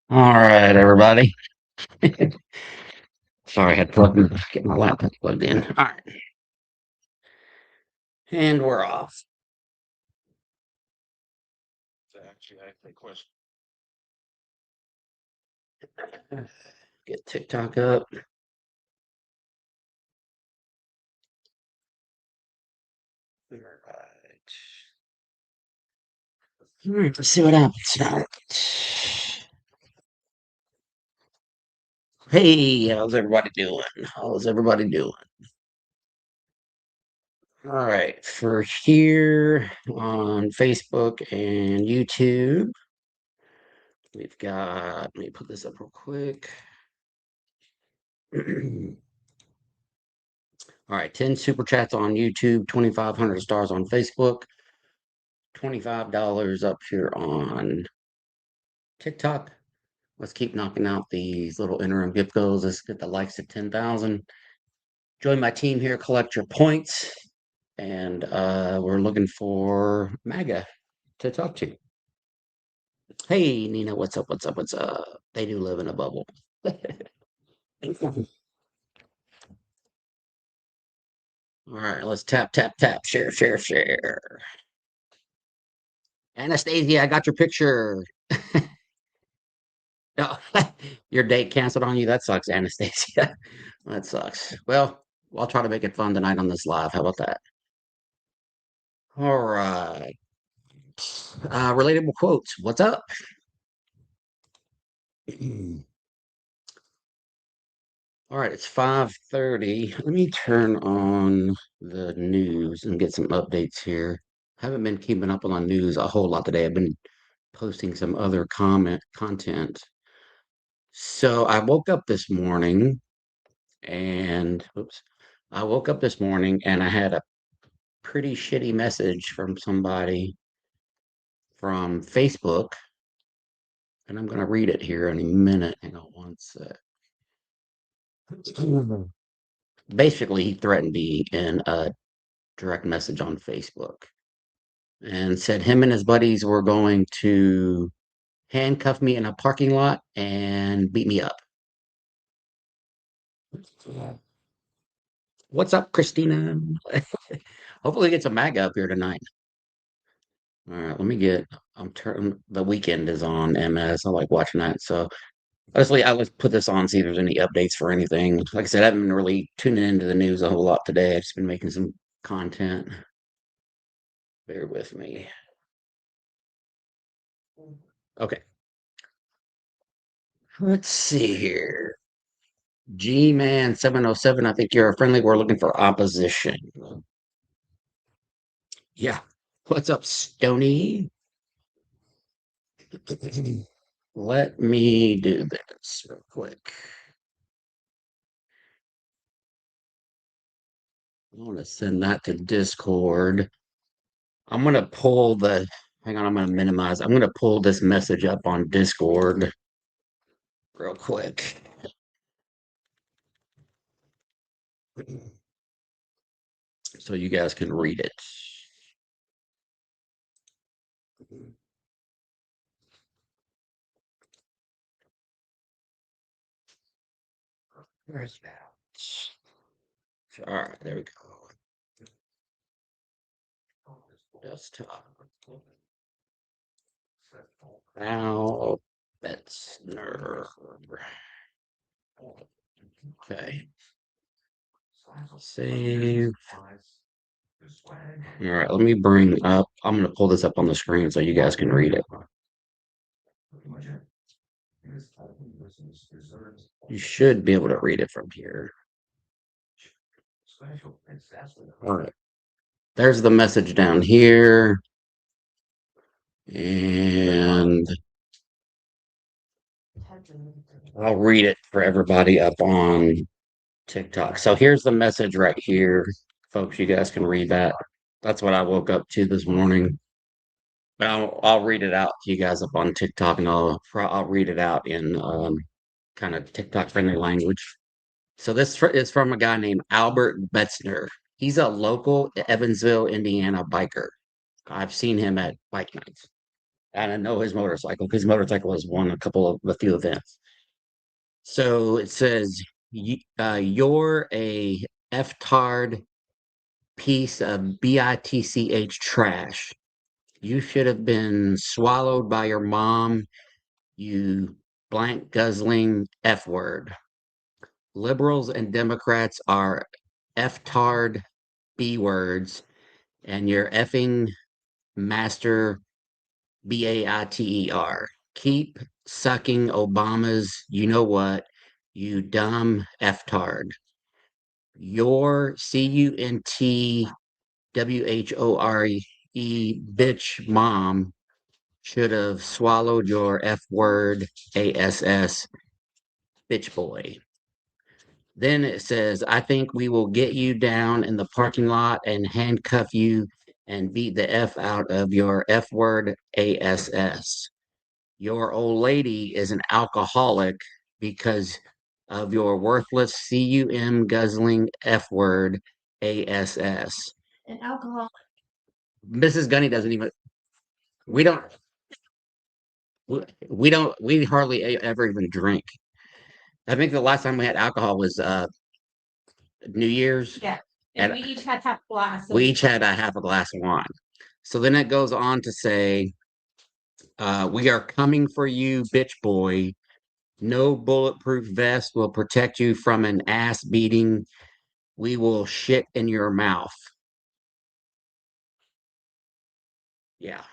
All right, everybody. Sorry, I had to get my laptop plugged in. All right, and we're off. Actually, I think question. Get TikTok up. All right. All right, let's see what happens now. Hey, how's everybody doing? How's everybody doing? All right, for here on Facebook and YouTube, we've got, let me put this up real quick. All right, 10 super chats on YouTube, 2,500 stars on Facebook, $25 up here on TikTok. Let's keep knocking out these little interim gift goals. Let's get the likes to 10,000. Join my team here, collect your points. And we're looking for MAGA to talk to. Hey, Nina, what's up? What's up? What's up? They do live in a bubble. All right, let's tap, tap, tap, share, share, share. Anastasia, I got your picture. Oh, your date canceled on you? That sucks, Anastasia. That sucks. Well, I'll try to make it fun tonight on this live. How about that? All right. Relatable quotes. What's up? All right, it's 5:30. Let me turn on the news and get some updates here. Haven't been keeping up on the news a whole lot today. I've been posting some other content. So I woke up this morning and oops. I woke up this morning and I had a pretty shitty message from somebody from Facebook, and I'm gonna read it here in a minute. Hang on one sec. Basically, he threatened me in a direct message on Facebook and said him and his buddies were going to handcuff me in a parking lot and beat me up. What's up, Christina? Hopefully, get some MAGA up here tonight. All right, let me get. I'm turning. The weekend is on MS. I like watching that. So honestly, I would put this on, see if there's any updates for anything. Like I said, I haven't been really tuning into the news a whole lot today. I've just been making some content. Bear with me. Okay. Let's see here. G-Man 707, I think you're a friendly. We're looking for opposition. Yeah. What's up, Stony? Let me do this real quick. I want to send that to Discord. I'm going to pull the, hang on, I'm going to minimize. I'm going to pull this message up on Discord real quick. So you guys can read it. Where's that? All right, there we go. Desktop. Now, that's nerve. Okay. Save. All right, let me bring up. I'm going to pull this up on the screen so you guys can read it. You should be able to read it from here. All right. There's the message down here. And I'll read it for everybody up on TikTok. So here's the message right here, folks. You guys can read that. That's what I woke up to this morning. But I'll read it out to you guys up on TikTok, and I'll read it out in kind of TikTok friendly language. So is from a guy named Albert Betzner. He's a local Evansville, Indiana biker. I've seen him at bike nights, and I know his motorcycle because his motorcycle has won a few events. So it says, "You're a F-tard piece of bitch trash. You should have been swallowed by your mom, you blank guzzling F word. Liberals and Democrats are F-tard B words, and you're effing master BAITER. Keep sucking Obama's you know what, you dumb F-tard. Your CUNTWHORE bitch mom should have swallowed your F word ASS bitch boy. Then it says, I think we will get you down in the parking lot and handcuff you and beat the F out of your F word ASS. Your old lady is an alcoholic because of your worthless CUM guzzling F word ASS. An alcoholic. Mrs. Gunny doesn't even, we don't, we hardly ever even drink. I think the last time we had alcohol was New Year's. Yeah. And we each had half a glass. We each had a half a glass of wine. So then it goes on to say, we are coming for you, bitch boy. No bulletproof vest will protect you from an ass beating. We will shit in your mouth. Yeah.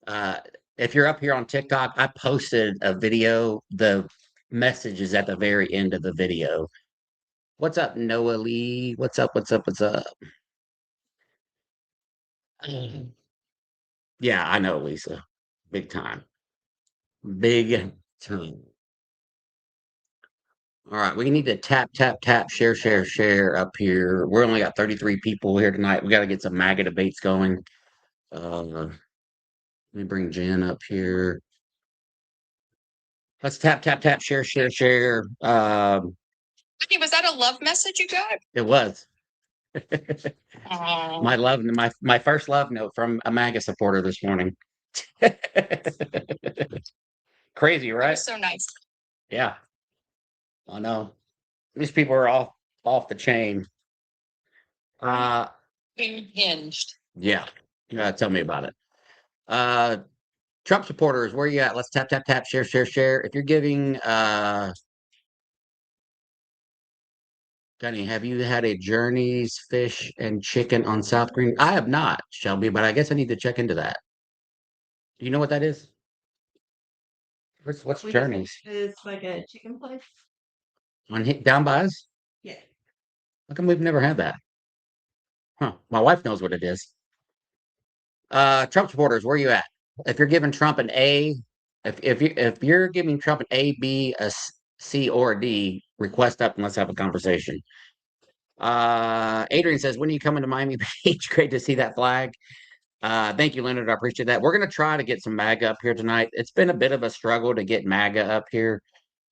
Uh, if you're up here on TikTok, I posted a video. The message is at the very end of the video. What's up, Noah Lee? What's up? What's up? What's up? Yeah, I know, Lisa. Big time. Big time. All right, we need to tap, tap, tap, share, share, share up here. We're only got 33 people here tonight. We got to get some MAGA debates going. Let me bring Jen up here. Let's tap, tap, tap, share, share, share. Hey, was that a love message you got? It was Oh, my first love note from a MAGA supporter this morning. Crazy, that right? was so nice. Yeah, I know. These people are off the chain. Uh, Hinged. yeah. Tell me about it. Uh, Trump supporters, where you at? Let's tap, tap, tap, share, share, share. If you're giving, Gunny, have you had a Journey's fish and chicken on South Green? I have not, Shelby, but I guess I need to check into that. Do you know what that is? What's Journey's? It's like a chicken place. Down by us? Yeah. How come we've never had that? Huh. My wife knows what it is. Trump supporters, where you at? If you're giving Trump an A, if you're giving Trump an A, B, C, or a D, request up and let's have a conversation. Adrian says, when are you coming to Miami Beach? Great to see that flag. Thank you, Leonard. I appreciate that. We're going to try to get some MAGA up here tonight. It's been a bit of a struggle to get MAGA up here.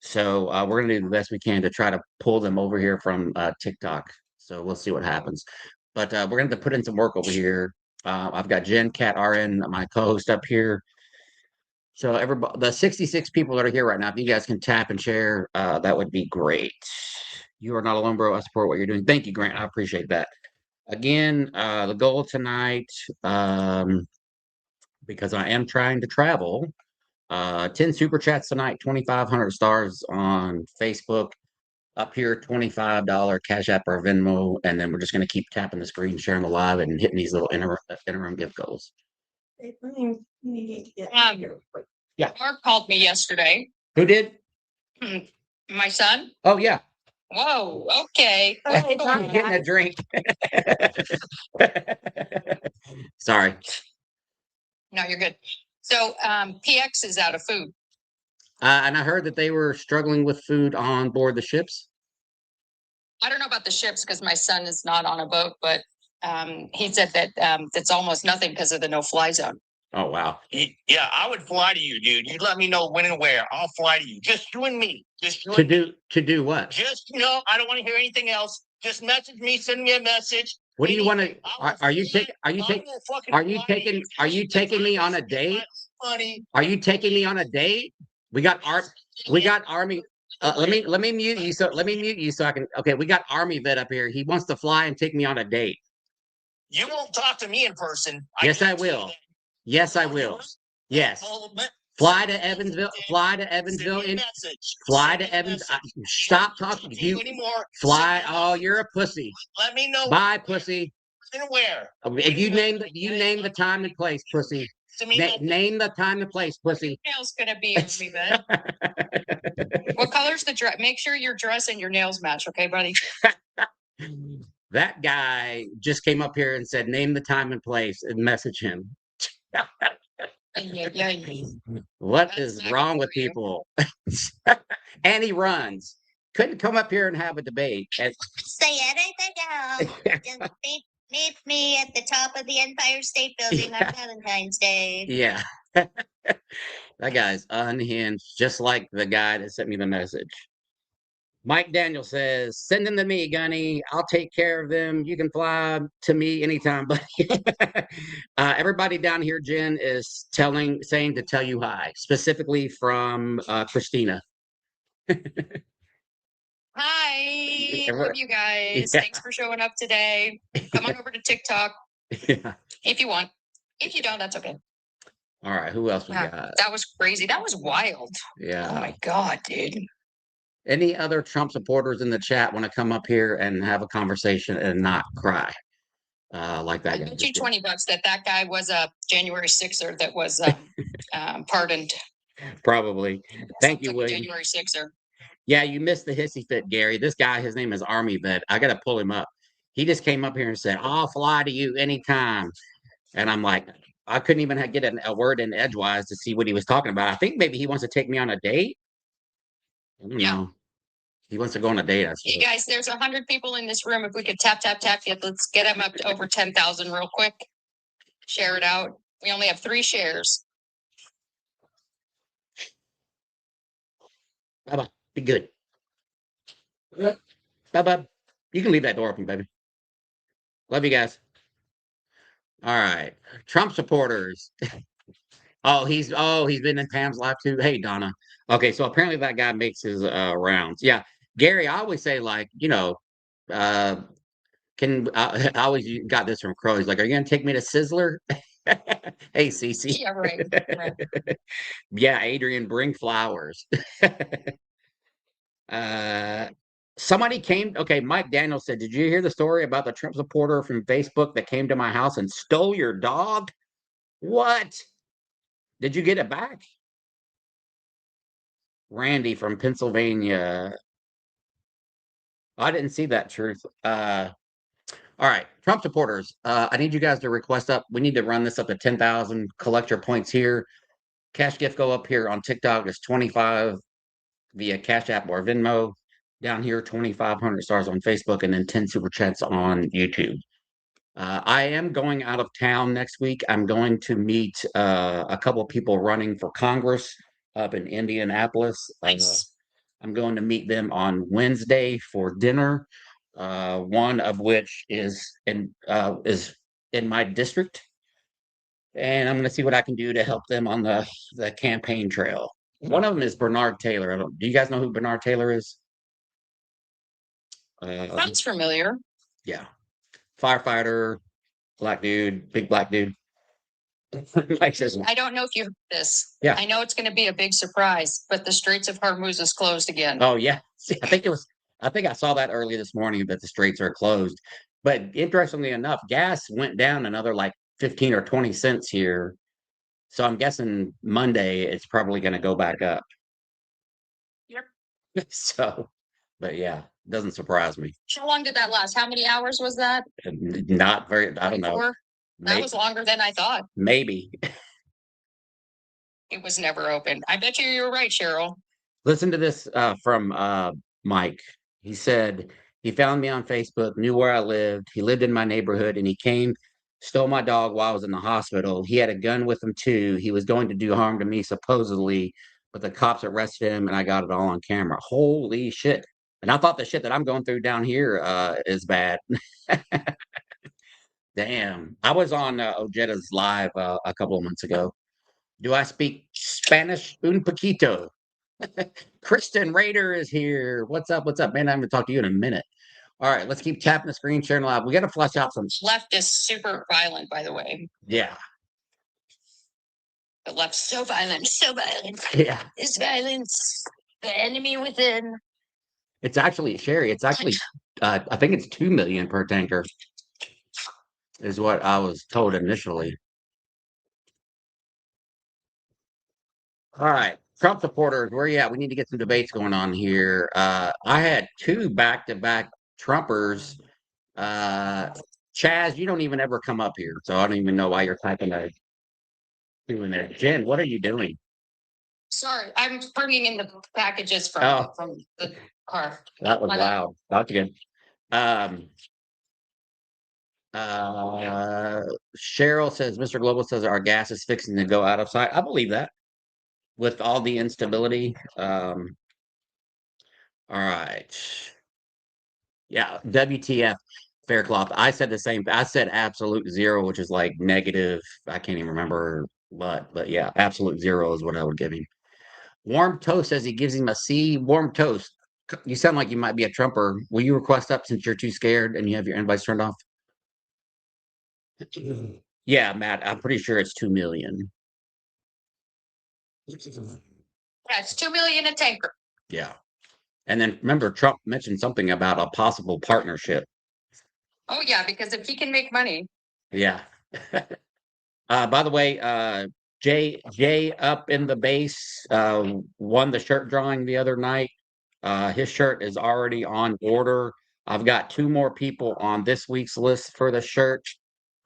So we're going to do the best we can to try to pull them over here from TikTok. So we'll see what happens. But we're going to put in some work over here. I've got Jen, Cat, RN, my co-host up here. So everybody, the 66 people that are here right now, if you guys can tap and share, that would be great. You are not alone, bro. I support what you're doing. Thank you, Grant. I appreciate that. Again, the goal tonight, because I am trying to travel, 10 super chats tonight, 2,500 stars on Facebook. Up here, $25 Cash App or Venmo, and then we're just going to keep tapping the screen, sharing the live, and hitting these little interim gift goals. Yeah. Mark called me yesterday. Who did? My son. Oh yeah. Whoa. Okay. Getting a drink. Sorry. No, you're good. So PX is out of food. And I heard that they were struggling with food on board the ships. I don't know about the ships because my son is not on a boat, but he said that it's almost nothing because of the no-fly zone. Oh wow. Yeah, I would fly to you, dude. You let me know when and where. I'll fly to you. Just you and me. Just you and me. To do what? Just I don't want to hear anything else. Just message me. Send me a message. What do you want to? Anything. I will Are you fly- taking? Are you I taking? will fucking Are you fly to taking? you. Are you taking me on a date? Funny. Are you taking me on a date? We got Army. Let me mute you. So let me mute you so I can. Okay, we got Army vet up here. He wants to fly and take me on a date. You won't talk to me in person. Yes, I will. Yes, I will. Yes. Fly to Evansville. Fly to Evansville. Fly to Evans. Stop talking. You fly. Oh, you're a pussy. Let me know. Bye, pussy. Where? If you name the time and place, pussy. Name the time and place, pussy. Nails gonna be Army vet. What color's the dress? Make sure your dress and your nails match, okay, buddy? That guy just came up here and said, "Name the time and place," and message him. What That's is MAGA wrong with for you. people? And he runs. Couldn't come up here and have a debate. Say anything else. Just meet me at the top of the Empire State Building on Valentine's Day. Yeah. That guy's unhinged, just like the guy that sent me the message. Mike Daniel says, "Send them to me, Gunny. I'll take care of them. You can fly to me anytime." But everybody down here, Jen, is saying to tell you hi, specifically from Christina. Hi, Yeah, love you guys. yeah. Thanks for showing up today. Come on over to TikTok Yeah. if you want. If you don't, that's okay. All right, who else we Wow, got? that was crazy. That was wild. Oh Yeah. my God, dude. Any other Trump supporters in the chat want to come up here and have a conversation and not cry like that I guy bet just you did? 20 bucks that guy was a January 6er that was pardoned. Probably. Thank you, Like William. January 6er. Yeah, you missed the hissy fit, Gary. This guy, his name is Army Vet. I got to pull him up. He just came up here and said, "I'll fly to you anytime." And I'm like, I couldn't even get a word in edgewise to see what he was talking about. I think maybe he wants to take me on a date. I don't know. He wants to go on a date, I Hey suppose. guys, there's 100 people in this room. If we could tap, let's get them up to over 10,000 real quick. Share it out. We only have 3 shares. Bye-bye. Be good. Bye-bye. You can leave that door open, baby. Love you guys. All right. Trump supporters. He's been in Pam's life too. Hey, Donna. Okay, so apparently that guy makes his rounds. Yeah. Gary, I always say, like, uh I always got this from Crow. He's like, "Are you gonna take me to Sizzler?" Hey, Cece. Yeah, right. Yeah, Adrian, bring flowers. uh Somebody came. Okay, Mike Daniels said, "Did you hear the story about the Trump supporter from Facebook that came to my house and stole your dog? What? Did you get it back?" Randy from Pennsylvania. I didn't see that, Truth. All right, Trump supporters. I need you guys to request up. We need to run this up to 10,000. Collect your points here. Cash gift go up here on TikTok is 25 via Cash App or Venmo. Down here, 2,500 stars on Facebook, and then 10 super chats on YouTube. I am going out of town next week. I'm going to meet a couple of people running for Congress up in Indianapolis. Nice. I'm going to meet them on Wednesday for dinner. One of which is in my district, and I'm going to see what I can do to help them on the campaign trail. One of them is Bernard Taylor. Do you guys know who Bernard Taylor is? Sounds familiar. Yeah, firefighter, black dude, big black dude. Like this one. I don't know if you heard this. Yeah. I know it's going to be a big surprise, but the Straits of Hormuz is closed again. Oh yeah. See, I think I saw that early this morning that the straits are closed. But interestingly enough, gas went down another like 15 or 20 cents here. So I'm guessing Monday it's probably going to go back up. Yep. So, but yeah, doesn't surprise me. How long did that last? How many hours was that? Not very, I don't know. 24? That was longer than I thought. Maybe. It was never open. I bet you were right, Cheryl. Listen to this from Mike. He said, He found me on Facebook, knew where I lived. He lived in my neighborhood, and he came, stole my dog while I was in the hospital. He had a gun with him too. He was going to do harm to me, supposedly, but the cops arrested him, and I got it all on camera. Holy shit! And I thought the shit that I'm going through down here is bad. Damn. I was on Ojeda's live a couple of months ago. Do I speak Spanish? Un poquito. Kristen Raider is here. What's up? What's up, man? I haven't talked to you in a minute. All right, let's keep tapping the screen, sharing live. We got to flush out some. Left is super violent, by the way. Yeah. The left's so violent, so violent. Yeah. This violence, the enemy within. It's actually, Sherry, it's actually, I think it's 2 million per tanker, is what I was told initially. All right, Trump supporters, where you at? We need to get some debates going on here. I had two back-to-back Trumpers. Chaz, you don't even ever come up here, so I don't even know why you're typing that. Doing there. Jen, what are you doing? Sorry, I'm bringing in the packages from Oh. from the car. That was My loud. That's good. Cheryl says, Mr. Global says our gas is fixing to go out of sight. I believe that with all the instability. All right. Yeah, WTF, Faircloth. I said the same. I said absolute zero, which is like negative. I can't even remember, but yeah, absolute zero is what I would give him. Warm Toast says he gives him a C. Warm Toast. You sound like you might be a Trumper. Will you request up since you're too scared and you have your invites turned off? Yeah, Matt, I'm pretty sure it's 2 million. That's 2 million a tanker. Yeah. And then remember, Trump mentioned something about a possible partnership. Oh yeah, because if he can make money. Yeah. By the way, Jay up in the base won the shirt drawing the other night. His shirt is already on order. I've got two more people on this week's list for the shirt.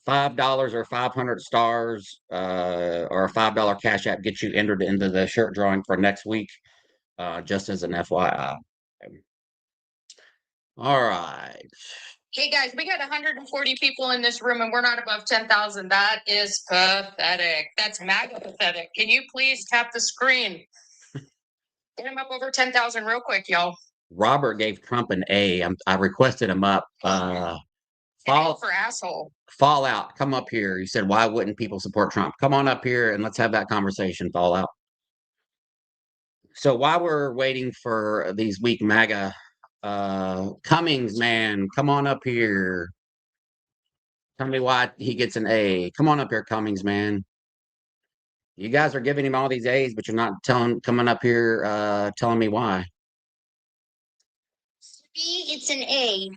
$5 or 500 stars or a $5 cash app gets you entered into the shirt drawing for next week, just as an FYI. All right. Hey guys, we got 140 people in this room and we're not above 10,000. That is pathetic. That's MAGA pathetic. Can you please tap the screen? Get him up over 10,000 real quick, y'all. Robert gave Trump an A. I requested him up. For asshole. Fallout, come up here. You said, why wouldn't people support Trump? Come on up here and let's have that conversation, Fallout. So while we're waiting for these weak MAGA, Cummings, man, come on up here. Tell me why he gets an A. Come on up here, Cummings, man. You guys are giving him all these A's, but you're not coming up here, telling me why. B, it's an A.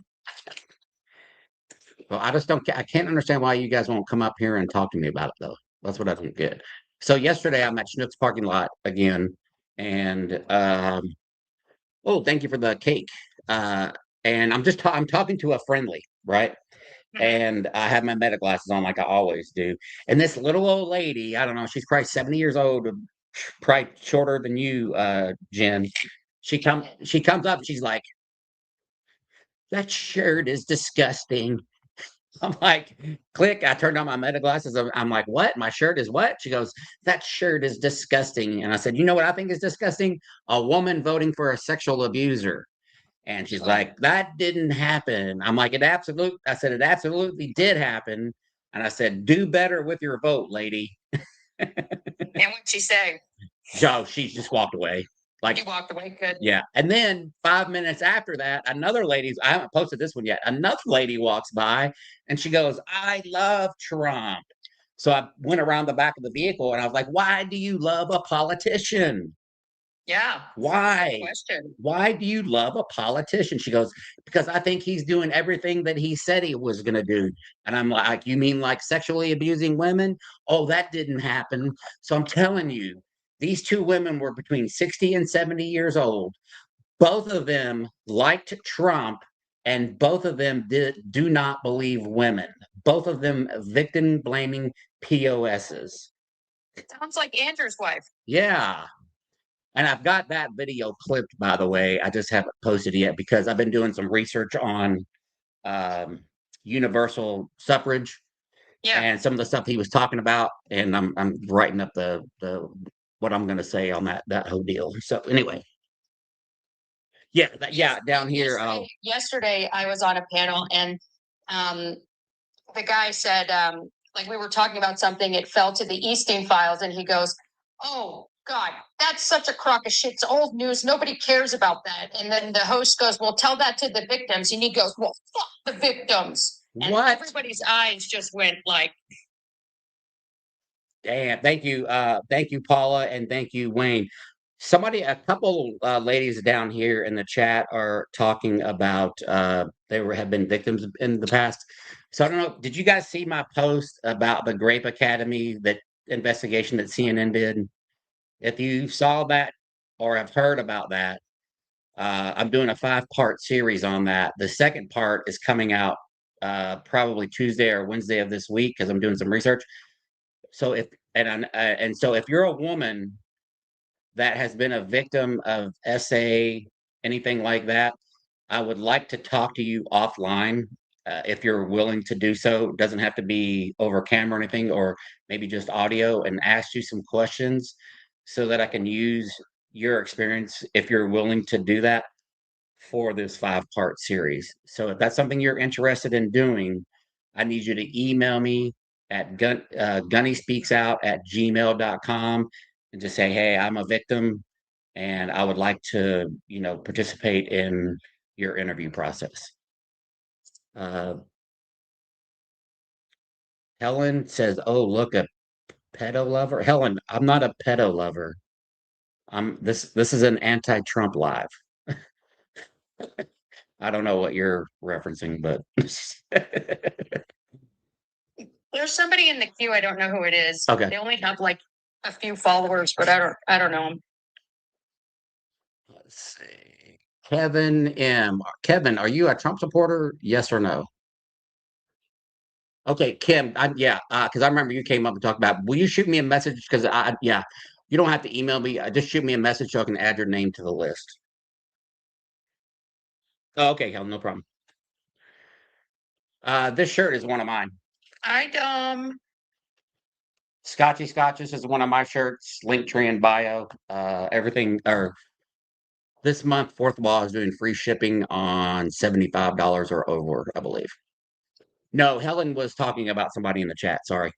Well, I can't understand why you guys won't come up here and talk to me about it, though. That's what I don't get. So yesterday I'm at Schnucks parking lot again, and oh, thank you for the cake. And I'm talking to a friendly, right? And I have my meta glasses on like I always do. And this little old lady, I don't know, she's probably 70 years old, probably shorter than you, Jen. She comes up, she's like, that shirt is disgusting. I'm like, click. I turned on my meta glasses. I'm like, what? My shirt is what? She goes, that shirt is disgusting. And I said, you know what I think is disgusting? A woman voting for a sexual abuser. And she's like, that didn't happen. I'm like, I said, it absolutely did happen. And I said, do better with your vote, lady. And what'd she say? So she just walked away. Like, you walked away, good. Yeah. And then 5 minutes after that, I haven't posted this one yet. Another lady walks by and she goes, I love Trump. So I went around the back of the vehicle and I was like, why do you love a politician? Yeah. Why? Question. Why do you love a politician? She goes, because I think he's doing everything that he said he was going to do. And I'm like, you mean like sexually abusing women? Oh, that didn't happen. So I'm telling you, these two women were between 60 and 70 years old. Both of them liked Trump, and both of them do not believe women. Both of them victim blaming POSs. Sounds like Andrew's wife. Yeah. And I've got that video clipped, by the way. I just haven't posted it yet because I've been doing some research on um, universal suffrage Yeah. and some of the stuff he was talking about, and I'm writing up the what I'm going to say on that whole deal. So anyway, yeah, down here. Yesterday I was on a panel and um, the guy said, like we were talking about something, it fell to the Easting Files, and he goes, "Oh God, that's such a crock of shit. It's old news. Nobody cares about that." And then the host goes, "Well, tell that to the victims." And he goes, "Well, fuck the victims." And What? everybody's eyes just went like, Damn, thank you, Paula, and thank you, Wayne. A couple ladies down here in the chat are talking about have been victims in the past. So I don't know. Did you guys see my post about the Grape Academy, that investigation that CNN did? If you saw that or have heard about that, I'm doing a 5-part series on that. The second part is coming out probably Tuesday or Wednesday of this week because I'm doing some research. So if you're a woman that has been a victim of SA, anything like that, I would like to talk to you offline if you're willing to do so. It doesn't have to be over camera or anything, or maybe just audio, and ask you some questions so that I can use your experience if you're willing to do that for this 5-part series. So if that's something you're interested in doing, I need you to email me at gunnyspeaksout@gmail.com and just say, hey, I'm a victim and I would like to, participate in your interview process. Helen says, oh, look, a pedo lover. Helen, I'm not a pedo lover. This is an anti-Trump live. I don't know what you're referencing, but there's somebody in the queue. I don't know who it is. Okay. They only have like a few followers, but I don't know them. Let's see. Kevin M. Kevin, are you a Trump supporter? Yes or no? Okay, Kim, because I remember you came up and talked about. Will you shoot me a message? Because you don't have to email me. Just shoot me a message so I can add your name to the list. Oh, okay, Helen, no problem. This shirt is one of mine. Scotchy Scotches is one of my shirts. Linktree in bio. Everything. Or this month, Fourth Wall is doing free shipping on $75 or over, I believe. No, Helen was talking about somebody in the chat. Sorry.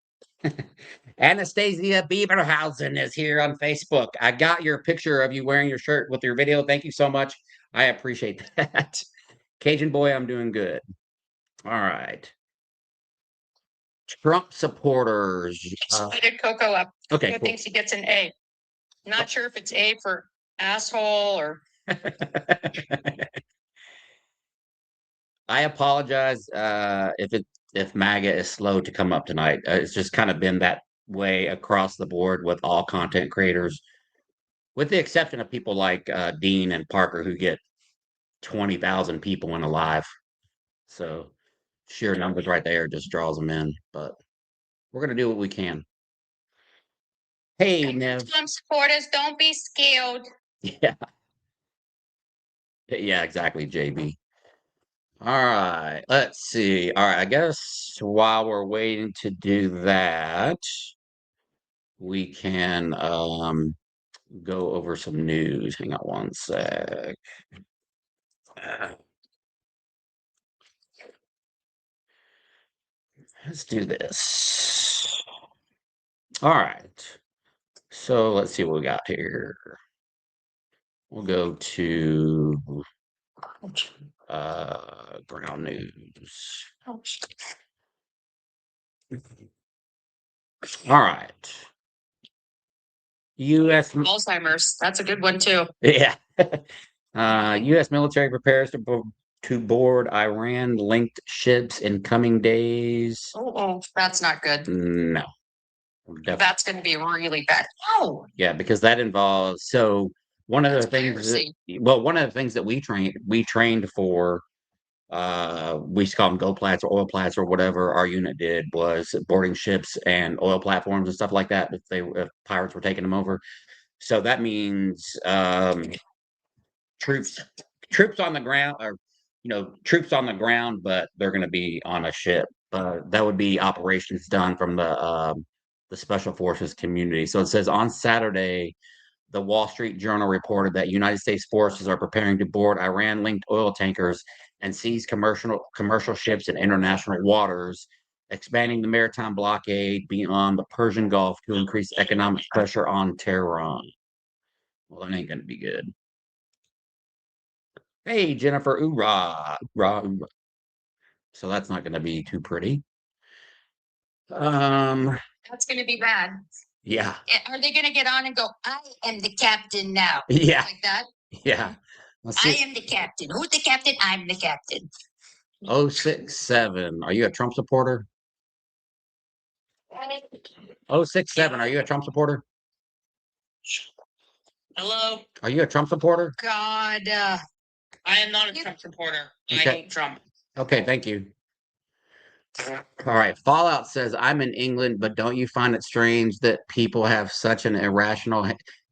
Anastasia Bieberhausen is here on Facebook. I got your picture of you wearing your shirt with your video. Thank you so much. I appreciate that. Cajun boy, I'm doing good. All right. Trump supporters. I did Coco up. Okay, Coco thinks he gets an A. Not sure if it's A for asshole or. I apologize if MAGA is slow to come up tonight. It's just kind of been that way across the board with all content creators, with the exception of people like Dean and Parker, who get 20,000 people in a live. So sheer numbers right there just draws them in. But we're gonna do what we can. Hey, Nev. Trump supporters, don't be scared. Yeah. Yeah, exactly, JB. All right, let's see. All right, I guess while we're waiting to do that, we can go over some news. Hang on one sec. Let's do this. All right. So let's see what we got here. We'll go to ground news. All right. U.S. Alzheimer's. That's a good one too. Yeah. U.S. military prepares to board Iran-linked ships in coming days. Oh, that's not good. No. That's going to be really bad. No. Yeah, because that involves one of the things that we trained for, we used to call them go plats or oil plats or whatever our unit did, was boarding ships and oil platforms and stuff like that if pirates were taking them over. So that means troops on the ground, or troops on the ground, but they're going to be on a ship. That would be operations done from the special forces community. So it says on Saturday, the Wall Street Journal reported that United States forces are preparing to board Iran-linked oil tankers and seize commercial ships in international waters, expanding the maritime blockade beyond the Persian Gulf to increase economic pressure on Tehran. Well, that ain't going to be good. Hey, Jennifer, oorah, oorah, oorah. So that's not going to be too pretty. That's going to be bad. Yeah, Are they going to get on and go, I am the captain now? yeah, Like that? yeah. Let's I see. am the captain. Who's the captain? I'm the captain. 067. Are you a Trump supporter? 067. Are you a Trump supporter? Hello? Are you a Trump supporter? God. I am not a Trump supporter. I Okay. hate Trump. Okay, thank you. All right. Fallout says, I'm in England, but don't you find it strange that people have such an irrational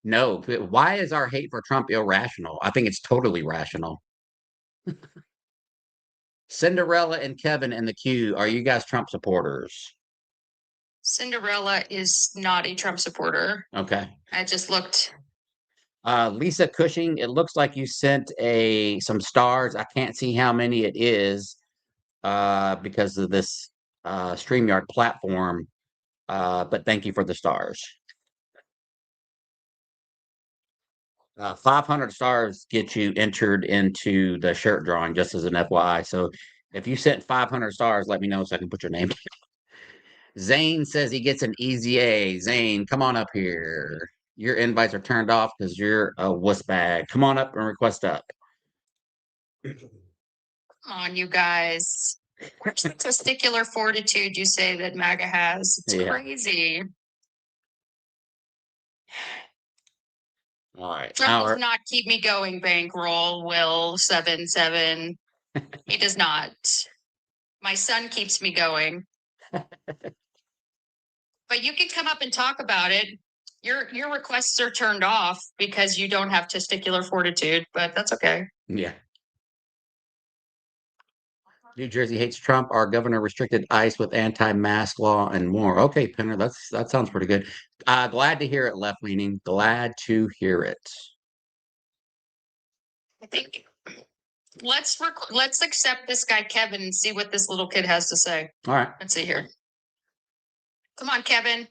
No, why is our hate for Trump irrational? I think it's totally rational. Cinderella and Kevin in the queue. Are you guys Trump supporters? Cinderella is not a Trump supporter. Okay. I just looked. Lisa Cushing, it looks like you sent some stars. I can't see how many it is because of this StreamYard platform. But thank you for the stars. 500 stars get you entered into the shirt drawing, just as an FYI. So if you sent 500 stars, let me know so I can put your name. Zane says he gets an easy A. Zane, come on up here. Your invites are turned off because you're a wuss bag. Come on up and request up. Come on, you guys. Where's the testicular fortitude you say that MAGA has? It's Yeah. crazy. All right. Trump does not keep me going, bankroll, Will 77. He does not. My son keeps me going. But you can come up and talk about it. Your requests are turned off because you don't have testicular fortitude, but that's okay. Yeah. New Jersey hates Trump. Our governor restricted ICE with anti-mask law and more. Okay, Penner, that sounds pretty good. Glad to hear it, left leaning. Glad to hear it. I think let's accept this guy Kevin and see what this little kid has to say. All right. Let's see here. Come on, Kevin.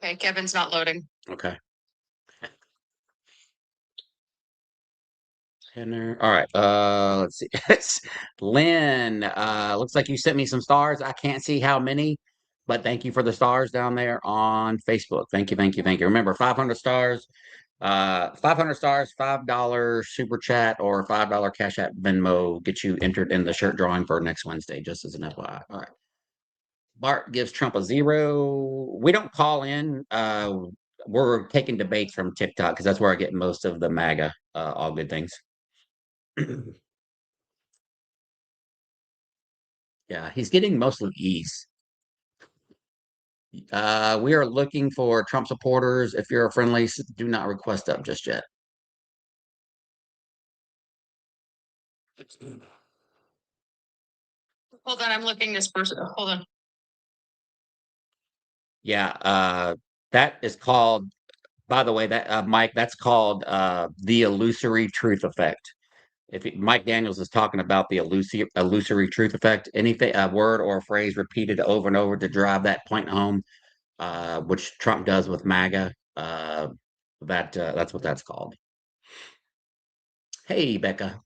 Okay, Kevin's not loading. Okay. Penner. All right. Let's see. Lynn, looks like you sent me some stars. I can't see how many, but thank you for the stars down there on Facebook. Thank you, thank you, thank you. Remember, 500 stars. 500 stars, $5 super chat, or $5 Cash App Venmo get you entered in the shirt drawing for next Wednesday, just as an FYI. All right. Bart gives Trump a 0. We don't call in. We're taking debates from TikTok because that's where I get most of the MAGA, all good things. Yeah, he's getting mostly E's. We are looking for Trump supporters. If you're a friendly, do not request up just yet. Hold on, I'm looking this person. Hold on. Yeah, that is called, by the way, that Mike, that's called the illusory truth effect. Mike Daniels is talking about the illusory truth effect, anything, a word or a phrase repeated over and over to drive that point home, which Trump does with MAGA. That's what that's called. Hey, Becca.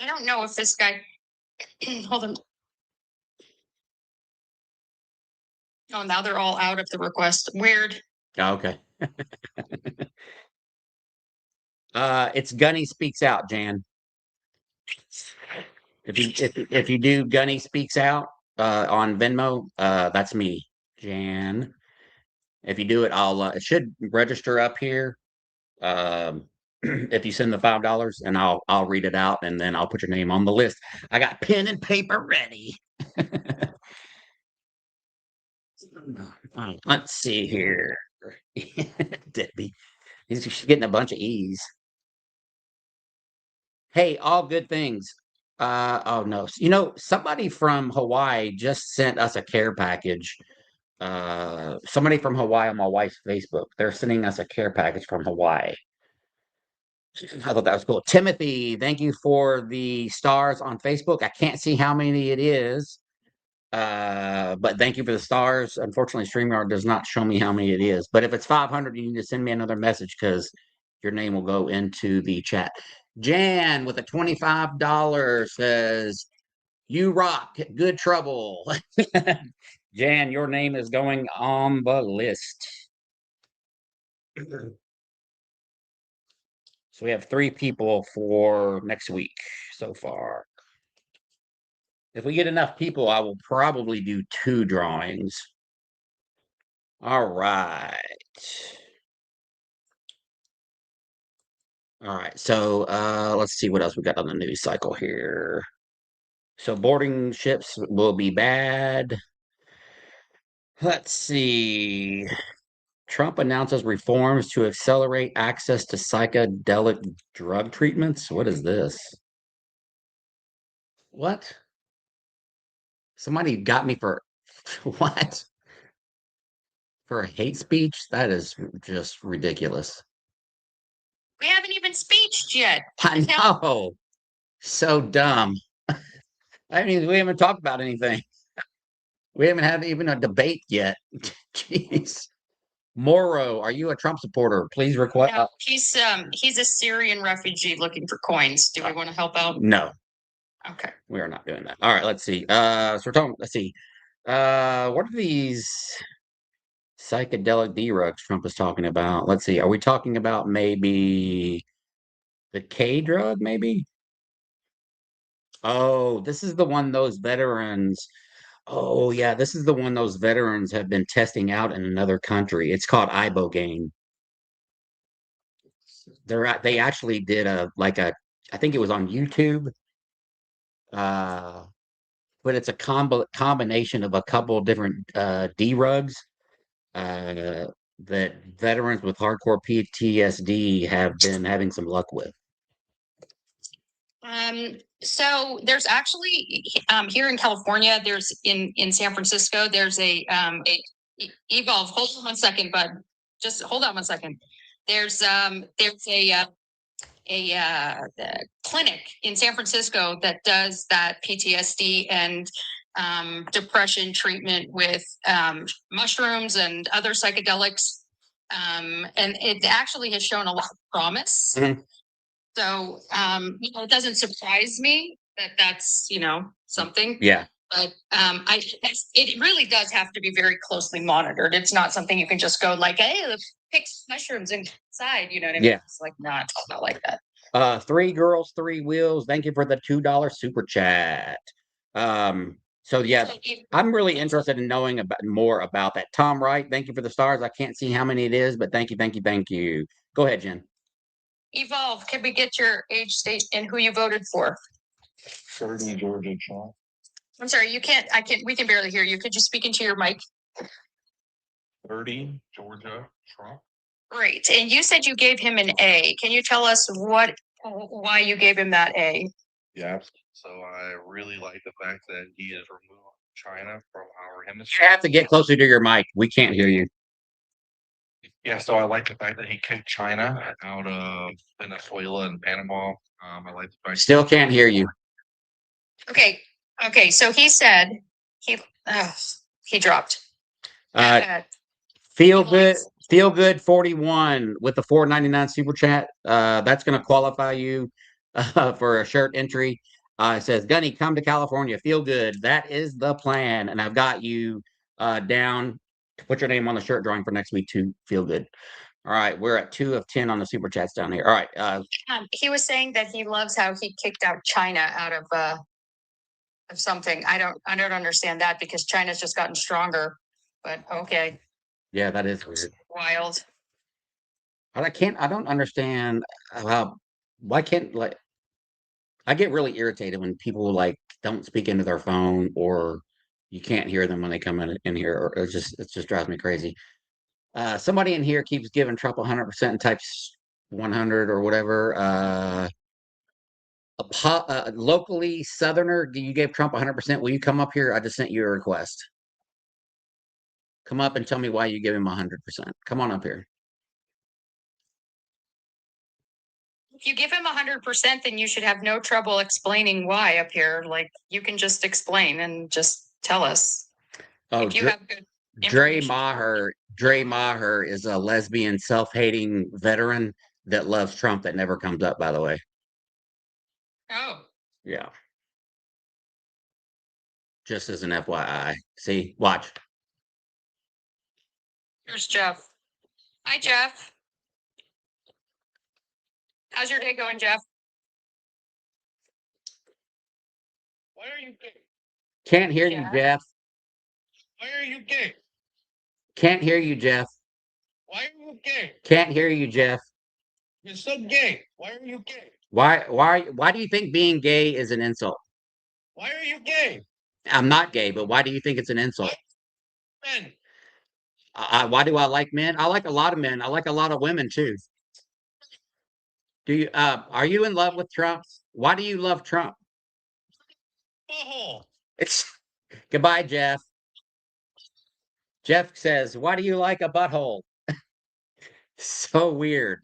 I don't know if this guy. Hold on. Oh, now they're all out of the request. Weird. Oh, okay. It's Gunny Speaks Out, Jan. If you do Gunny Speaks Out on Venmo, that's me, Jan. If you do it, it should register up here. If you send the $5, and I'll read it out, and then I'll put your name on the list. I got pen and paper ready. Let's see here. Debbie. She's getting a bunch of E's. Hey, all good things. Oh no. Somebody from Hawaii just sent us a care package. Somebody from Hawaii on my wife's Facebook. They're sending us a care package from Hawaii. I thought that was cool. Timothy, thank you for the stars on Facebook. I can't see how many it is. But thank you for the stars. Unfortunately, StreamYard does not show me how many it is. But if it's 500, you need to send me another message because your name will go into the chat. Jan with a $25 says, "You rock, good trouble." Jan, your name is going on the list. So we have 3 people for next week so far. If we get enough people, I will probably do 2 drawings. All right. All right. So let's see what else we got on the news cycle here. So boarding ships will be bad. Let's see. Trump announces reforms to accelerate access to psychedelic drug treatments. What is this? What? Somebody got me for what? For hate speech? That is just ridiculous. We haven't even speeched yet. I know. So dumb. I mean, we haven't talked about anything. We haven't had even a debate yet. Jeez. Moro, are you a Trump supporter? Please request. No, he's a Syrian refugee looking for coins. Do we want to help out? No, Okay. we are not doing that. All right, let's see. So we're talking. Let's see. What are these psychedelic drugs Trump is talking about? Let's see. Are we talking about maybe the K drug? Maybe. Oh, this is the one those veterans. Oh yeah, this is the one those veterans have been testing out in another country. It's called ibogaine. They actually did I think it was on YouTube. Uh, but it's a combination of a couple of different drugs uh, that veterans with hardcore PTSD have been having some luck with. So there's actually here in California, there's in San Francisco, there's a Evolve. Hold on 1 second, bud. Just hold on 1 second. There's a clinic in San Francisco that does that PTSD and depression treatment with mushrooms and other psychedelics. And it actually has shown a lot of promise. Mhm. So, it doesn't surprise me that that's, something. Yeah. But it really does have to be very closely monitored. It's not something you can just go like, hey, let's pick mushrooms inside. You know what I mean? Yeah. It's like not like that. 3 girls, 3 wheels. Thank you for the $2 super chat. So yes, I'm really interested in knowing more about that. Tom Wright, thank you for the stars. I can't see how many it is, but thank you, thank you, thank you. Go ahead, Jen. Evolve, can we get your age, state, and who you voted for? 30 Georgia Trump. I'm sorry, we can barely hear you. Could you speak into your mic? 30 Georgia Trump. Great. And you said you gave him an A. Can you tell us why you gave him that A? Yeah. So I really like the fact that he has removed China from our You hemisphere. have to get closer to your mic. We can't hear you. Yeah, so I like the fact that he kicked China out of Venezuela and Panama. I like the fact Still can't hear you. Okay. So he said he dropped. Feel good 41 with the 4.99 super chat. That's going to qualify you for a shirt entry. It says, Gunny, come to California. Feel good. That is the plan. And I've got you down to put your name on the shirt drawing for next week to feel good. All right. We're at 2 of 10 on the super chats down here. All right. He was saying that he loves how he kicked out China out of something. I don't understand that because China's just gotten stronger, but okay. Yeah, that is weird. Wild. I don't understand why can't I get really irritated when people don't speak into their phone or You can't hear them when they come in here, or it just drives me crazy. Somebody in here keeps giving Trump 100% and types 100 or whatever. Locally Southerner, you gave Trump 100%. Will you come up here? I just sent you a request. Come up and tell me why you give him 100%. Come on up here. If you give him 100%, then you should have no trouble explaining why up here. Like, you can just explain and just tell us. Oh, If you have good Dre information. Maher is a lesbian, self-hating veteran that loves Trump that never comes up, by the way. Oh, Yeah. Just as an FYI. See, watch. here's Jeff. Hi, Jeff. How's your day going, Jeff? Why are you gay? Can't hear you, Yeah. Jeff. Why are you gay? Can't hear you, Jeff. Why are you gay? Can't hear you, Jeff. You're so gay. Why are you gay? Why do you think being gay is an insult? Why are you gay? I'm not gay, but why do you think it's an insult? Men. Why do I like men? I like a lot of men. I like a lot of women too. Are you in love with Trump? Why do you love Trump? Butthole. It's goodbye, Jeff. Jeff says, why do you like a butthole? So weird.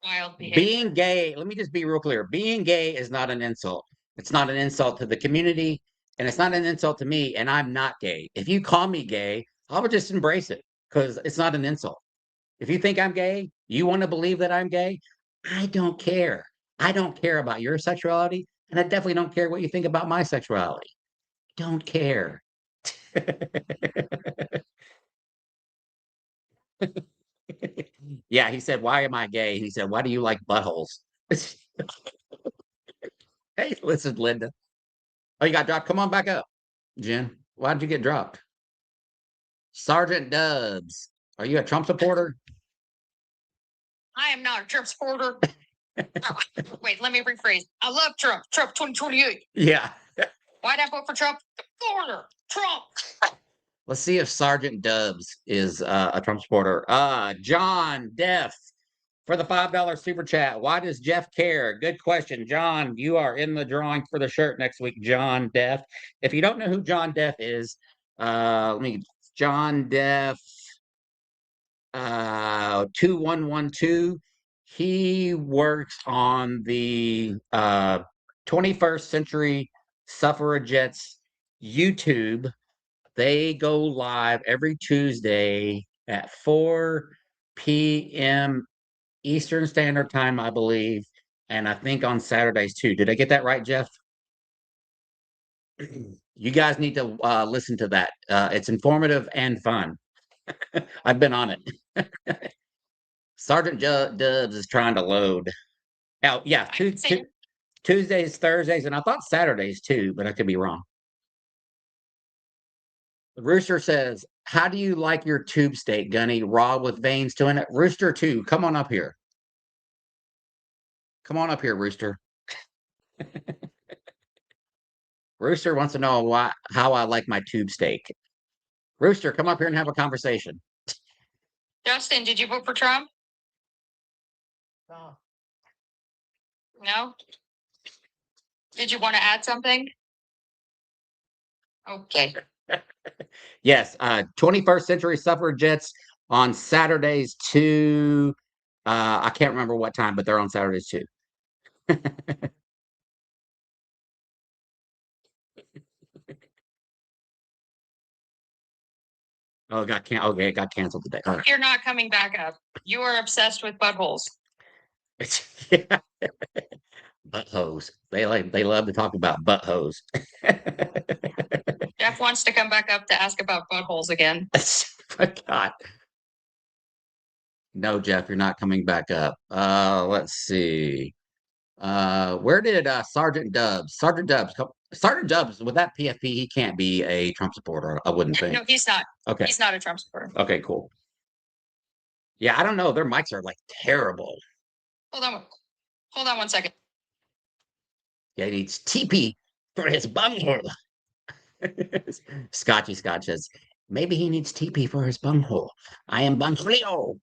Wild behavior. Being gay, let me just be real clear. Being gay is not an insult. It's not an insult to the community, and it's not an insult to me, and I'm not gay. If you call me gay, I would just embrace it because it's not an insult. If you think I'm gay, you want to believe that I'm gay, I don't care. I don't care about your sexuality, and I definitely don't care what you think about my sexuality. Don't care. Yeah, he said, why am I gay? He said, why do you like buttholes? Hey, listen, Linda. Oh, you got dropped. Come on back up, Jen. Why did you get dropped? Sergeant Dubs. Are you a Trump supporter? I am not a Trump supporter. Oh, wait, let me rephrase. I love Trump. Trump 2028. Yeah. Why'd I vote for Trump? The border. Trump. Let's see if Sergeant Dubs is a Trump supporter. John Deaf for the $5 super chat. Why does Jeff care? Good question, John. You are in the drawing for the shirt next week, John Deaf. If you don't know who John Deaf is, John Deaf 2112. He works on the 21st Century Suffragettes YouTube. They go live every Tuesday at 4 p.m. Eastern Standard Time, I believe, and I think on Saturdays too. Did I get that right, Jeff? You guys need to listen to that. It's informative and fun. I've been on it. Sergeant Dubs is trying to load. Oh, yeah, Tuesdays, Thursdays, and I thought Saturdays too, but I could be wrong. Rooster says, how do you like your tube steak, Gunny? Raw with veins to it? Rooster 2, come on up here. Come on up here, Rooster. Rooster wants to know how I like my tube steak. Rooster, come up here and have a conversation. Justin, did you vote for Trump? No. No? Did you want to add something? Okay. Yes, 21st Century Suffragettes on Saturdays too. I can't remember what time, but they're on Saturdays too. Oh, it got canceled today. All right. You're not coming back up. You are obsessed with buttholes. Yeah. Buttholes. They love to talk about buttholes. Jeff wants to come back up to ask about buttholes again. God. No, Jeff, you're not coming back up. Let's see. Where did Sergeant Dubs? Sergeant Dubs with that PFP, he can't be a Trump supporter, I wouldn't think. No, he's not. Okay. He's not a Trump supporter. Okay, cool. Yeah, I don't know. Their mics are like terrible. Hold on 1 second. Yeah, he needs TP for his bumhole. Scotchy Scotch says, maybe he needs TP for his bunghole. I am Bunghole.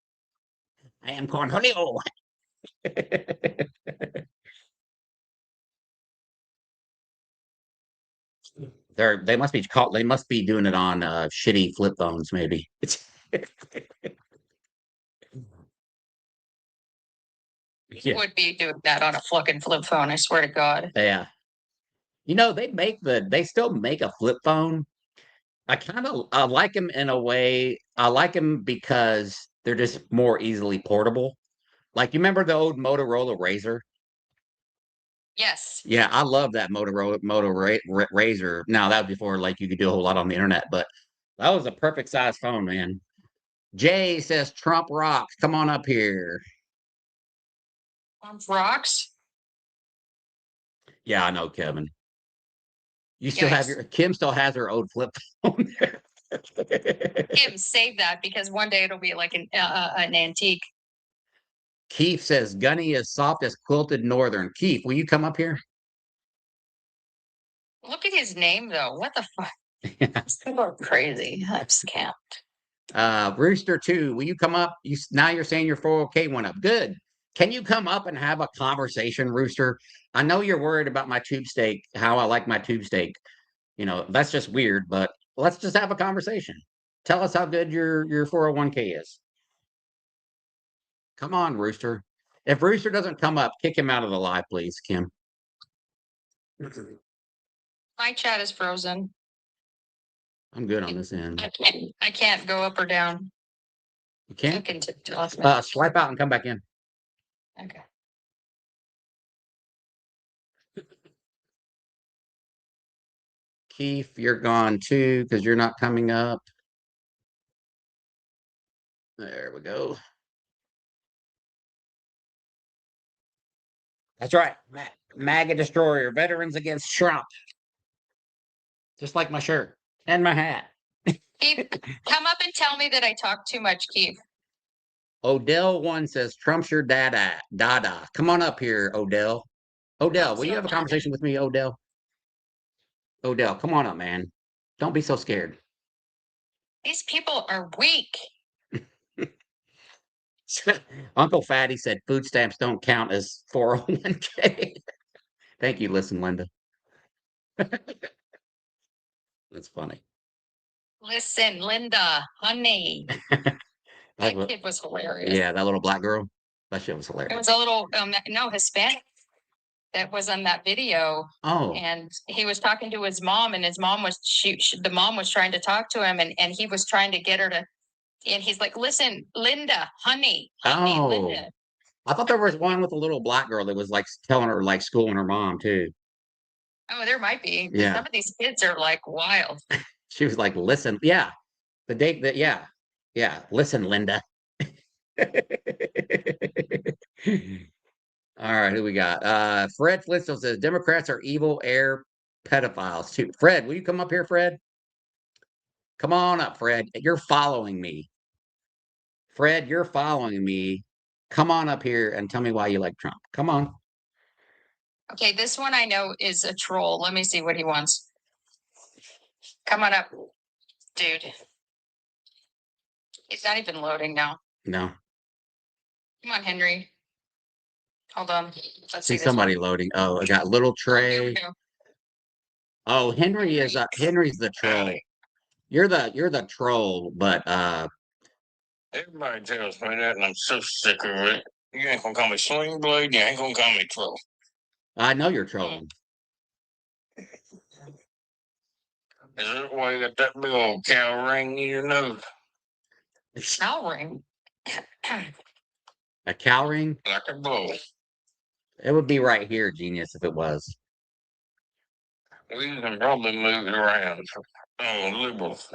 I am Cornholio. They must be doing it on shitty flip phones, maybe. Yeah. Would be doing that on a fucking flip phone, I swear to God. Yeah. They still make a flip phone. I like them in a way. I like them because they're just more easily portable. Like you remember the old Motorola Razor? Yes. Yeah, I love that Razor. Now that was before like you could do a whole lot on the internet, but that was a perfect size phone, man. Jay says Trump rocks. Come on up here. Rocks. Yeah, I know, Kevin. You still have Yikes. Kim still has her old flip phone there. Kim, save that because one day it'll be like an antique. Keith says Gunny is soft as quilted northern. Keith, will you come up here? Look at his name though. What the fuck? People are crazy. I'm scammed. Rooster 2, will you come up? Now you're saying your 401k went up. Good. Can you come up and have a conversation, Rooster? I know you're worried about my tube steak, how I like my tube steak. That's just weird, but let's just have a conversation. Tell us how good your 401k is. Come on, Rooster. If Rooster doesn't come up, kick him out of the live, please, Kim. My chat is frozen. I'm good on this end. I can't go up or down. You can't? Swipe out and come back in. Okay. Keith, you're gone too because you're not coming up. There we go. That's right. MAGA Destroyer, Veterans Against Trump. Just like my shirt and my hat. Keith, come up and tell me that I talk too much, Keith. Odell 1 says, Trump's your dada. Dada. Come on up here, Odell. Odell, will you have a conversation with me, Odell? Odell, come on up, man. Don't be so scared. These people are weak. Uncle Fatty said food stamps don't count as 401k. Thank you, listen, Linda. That's funny. Listen, Linda, honey. That kid was hilarious. Yeah, that little black girl. That shit was It hilarious. was a little Hispanic that was on that video. Oh, And he was talking to his mom, and his mom was the mom was trying to talk to him, and he was trying to get her to, and he's like, "Listen, Linda, honey, oh. Linda." I thought there was one with a little black girl that was like telling her, like schooling her mom too. Oh, there might be. Yeah. Some of these kids are like wild. She was like, listen, yeah. The date that, yeah. Yeah. Listen, Linda. All right, who we got? Fred Flintstone says Democrats are evil air pedophiles too. Fred, will you come up here, Fred? Come on up, Fred. You're following me. Fred, you're following me. Come on up here and tell me why you like Trump. Come on. Okay, this one I know is a troll. Let me see what he wants. Come on up, dude. It's not even loading now. No. Come on, Henry. Hold on. Let's see somebody loading. Oh, I got little Trey. Oh, Henry's the troll. You're the troll, but everybody tells me that, and I'm so sick of it. You ain't gonna call me Sling Blade. You ain't gonna call me troll. I know you're trolling. Is that why you got that big old cow ring in your nose? Cow ring. A cow ring? Like a bull. It would be right here, genius, if it was. We can probably move it around. Oh, liberals.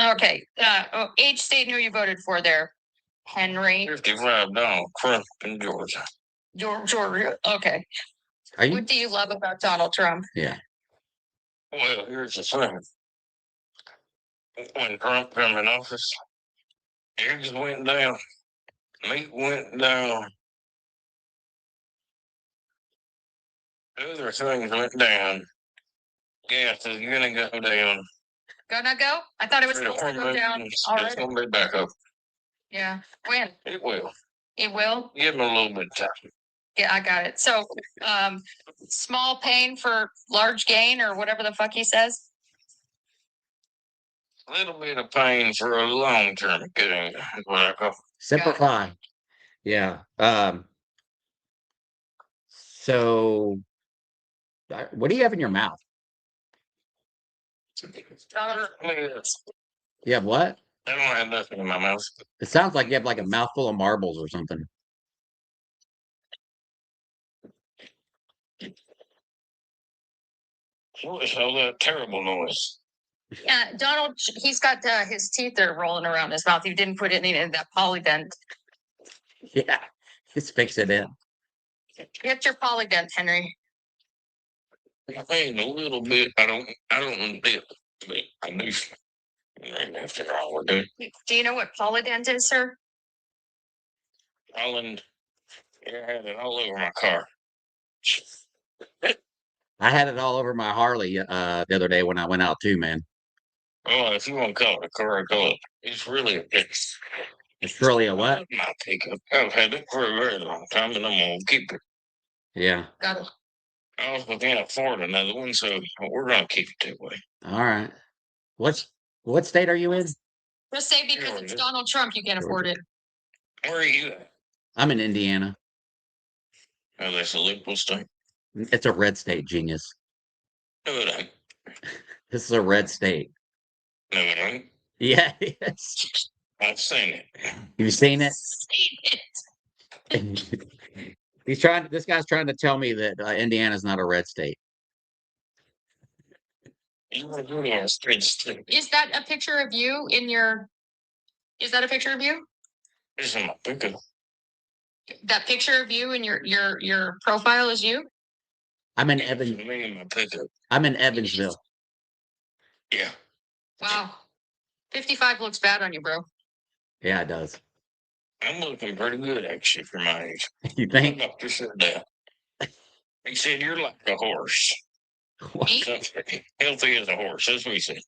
Okay. Age, state, and who you voted for there, Henry. 55 Donald Trump in Georgia. Georgia. Okay. Are you? What do you love about Donald Trump? Yeah. Well, here's the thing. When Trump came in office, eggs went down, meat went down, other things went down, Gas is gonna go down. Gonna go? I thought it was supposed to go down It's already. gonna be back up. Yeah, when? It will. It will? Give him a little bit of time. Yeah, I got it. So, small pain for large gain or whatever the fuck he says. A little bit of pain for a long term gain. Is what I call. Simplify. Yeah. So what do you have in your mouth? You have what? I don't have nothing in my mouth. It sounds like you have like a mouthful of marbles or something. What is all that terrible noise? Yeah, Donald, he's got his teeth are rolling around his mouth. He didn't put any in that polydent. Yeah. Just fix it in. Get your polydent, Henry. I mean, a little bit. I don't dip, but I do. Right after all, we're doing Do you know what polydent is, sir? Holland. Yeah, I had it all over my car. I had it all over my Harley the other day when I went out too, man. Oh, if you want to call it a car, I call it. It's really a It's really a what? my pickup. I've had it for a very long time, and I'm gonna keep it. Yeah. Got it. I also can't afford another one, so we're gonna keep it that way. All right. What state are you in? Just say because it's Georgia. Donald Trump, you can't afford it. Where are you at? I'm in Indiana. Oh, that's a liberal state. It's a red state, genius. No, it ain't. This is a red state. No, it ain't. Yeah, yes. I've seen it. You've seen it? This guy's trying to tell me that Indiana's not a red state. You were doing a straight stick. Is that a picture of you in your? Is that a picture of you? This is my pickup. That picture of you in your profile is you? I'm in Me and my pickup. I'm in Evansville. Yeah. Wow. 55 looks bad on you, bro. Yeah, it does. I'm looking pretty good, actually, for my age. You The think? doctor said that. He said, you're like a horse. What? Healthy as a horse. That's what he said.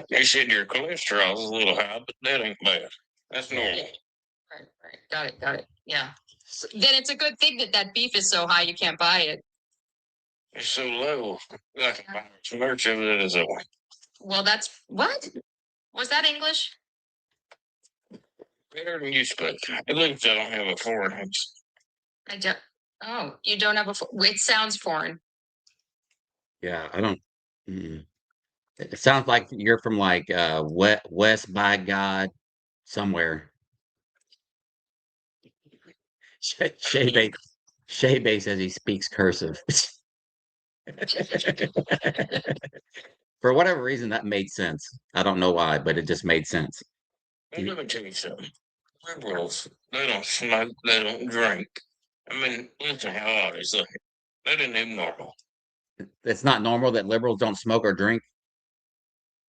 He said, your cholesterol is a little high, but that ain't bad. That's normal. Right. Got it. Yeah. Then it's a good thing that beef is so high you can't buy it. It's so low. I can buy some merch of it as a one. Well, that's what? Was that English? Better than you speak. At least I don't have a foreign accent. I don't. Oh, you don't have a. It sounds foreign. Yeah, I don't. It sounds like you're from like West by God somewhere. Shay Bay says he speaks cursive. For whatever reason, that made sense. I don't know why, but it just made sense. Hey, let me tell you something. Liberals, they don't smoke, they don't drink. I mean, listen how odd is that? That isn't even normal. It's not normal that liberals don't smoke or drink.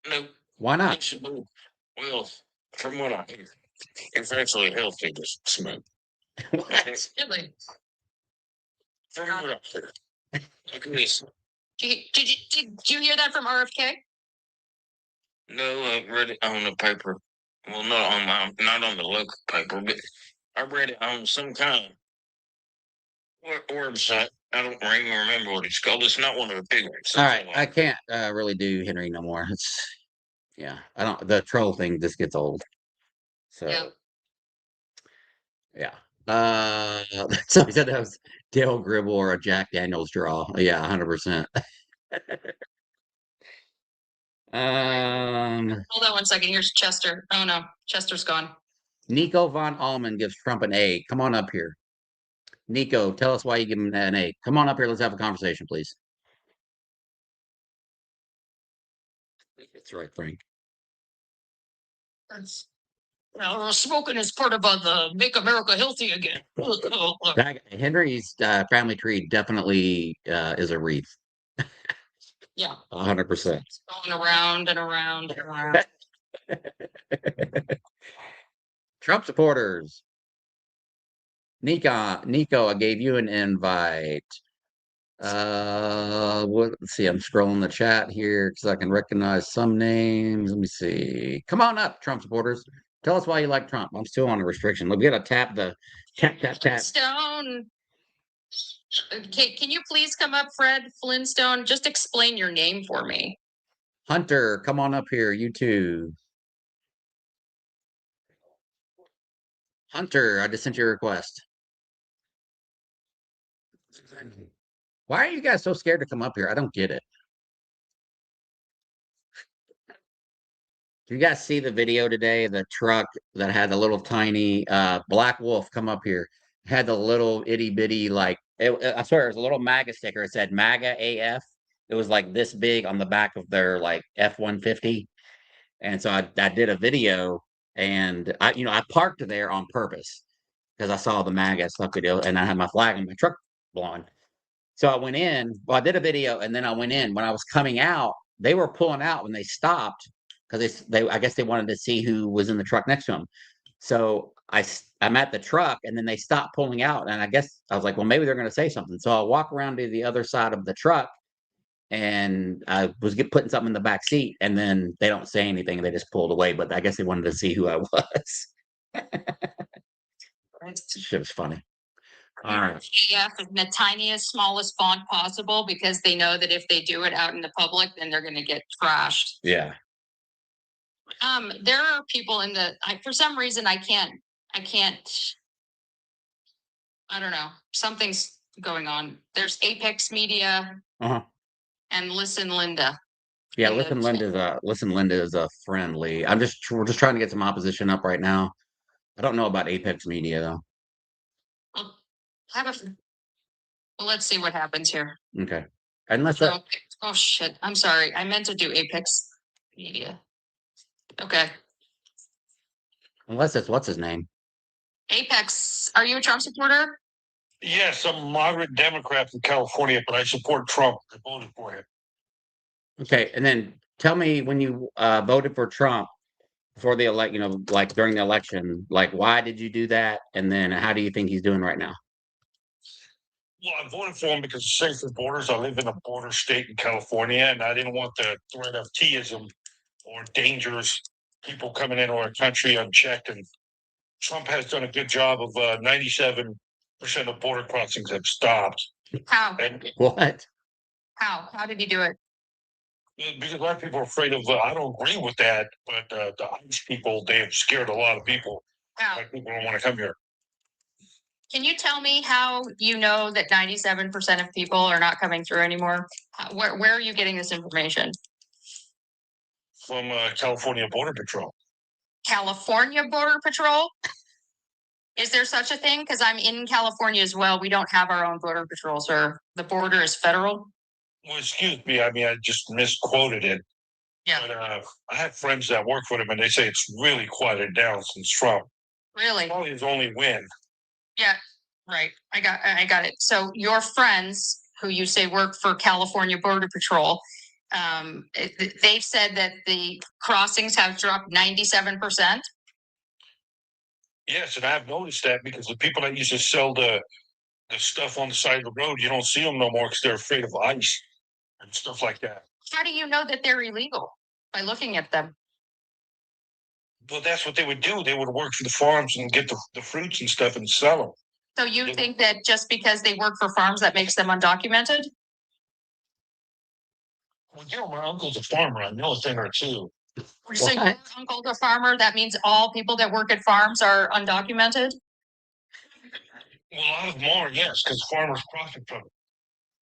No. Why not? Well, from what I hear, it's actually healthy to smoke. What? Really? From what I hear. Look at this. Did you hear that from RFK? No, I read it on the paper. Well, not on the local paper, but I read it on some kind of website. I don't even remember what it's called. It's not one of the big ones. All right, I can't really do Henry no more. I don't. The troll thing just gets old. So yeah. So he said that was Dale Gribble or a Jack Daniels draw. Yeah, 100%. Hold on one second. Here's Chester. Oh no, Chester's gone. Nico von Allman gives Trump an A. Come on up here. Nico, tell us why you give him an A. Come on up here. Let's have a conversation, please. That's right, Frank. Smoking is part of the Make America Healthy Again. Henry's family tree definitely is a wreath. Yeah. 100%. Going around and around and around. Trump supporters. Nico, I gave you an invite. Let's see. I'm scrolling the chat here because I can recognize some names. Let me see. Come on up, Trump supporters. Tell us why you like Trump. I'm still on a restriction. Look, we gotta tap the tap. Stone. Okay, can you please come up, Fred Flintstone? Just explain your name for me. Hunter, come on up here. You too. Hunter, I just sent you a request. Why are you guys so scared to come up here? I don't get it. Did you guys see the video today? The truck that had the little tiny black wolf come up here had the little itty bitty I swear it was a little MAGA sticker. It said MAGA AF. It was like this big on the back of their like F-150. And so I did a video and I parked there on purpose because I saw the MAGA stuff video and I had my flag on my truck blowing. So I went in. Well, I did a video and then I went in. When I was coming out, they were pulling out when they stopped because they I guess they wanted to see who was in the truck next to them. So I'm at the truck and then they stopped pulling out and I guess I was like, well, maybe they're going to say something. So I walk around to the other side of the truck and I was putting something in the back seat and then they don't say anything. They just pulled away. But I guess they wanted to see who I was. Shit was funny. All right. AF in the tiniest, smallest font possible because they know that if they do it out in the public, then they're going to get trashed. Yeah. There are people in for some reason I don't know. Something's going on. There's Apex Media Uh-huh. and Listen Linda. Yeah, Listen Linda is a friendly. We're just trying to get some opposition up right now. I don't know about Apex Media though. Well, let's see what happens here. Okay. Unless that, oh shit. I'm sorry. I meant to do Apex Media. Okay. unless it's what's his name? Apex, are you a Trump supporter? Yes, I'm a moderate Democrat from California, but I support Trump. I voted for him. Okay, and then tell me when you voted for Trump before the like during the election, like why did you do that? And then how do you think he's doing right now? Well, I voted for him because of safer borders. I live in a border state in California, and I didn't want the threat of T-ism or dangerous people coming into our country unchecked. And Trump has done a good job of 97% of border crossings have stopped. How? And What? How did he do it? because a lot of people are afraid of, I don't agree with that, but the ICE people, they have scared a lot of people. How? Like people don't want to come here. Can you tell me how you know that 97% of people are not coming through anymore? Where are you getting this information? From California Border Patrol. California Border Patrol? Is there such a thing? Because I'm in California as well. We don't have our own border patrol, sir. The border is federal. Well, excuse me. I mean, I just misquoted it. Yeah. But I have friends that work for them, and they say it's really quieted down since Trump. Really? Probably his only win. Yeah, right. I got it. So your friends who you say work for California Border Patrol, they've said that the crossings have dropped 97%. Yes, and I've noticed that because the people that used to sell the stuff on the side of the road, you don't see them no more because they're afraid of ICE and stuff like that. How do you know that they're illegal? By looking at them. Well, that's what they would do. They would work for the farms and get the fruits and stuff and sell them. So you think that just because they work for farms, that makes them undocumented? Well, my uncle's a farmer. I know a thing or two. So your uncle's a farmer, that means all people that work at farms are undocumented? Well, a lot of them are, yes, because farmers profit from it.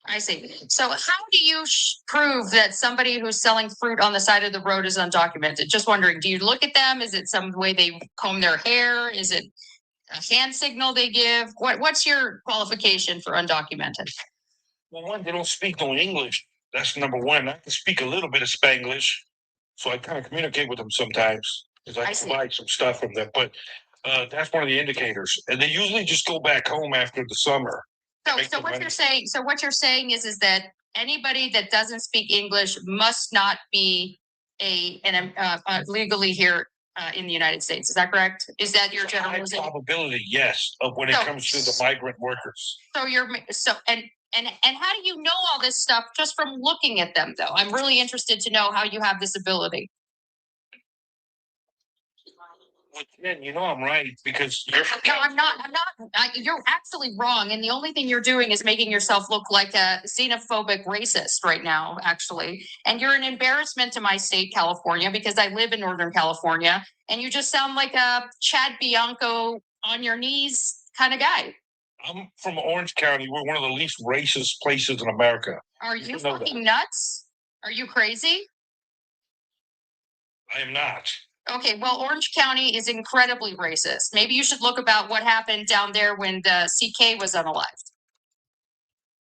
I see. So how do you prove that somebody who's selling fruit on the side of the road is undocumented? Just wondering, do you look at them? Is it some way they comb their hair? Is it a hand signal they give? What's your qualification for undocumented? Well, one, they don't speak no English. That's number one. I can speak a little bit of Spanglish, so I kind of communicate with them sometimes because I provide some stuff from them. But that's one of the indicators, and they usually just go back home after the summer. So what you're saying? So what you're saying is that anybody that doesn't speak English must not be legally here in the United States. Is that correct? Is that your It's a high generalization? probability, yes, of when it So- comes to the migrant workers. So and how do you know all this stuff just from looking at them though? I'm really interested to know how you have this ability. Well, Jen, you know I'm right because you're. No, I'm not. You're actually wrong. And the only thing you're doing is making yourself look like a xenophobic racist right now, actually. And you're an embarrassment to my state, California, because I live in Northern California. And you just sound like a Chad Bianco on your knees kind of guy. I'm from Orange County. We're one of the least racist places in America. Are you know that. fucking nuts? Are you crazy? I am not. Okay, well, Orange County is incredibly racist. Maybe you should look about what happened down there when the CK was unalived.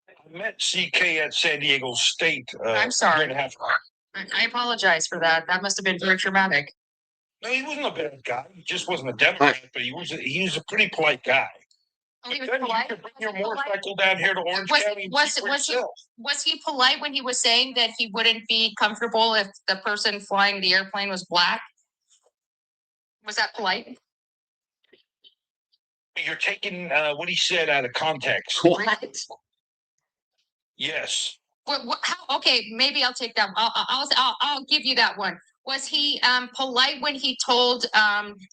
I met CK at San Diego State. I'm sorry. A year and a half ago. I apologize for that. That must have been very traumatic. No, he wasn't a bad guy. He just wasn't a Democrat, but he was a pretty polite guy. Oh, he was Then polite? you could bring Was your he polite? motorcycle down here to Orange County. And see for yourself. Was he polite when he was saying that he wouldn't be comfortable if the person flying the airplane was black? Was that polite? You're taking what he said out of context. What? Yes. How, okay, maybe I'll take that. I'll give you that one. Was he polite when he told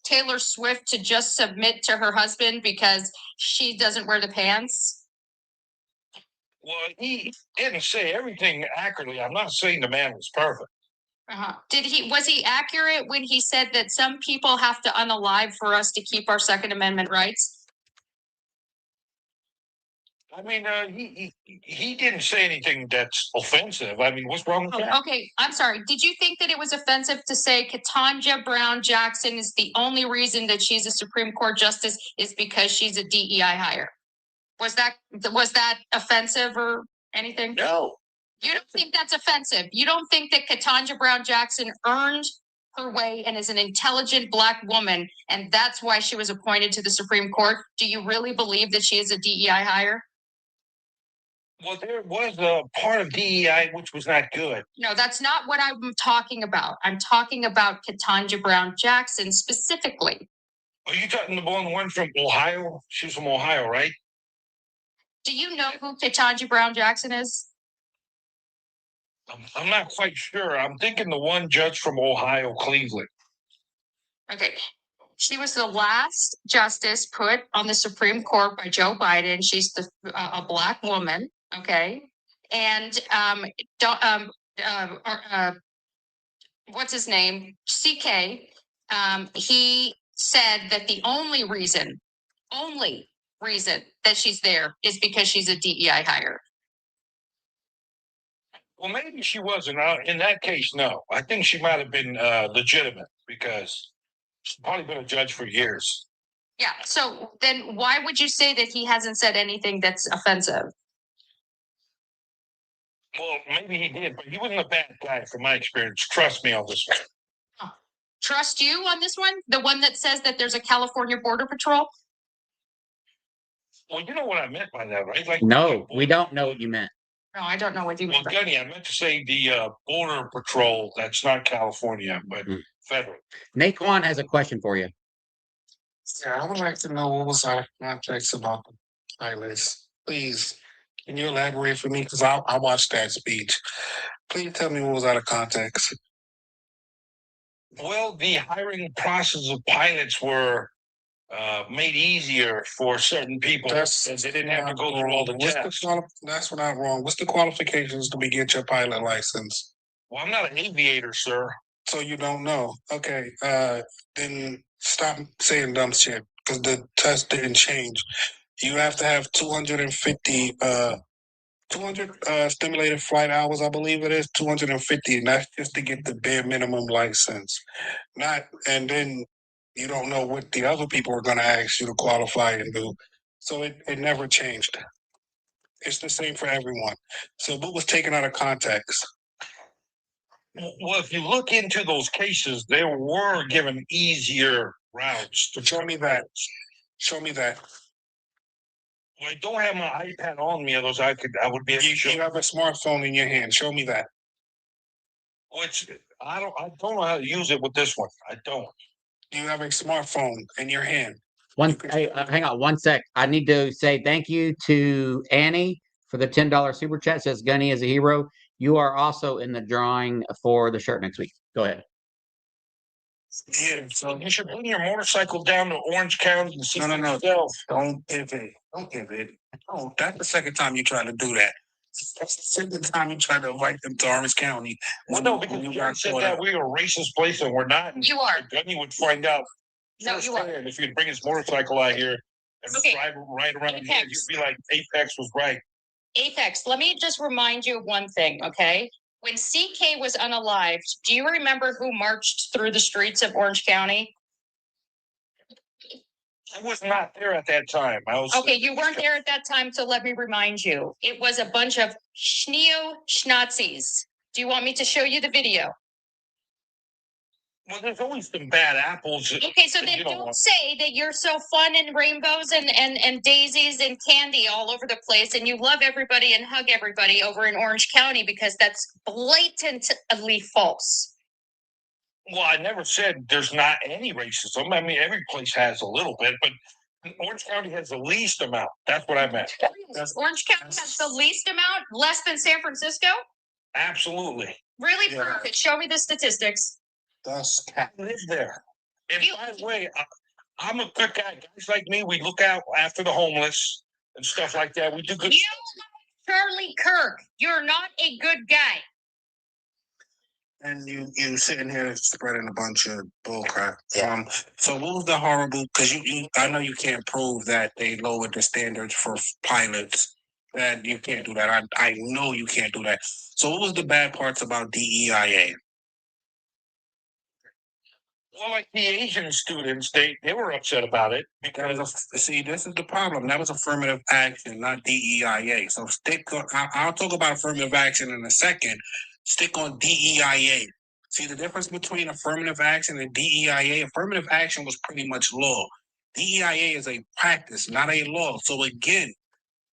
Taylor Swift to just submit to her husband because she doesn't wear the pants? Well, he didn't say everything accurately. I'm not saying the man was perfect. Was he accurate when he said that some people have to unalive for us to keep our Second Amendment rights? I mean, he didn't say anything that's offensive. I mean, what's wrong with that? Okay, I'm sorry. Did you think that it was offensive to say Ketanji Brown Jackson is the only reason that she's a Supreme Court justice is because she's a DEI hire? Was that offensive or anything? No. You don't think that's offensive? You don't think that Ketanji Brown Jackson earned her way and is an intelligent Black woman, and that's why she was appointed to the Supreme Court? Do you really believe that she is a DEI hire? Well, there was a part of DEI which was not good. No, that's not what I'm talking about. I'm talking about Ketanji Brown Jackson specifically. Are you talking about the one from Ohio? She's from Ohio, right? Do you know who Ketanji Brown Jackson is? I'm not quite sure. I'm thinking the one judge from Ohio, Cleveland. Okay. She was the last justice put on the Supreme Court by Joe Biden. She's a Black woman. Okay. And what's his name? CK. He said that the only reason that she's there is because she's a DEI hire. Well, maybe she wasn't. In that case, no. I think she might have been legitimate because she's probably been a judge for years. Yeah. So then why would you say that he hasn't said anything that's offensive? Well, maybe he did, but he wasn't a bad guy from my experience. Trust me on this one. Trust you on this one? The one that says that there's a California Border Patrol? Well, you know what I meant by that, right? Like, No, we don't know what you meant. No, I don't know what you well, Gunny, I meant to say the Border Patrol. That's not California, but federal. Naquan has a question for you. Yeah, I would like to know what was our context about the pilots. Please, can you elaborate for me? Because I watched that speech. Please tell me what was out of context. Well, the hiring process of pilots were made easier for certain people. They didn't have to go through all the tests. That's not wrong. What's the qualifications to get your pilot license? Well, I'm not an aviator, sir. So you don't know. Okay, then stop saying dumb shit because the test didn't change. You have to have 250 stimulated flight hours, I believe it is 250, and that's just to get the bare minimum license. And then you don't know what the other people are going to ask you to qualify and do. So it never changed. It's the same for everyone. So what was taken out of context? Well, if you look into those cases, they were given easier routes. Show me that. Show me that. Well, I don't have my iPad on me, otherwise I would be able to show. You have a smartphone in your hand. Show me that. Which I don't know how to use it with this one. I don't. You have a smartphone in your hand. Hang on one sec. I need to say thank you to Annie for the $10 super chat. It says Gunny is a hero. You are also in the drawing for the shirt next week. Go ahead. Yeah, so you should bring your motorcycle down to Orange County and see No, no, for no. yourself. Don't pivot. Don't pivot. Oh, that's the second time you try to do that. That's the second time you try to invite them to Orange County. Well, no, because you said that we were a racist place and we're not. And You are. Gunny would find out. No, you are. If you'd bring his motorcycle out here and Okay. drive right around here, you'd Apex. be like, Apex was right. Apex, let me just remind you of one thing, okay? When CK was unalived, do you remember who marched through the streets of Orange County? I was not there at that time. I was Okay, you weren't there at that time, so let me remind you. It was a bunch of neo-Nazis. Do you want me to show you the video? Well, there's always some bad apples. Okay, so then don't say that you're so fun and rainbows and daisies and candy all over the place and you love everybody and hug everybody over in Orange County because that's blatantly false. Well, I never said there's not any racism. I mean, every place has a little bit, but Orange County has the least amount. That's what I meant. Orange County has the least amount, less than San Francisco? Absolutely. Really? Yeah. Perfect. Show me the statistics. That's I live there. And You- by the way, I'm a good guy. Guys like me, we look out after the homeless and stuff like that. We do good. You like Charlie Kirk. You're not a good guy. and you sitting here spreading a bunch of bullcrap. So what was the horrible? Because you I know you can't prove that they lowered the standards for pilots. That you can't do that. I know you can't do that. So what was the bad parts about DEIA? Well, like the Asian students, they were upset about it That because was see, this is the problem. That was affirmative action, not DEIA. So stick on. I'll talk about affirmative action in a second. Stick on DEIA. See the difference between affirmative action and DEIA. Affirmative action was pretty much law. DEIA is a practice, not a law. So again,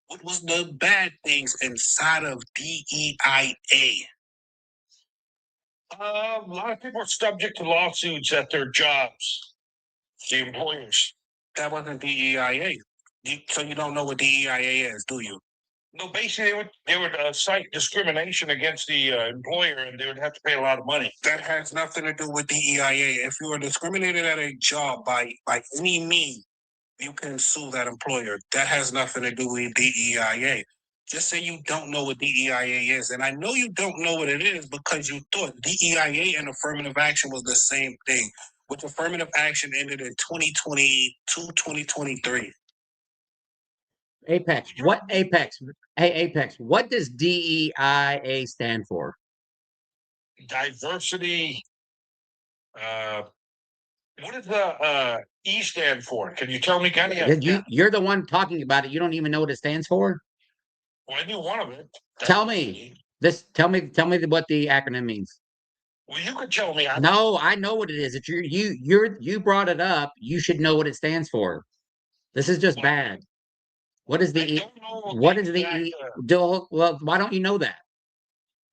what was the bad things inside of DEIA? a lot of people are subject to lawsuits at their jobs, the employers. That wasn't DEIA. So you don't know what DEIA is, do you? No, basically, they would cite discrimination against the employer, and they would have to pay a lot of money. That has nothing to do with DEIA. If you are discriminated at a job by any means, you can sue that employer. That has nothing to do with DEIA. Just say you don't know what DEIA is. And I know you don't know what it is because you thought DEIA and affirmative action was the same thing, which affirmative action ended in 2022, 2023. Apex. What Apex? Hey, Apex. What does DEIA stand for? Diversity. What does the E stand for? Can you tell me, Gunny? You're the one talking about it. You don't even know what it stands for. Well, I knew one of it. Tell me this. Tell me what the acronym means. Well, you could tell me. No, I know what it is. It's you brought it up. You should know what it stands for. This is just bad. What is the E? What is the E? Well, why don't you know that?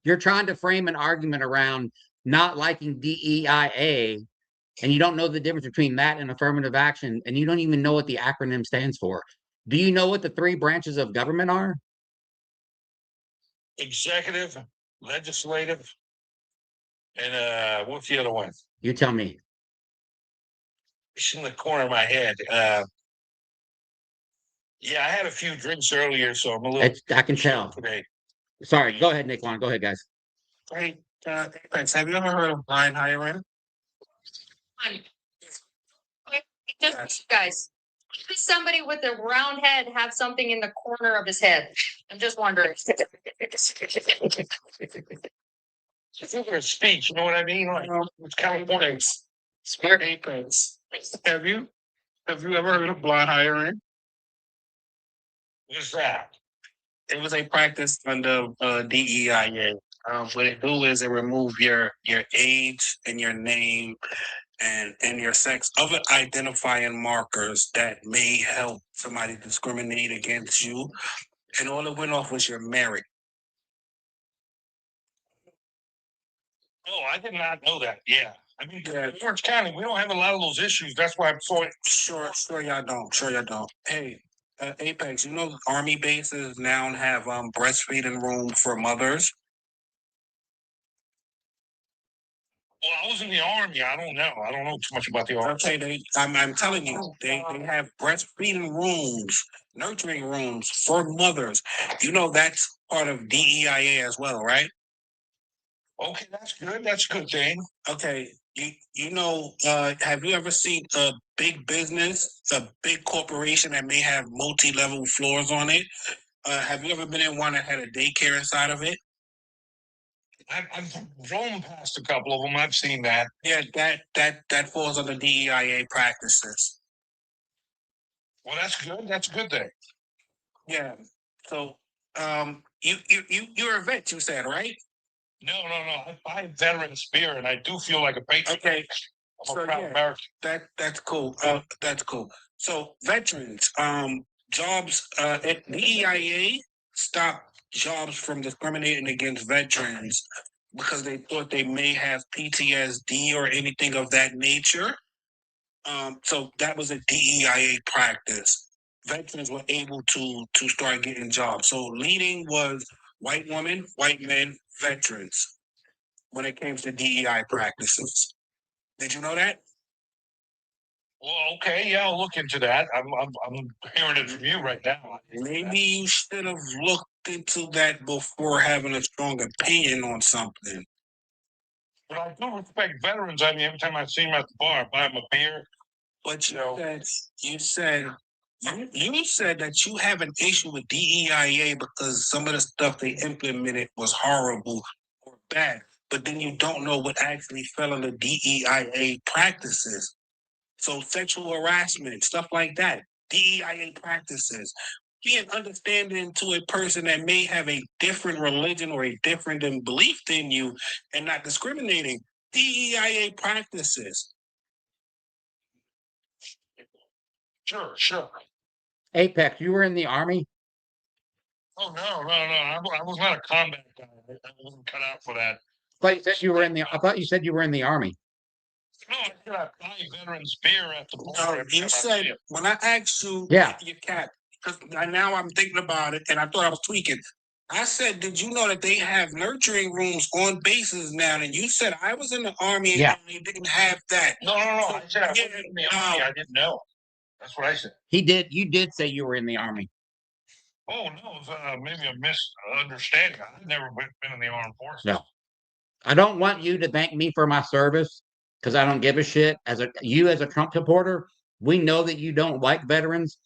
You're trying to frame an argument around not liking DEIA, and you don't know the difference between that and affirmative action, and you don't even know what the acronym stands for. Do you know what the three branches of government are? Executive, legislative, and what's the other one? You tell me. It's in the corner of my head. Yeah, I had a few drinks earlier, so I'm a little. I can tell. Today. Sorry. Go ahead, Nick. Go ahead, guys. Hey, Apex, have you ever heard of blind hiring? Just guys, does somebody with a round head have something in the corner of his head? I'm just wondering. It's a speech, you know what I mean? Like it's California. Smart Apex. Have you ever heard of blind hiring? What's that? It was a practice under DEIA. What it do is it remove your age and your name and your sex, other identifying markers that may help somebody discriminate against you. And all it went off was your merit. Oh, I did not know that. Yeah. I mean, Orange County, we don't have a lot of those issues. That's why I'm so. Sure, y'all don't. Sure, y'all don't. Hey, Apex, you know, Army bases now have breastfeeding room for mothers. Well, I was in the Army. I don't know. I don't know too much about the Army. Okay, I'm telling you, they have breastfeeding rooms, nurturing rooms for mothers. You know, that's part of DEIA as well, right? Okay, that's good. That's a good thing. Okay, you know, have you ever seen a big business, a big corporation that may have multi-level floors on it? Have you ever been in one that had a daycare inside of it? I've roamed past a couple of them. I've seen that. Yeah, that falls under DEIA practices. Well, that's good. That's a good thing. Yeah. So, you're a vet, you said, right? No. I buy veterans beer, and I do feel like a patriot. Okay. I'm a proud American. That's cool. That's cool. So veterans, jobs, at DEIA stopped jobs from discriminating against veterans because they thought they may have PTSD or anything of that nature. So that was a DEIA practice. Veterans were able to start getting jobs. So leading was white women, white men, veterans when it came to DEI practices. Did you know that? Well, okay, yeah, I'll look into that. I'm hearing it from you right now. Maybe you should have looked into that before having a strong opinion on something. But I do respect veterans. I mean, every time I see them at the bar, I buy them a beer. But you said that you have an issue with DEIA because some of the stuff they implemented was horrible or bad. But then you don't know what actually fell under DEIA practices. So sexual harassment, stuff like that, DEIA practices. Being understanding to a person that may have a different religion or a different belief than you and not discriminating, DEIA practices. Sure. Apex, you were in the Army? Oh no! I was not a combat guy. I wasn't cut out for that. I thought you said you were in the Army. No, I said I buy veterans beer at the bar. No, every time you I see said 'em. when I asked you, Yeah. your cap, because now I'm thinking about it, and I thought I was tweaking. I said, did you know that they have nurturing rooms on bases now? And you said I was in the Army Yeah. and they didn't have that. No. I said I Yeah, wasn't in the Army. I didn't know. That's what I said. You did say you were in the Army. Oh no, it's, maybe a misunderstanding. I've never been in the armed forces. No. I don't want you to thank me for my service because I don't give a shit. As a Trump supporter, we know that you don't like veterans.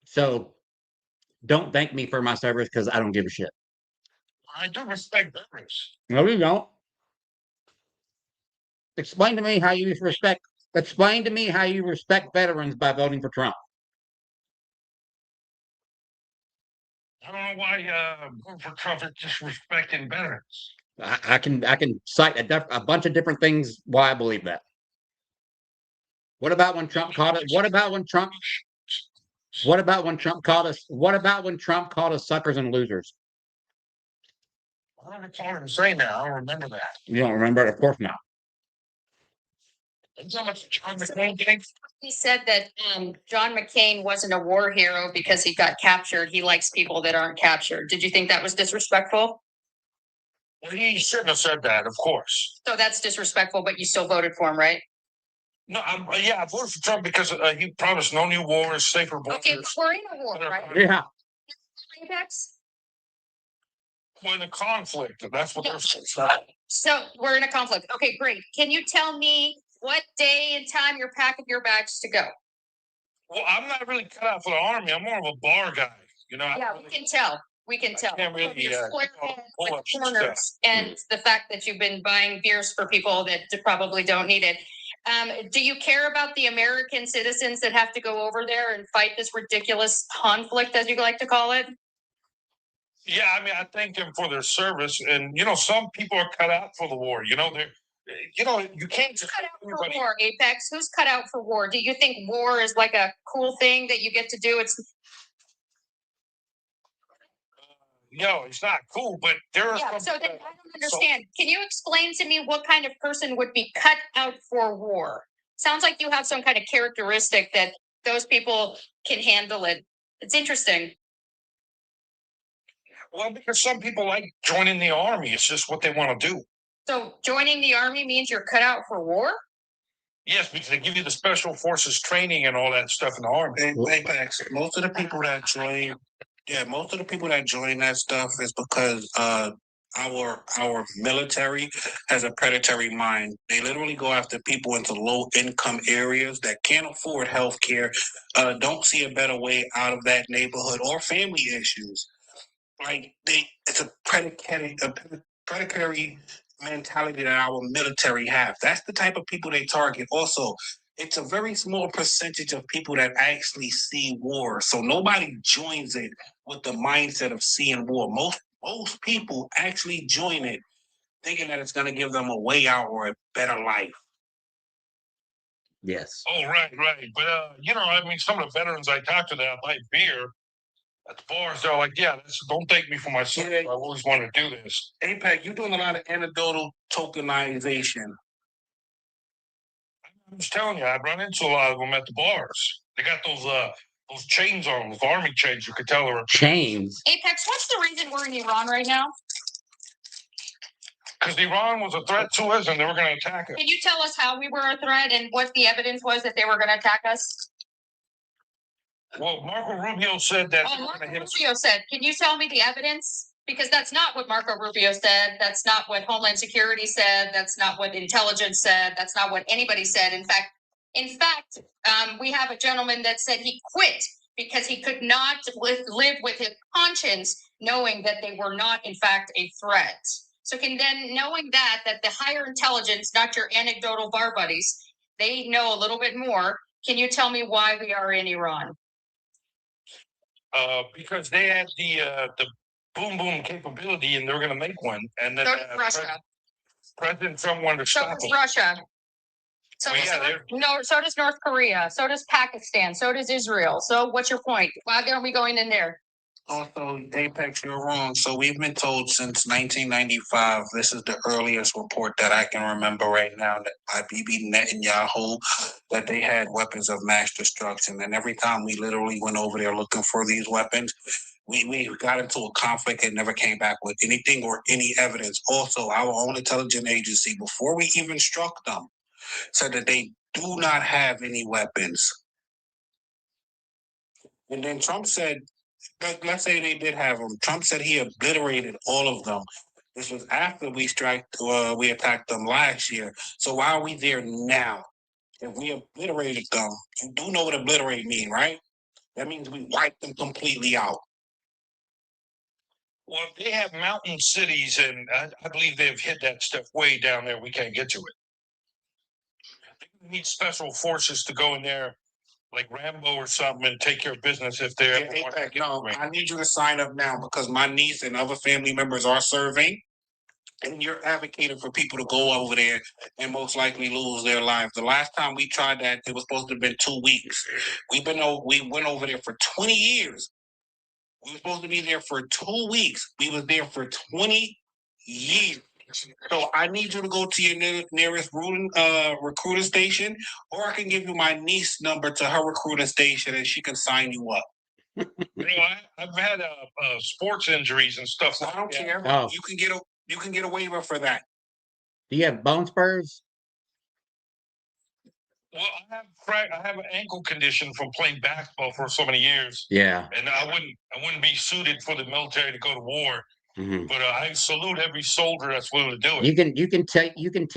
So don't thank me for my service because I don't give a shit. I do respect veterans. No, you don't. Explain to me how you respect veterans by voting for Trump. I don't know why voting for Trump is disrespecting veterans. I can cite a bunch of different things why I believe that. What about when Trump called it? What about when Trump called us suckers and losers? I don't recall him saying that. I don't remember that. You don't remember it? Of course not. Is that much John McCain thing? He said that John McCain wasn't a war hero because he got captured. He likes people that aren't captured. Did you think that was disrespectful? Well, he shouldn't have said that, of course. So that's disrespectful, but you still voted for him, right? No, I voted for Trump because he promised no new wars, safer borders. Okay, but we're in a war, right? Yeah. Apex? We're in a conflict. That's what they're saying. So we're in a conflict. Okay, great. Can you tell me what day and time you're packing your bags to go? Well, I'm not really cut out for the Army. I'm more of a bar guy. You know. Yeah, we can tell. We can tell. Can't really, Your square head pull with up some corners and the fact that you've been buying beers for people that probably don't need it. Do you care about the American citizens that have to go over there and fight this ridiculous conflict, as you like to call it? Yeah, I mean, I thank them for their service, and some people are cut out for the war. You can't Who's cut out for war, Apex? Who's cut out for war? Do you think war is like a cool thing that you get to do? it's not cool, but there are Yeah, some. so then I don't understand. Can you explain to me what kind of person would be cut out for war? Sounds like you have some kind of characteristic that those people can handle it. It's interesting. Well, because some people like joining the army. It's just what they want to do. So joining the army means you're cut out for war? Yes, because they give you the special forces training and all that stuff in the army. Apex, most of the people that join, most of the people that join that stuff is because our military has a predatory mind. They literally go after people into low income areas that can't afford health care, don't see a better way out of that neighborhood, or family issues. Like it's a predatory mentality that our military have. That's the type of people they target. Also, it's a very small percentage of people that actually see war. So nobody joins it with the mindset of seeing war. Most people actually join it thinking that it's going to give them a way out or a better life. Yes. Oh, right. But I mean, some of the veterans I talk to that buy beer at the bars, they're like, "Yeah, don't take me for myself. I always wanted to do this." APEC, you're doing a lot of anecdotal tokenization. I'm just telling you, I run into a lot of them at the bars. They got those chains on, those army chains. You could tell they're Chains. Apex, what's the reason we're in Iran right now? because Iran was a threat to us and they were going to attack us. Can you tell us how we were a threat and what the evidence was that they were going to attack us? Well, Marco Rubio said that. Oh, Marco Rubio said. Can you tell me the evidence? Because that's not what Marco Rubio said. That's not what Homeland Security said. That's not what intelligence said. That's not what anybody said. In fact, we have a gentleman that said he quit because he could not live with his conscience, knowing that they were not, in fact, a threat. So, knowing that the higher intelligence, not your anecdotal bar buddies, they know a little bit more. Can you tell me why we are in Iran? Because they had the boom capability, and they're going to make one. And then Russia. President Trump wanted to stop does Russia. So does North Korea. So does Pakistan. So does Israel. So what's your point? Why aren't we going in there? Also, Apex, you're wrong. So we've been told since 1995, this is the earliest report that I can remember right now, that by Bibi Netanyahu, that they had weapons of mass destruction. And every time we literally went over there looking for these weapons, we got into a conflict and never came back with anything or any evidence. Also, our own intelligence agency, before we even struck them, said that they do not have any weapons. And then Trump said, let's say they did have them. Trump said he obliterated all of them. This was after we attacked them last year. So why are we there now? If we obliterated them, you do know what obliterate mean, right? That means we wiped them completely out. Well, they have mountain cities, and I believe they've hid that stuff way down there. We can't get to it. They need special forces to go in there, like Rambo or something, and take care of business if they're. I need you to sign up now because my niece and other family members are serving, and you're advocating for people to go over there and most likely lose their lives. The last time we tried that, it was supposed to have been 2 weeks. We went over there for 20 years. We were supposed to be there for 2 weeks. We was there for 20 years. So I need you to go to your nearest recruiter station, or I can give you my niece's number to her recruiter station, and she can sign you up. I've had sports injuries and stuff. So I don't care. Oh. You can get a waiver for that. Do you have bone spurs? Well, I have an ankle condition from playing basketball for so many years. Yeah. And I wouldn't be suited for the military to go to war. Mm-hmm. But I salute every soldier that's willing to do it. You can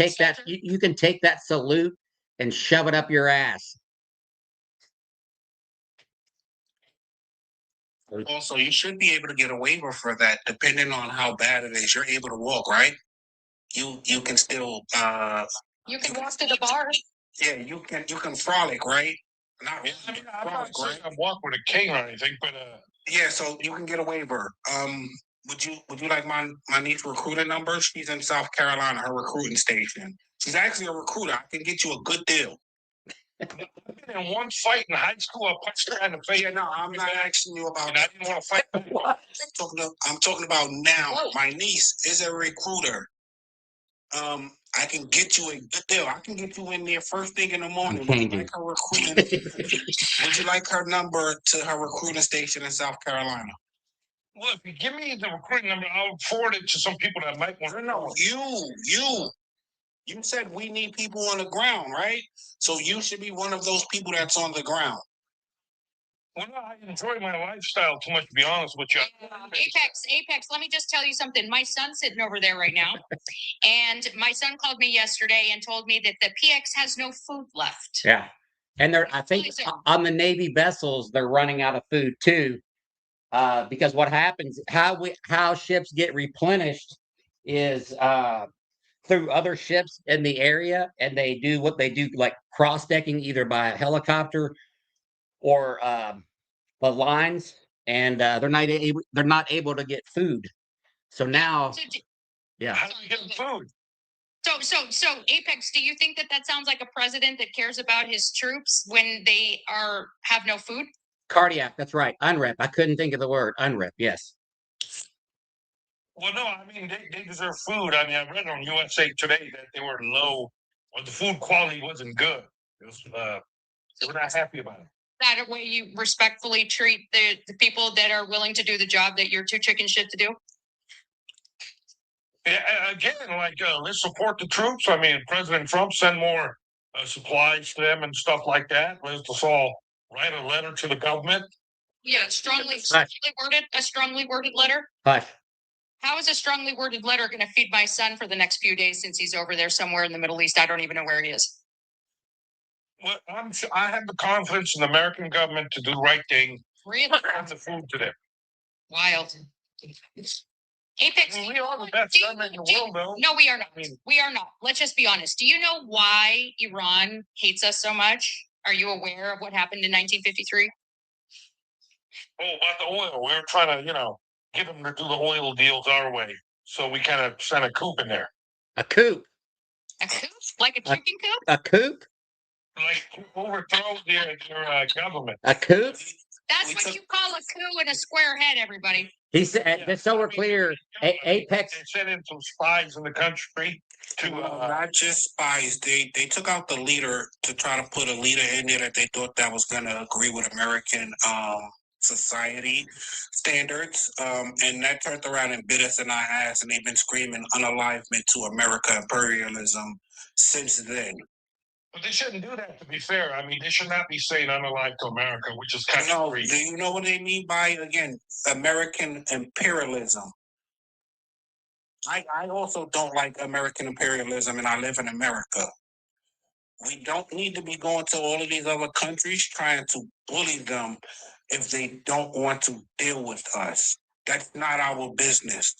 take that salute and shove it up your ass. Also, you should be able to get a waiver for that, depending on how bad it is. You're able to walk, right? You can still you can walk to the bar. Yeah, you can frolic, right? Not really. I mean, I'm not saying I walk with a cane or anything, but yeah, so you can get a waiver. Would you like my niece's recruiter number? She's in South Carolina, her recruiting station. She's actually a recruiter. I can get you a good deal. I've been in one fight in high school. I punched her in the face. Yeah, no, I'm not asking you about And I didn't want to fight. What? I'm talking about now. Whoa. My niece is a recruiter. I can get you a good deal. I can get you in there first thing in the morning. Would you changing. like her recruiting? Would you like her number to her recruiting station in South Carolina? Well, if you give me the recruiting number, I'll forward it to some people that might want to know. You said we need people on the ground, right? So you should be one of those people that's on the ground. Well, no, I enjoy my lifestyle too much, to be honest with you. Apex, let me just tell you something. My son's sitting over there right now. And my son called me yesterday and told me that the PX has no food left. Yeah. And I think on the Navy vessels, they're running out of food too. Because what happens, how ships get replenished is through other ships in the area, and they do what they do, like cross decking, either by a helicopter or the lines, and they're not able to get food. So now, yeah. How do you get food? So Apex, do you think that sounds like a president that cares about his troops when they have no food? Cardiac, that's right. UNREP. I couldn't think of the word. UNREP, yes. Well, no, I mean, they deserve food. I mean, I read on USA Today that they were low, or the food quality wasn't good. It was, we're not happy about it. That a way you respectfully treat the people that are willing to do the job that you're too chicken shit to do? Yeah, again, like, let's support the troops. I mean, President Trump send more supplies to them and stuff like that. Let's all write a letter to the government. Yeah, a strongly worded letter. Hush. How is a strongly worded letter going to feed my son for the next few days since he's over there somewhere in the Middle East? I don't even know where he is. Well, I have the confidence in the American government to do the right thing. Really? Have the food to them. Wild. Apex, I mean, we are the best government in the world, though. No, we are not. I mean, We are not. Let's just be honest. Do you know why Iran hates us so much? Are you aware of what happened in 1953? Oh, about the oil. We were trying to, get them to do the oil deals our way. So we kind of sent a coup in there. A coup. A coup? Like a chicken coop? A coup? Like overthrow their government. A coup? That's what you call a coup in a square head, everybody. He said, just so we're clear, Apex. They sent in some spies in the country to not just spies. They took out the leader to try to put a leader in there that they thought that was going to agree with American society standards, and that turned around and bit us in our ass, and they've been screaming unalivement to America imperialism since then. But they shouldn't do that, to be fair. I mean, they should not be saying unalive to America, which is kind of Do you know what they mean by, again, American imperialism? I also don't like American imperialism, and I live in America. We don't need to be going to all of these other countries trying to bully them if they don't want to deal with us. That's not our business.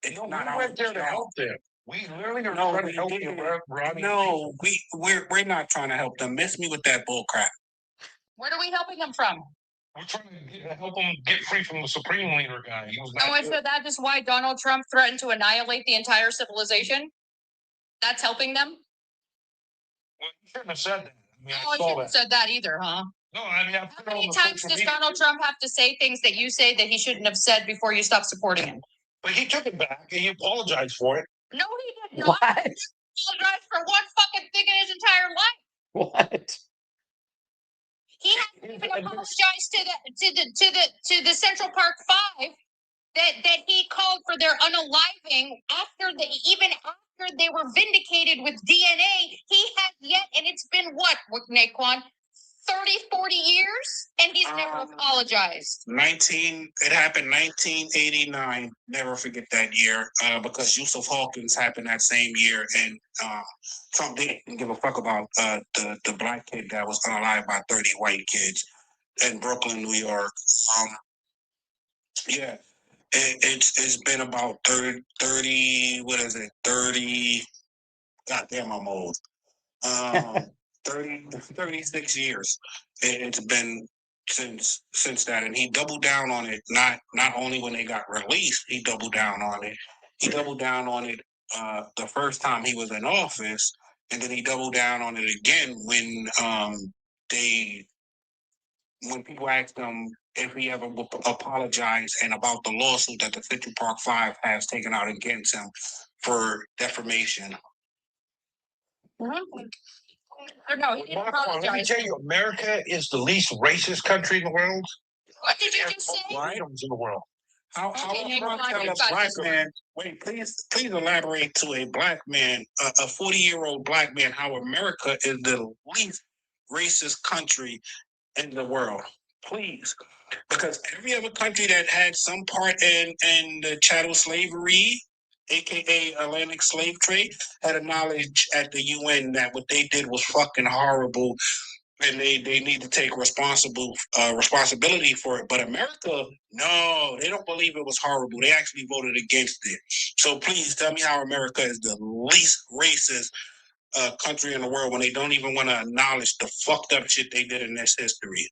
It's not our went there to job. help them. We literally are No, trying we to help didn't. them. No, we're not trying to help them. Miss me with that bull crap. Where are we helping them from? We're trying to help them get free from the Supreme Leader guy. He was not Oh, so that is why Donald Trump threatened to annihilate the entire civilization? That's helping them? Well, you shouldn't have said that. I mean, Oh, I shouldn't have said that either, huh? No, I mean, How many times does Donald Trump have to say things that you say that he shouldn't have said before you stop supporting him? But he took it back and he apologized for it. No, he did not. What? He apologized for one fucking thing in his entire life. What? He hasn't even apologized to the Central Park Five that he called for their unaliving after they were vindicated with DNA. He has yet, and it's been what, Naquan? 30, 40 years, and he's never apologized. It happened 1989. Never forget that year, because Yusuf Hawkins happened that same year, and Trump didn't give a fuck about the black kid that was unalived by 30 white kids in Brooklyn, New York. Yeah, it's been about 30, what is it, 30, goddamn, I'm old. 36 years it's been since that, and he doubled down on it. Not only when they got released, he doubled down on it. He doubled down on it the first time he was in office, And then he doubled down on it again when people asked him if he ever would apologize and about the lawsuit that the Central Park Five has taken out against him for defamation. No, he didn't Let me apologize. tell you, America is the least racist country in the world. What did you just say? Freedoms in the world. How Okay, can come I on, tell you've a got black this. man? Wait, please elaborate to a black man, a 40-year-old black man, how America is the least racist country in the world. Please, because every other country that had some part in the chattel slavery, aka Atlantic slave trade, had acknowledged at the UN that what they did was fucking horrible, and they need to take responsibility for it. But America, no, they don't believe it was horrible. They actually voted against it. So please tell me how America is the least racist country in the world when they don't even want to acknowledge the fucked up shit they did in this history.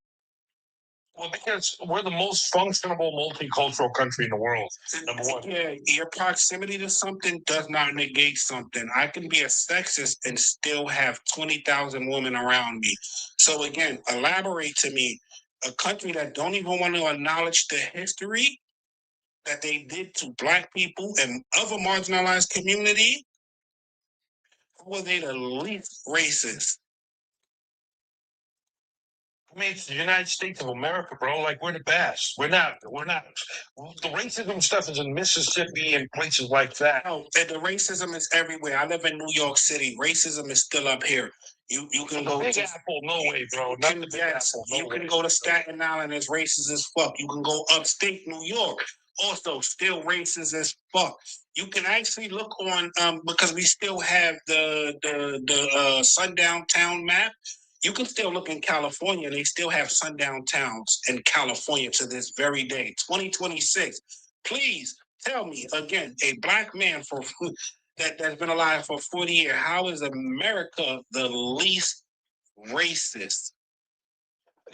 Well, because we're the most functional multicultural country in the world. Number one. Yeah, your proximity to something does not negate something. I can be a sexist and still have 20,000 women around me. So again, elaborate to me, a country that don't even want to acknowledge the history that they did to black people and other marginalized community, how are they the least racist? I mean, it's the United States of America, bro. Like, we're the best. We're not. The racism stuff is in Mississippi and places like that. No, and the racism is everywhere. I live in New York City. Racism is still up here. You can go Big to Apple, no way, bro. Not the Big Apple, no you way. can go to Staten Island, it's racist as fuck. You can go upstate New York, also still racist as fuck. You can actually look on because we still have the sundown town map. You can still look in California, they still have sundown towns in California to this very day, 2026. Please tell me again, a black man that's been alive for 40 years, how is America the least racist?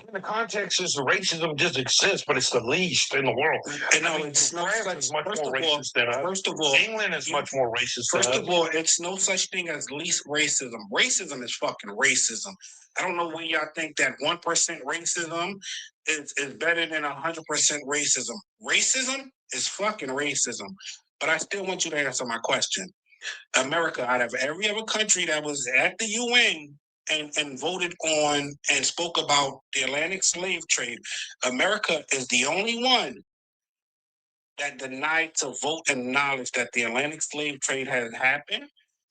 In the context is the racism just exists, but it's the least in the world. And no, it's no France such. is much First more of all, racist than us. first of all, England is much more racist than First us. of all, it's no such thing as least racism. Racism is fucking racism. I don't know when y'all think that 1% racism is better than 100% racism. Racism is fucking racism. But I still want you to answer my question. America, out of every other country that was at the UN and voted on and spoke about the Atlantic slave trade, America is the only one that denied to vote and acknowledge that the Atlantic slave trade had happened